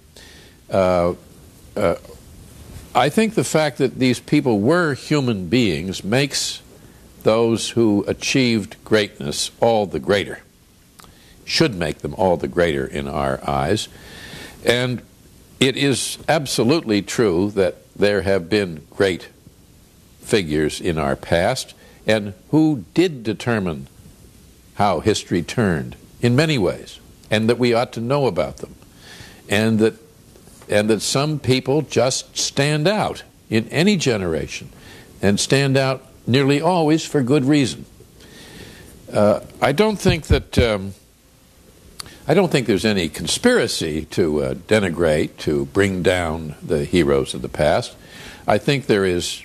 I think the fact that these people were human beings makes those who achieved greatness all the greater. Should make them all the greater in our eyes. And it is absolutely true that there have been great figures in our past, and who did determine how history turned in many ways, and that we ought to know about them, and that some people just stand out in any generation, and stand out nearly always for good reason. I don't think there's any conspiracy to denigrate, to bring down the heroes of the past. I think there's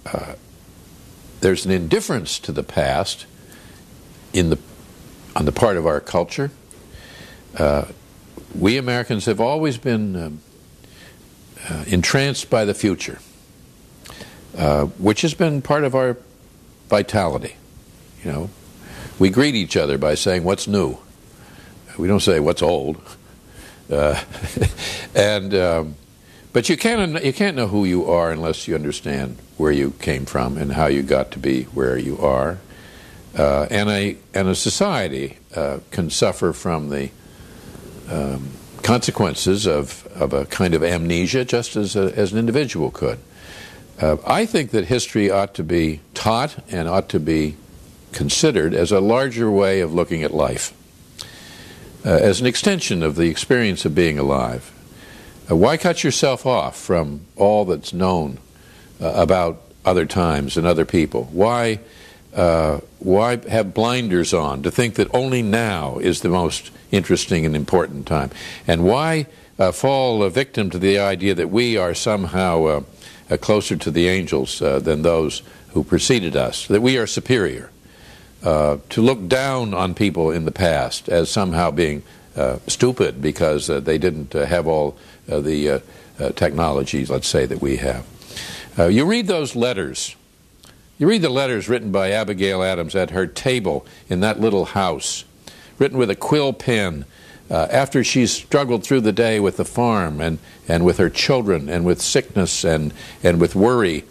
an indifference to the past on the part of our culture. We Americans have always been entranced by the future, which has been part of our vitality. You know, we greet each other by saying, "What's new?" We don't say what's old, but you can't know who you are unless you understand where you came from and how you got to be where you are. And a society can suffer from the consequences of a kind of amnesia, just as an individual could. I think that history ought to be taught and ought to be considered as a larger way of looking at life. As an extension of the experience of being alive. Why cut yourself off from all that's known about other times and other people? Why have blinders on to think that only now is the most interesting and important time? And why fall a victim to the idea that we are somehow closer to the angels than those who preceded us, that we are superior? To look down on people in the past as somehow being stupid because they didn't have all the technologies, let's say, that we have. You read those letters. You read the letters written by Abigail Adams at her table in that little house, written with a quill pen after she's struggled through the day with the farm and with her children and with sickness and with worry,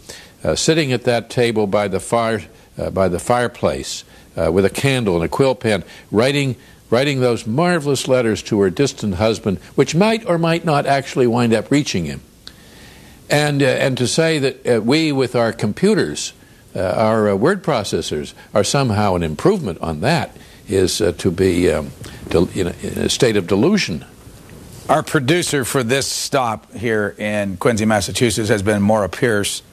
sitting at that table by the fireplace, with a candle and a quill pen, writing those marvelous letters to her distant husband, which might or might not actually wind up reaching him. And to say that we, with our computers, our word processors, are somehow an improvement on that is to be in a state of delusion. Our producer for this stop here in Quincy, Massachusetts, has been Maura Pierce.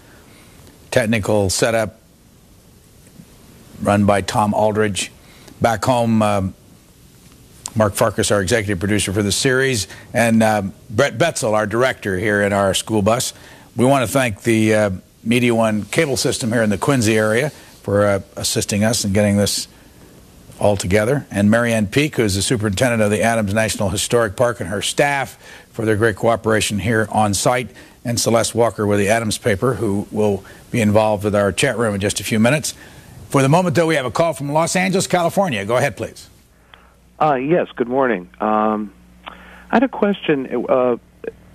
Technical setup run by Tom Aldridge. Back home, Mark Farkas, our executive producer for the series, and Brett Betzel, our director here in our school bus. We want to thank the Media One cable system here in the Quincy area for assisting us in getting this all together, and Marianne Peak, who is the superintendent of the Adams National Historic Park, and her staff for their great cooperation here on site, and Celeste Walker with the Adams paper, who will be involved with our chat room in just a few minutes. For the moment, though, we have a call from Los Angeles, California. Go ahead, please. Yes, good morning. I had a question,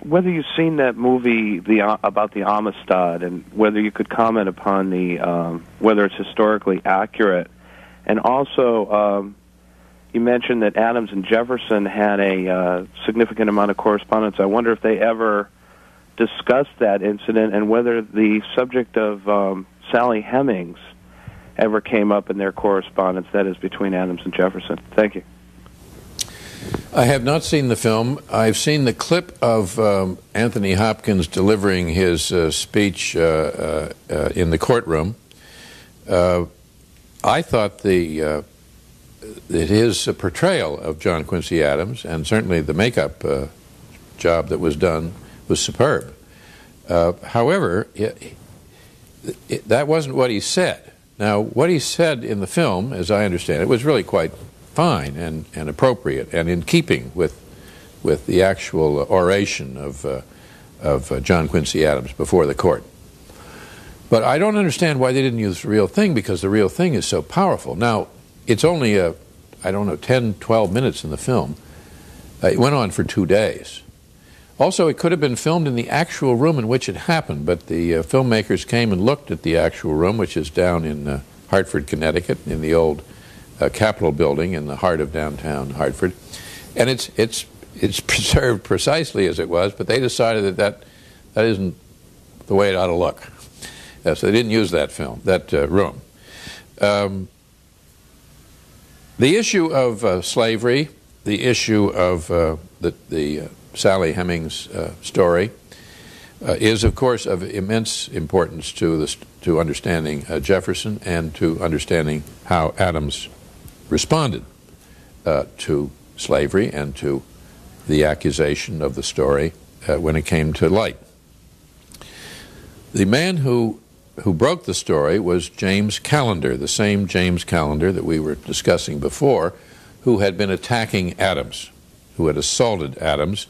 whether you've seen that movie about the Amistad, and whether you could comment upon whether it's historically accurate. And also, you mentioned that Adams and Jefferson had a significant amount of correspondence. I wonder if they ever discussed that incident and whether the subject of Sally Hemings ever came up in their correspondence, that is, between Adams and Jefferson. Thank you. I have not seen the film. I've seen the clip of Anthony Hopkins delivering his speech in the courtroom. I thought that his portrayal of John Quincy Adams, and certainly the makeup job that was done, was superb. However, that wasn't what he said. Now, what he said in the film, as I understand it, was really quite fine and appropriate and in keeping with the actual oration of John Quincy Adams before the court. But I don't understand why they didn't use the real thing, because the real thing is so powerful. Now, it's only, I don't know, 10, 12 minutes in the film. It went on for 2 days. Also, it could have been filmed in the actual room in which it happened, but the filmmakers came and looked at the actual room, which is down in Hartford, Connecticut, in the old Capitol building in the heart of downtown Hartford. And it's preserved precisely as it was, but they decided that isn't the way it ought to look. So they didn't use that room. The issue of slavery, the issue of the Sally Hemings story is, of course, of immense importance to understanding Jefferson and to understanding how Adams responded to slavery and to the accusation of the story when it came to light. The man who broke the story was James Callender, the same James Callender that we were discussing before, who had been attacking Adams, who had assaulted Adams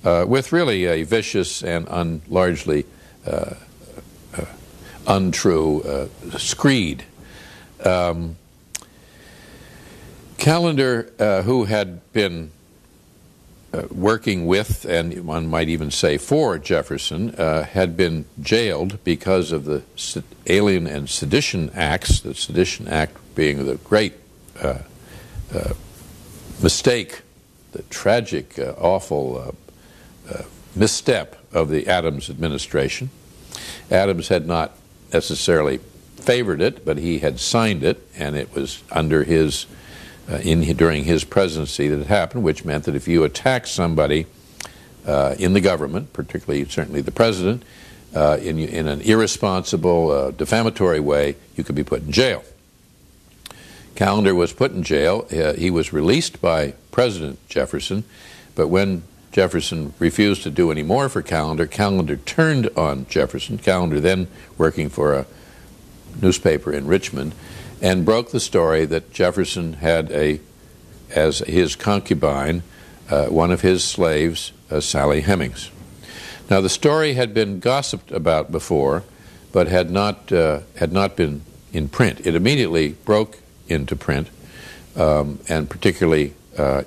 with really a vicious and largely untrue screed. Callender, who had been working with, and one might even say for, Jefferson, had been jailed because of the Alien and Sedition Acts, the Sedition Act being the great mistake, the tragic, awful misstep of the Adams administration. Adams had not necessarily favored it, but he had signed it, and it was under his during his presidency that it happened, which meant that if you attack somebody in the government, particularly certainly the president, in an irresponsible, defamatory way, you could be put in jail. Callender was put in jail. He was released by President Jefferson, but when Jefferson refused to do any more for Callender, Callender turned on Jefferson, Callender then working for a newspaper in Richmond, and broke the story that Jefferson had as his concubine, one of his slaves, Sally Hemings. Now, the story had been gossiped about before, but had not been in print. It immediately broke into print, and particularly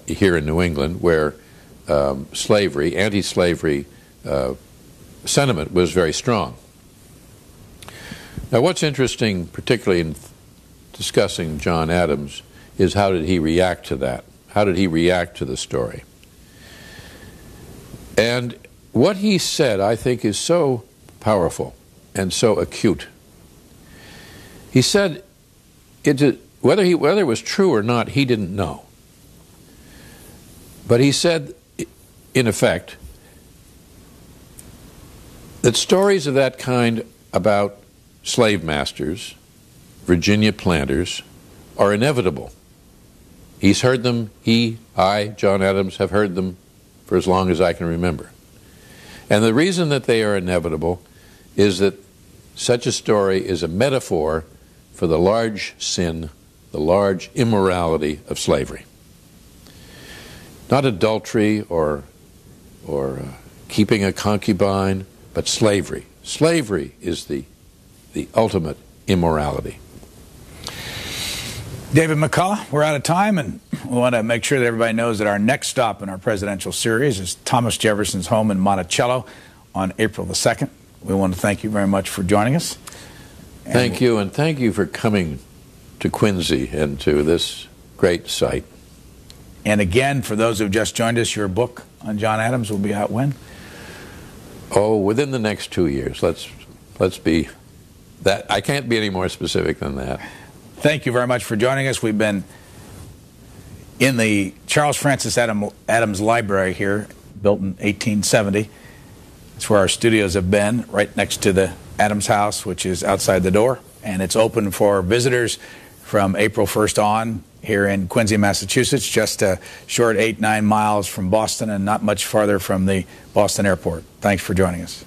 here in New England, where anti-slavery sentiment was very strong. Now, what's interesting, particularly in discussing John Adams, is how did he react to that? How did he react to the story? And what he said, I think, is so powerful and so acute. He said, whether it was true or not, he didn't know. But he said, in effect, that stories of that kind about slave masters, Virginia planters, are inevitable. He's heard them, John Adams, have heard them for as long as I can remember. And the reason that they are inevitable is that such a story is a metaphor for the large sin, the large immorality of slavery. Not adultery or keeping a concubine, but slavery. Slavery is the ultimate immorality. David McCullough, we're out of time, and we want to make sure that everybody knows that our next stop in our presidential series is Thomas Jefferson's home in Monticello on April the 2nd. We want to thank you very much for joining us. Thank you, and thank you for coming to Quincy and to this great site. And again, for those who've just joined us, your book on John Adams will be out when? Oh, within the next 2 years. Let's be that. I can't be any more specific than that. Thank you very much for joining us. We've been in the Charles Francis Adams Library here, built in 1870. That's where our studios have been, right next to the Adams House, which is outside the door. and it's open for visitors from April 1st on here in Quincy, Massachusetts, just a short 8-9 miles from Boston and not much farther from the Boston airport. Thanks for joining us.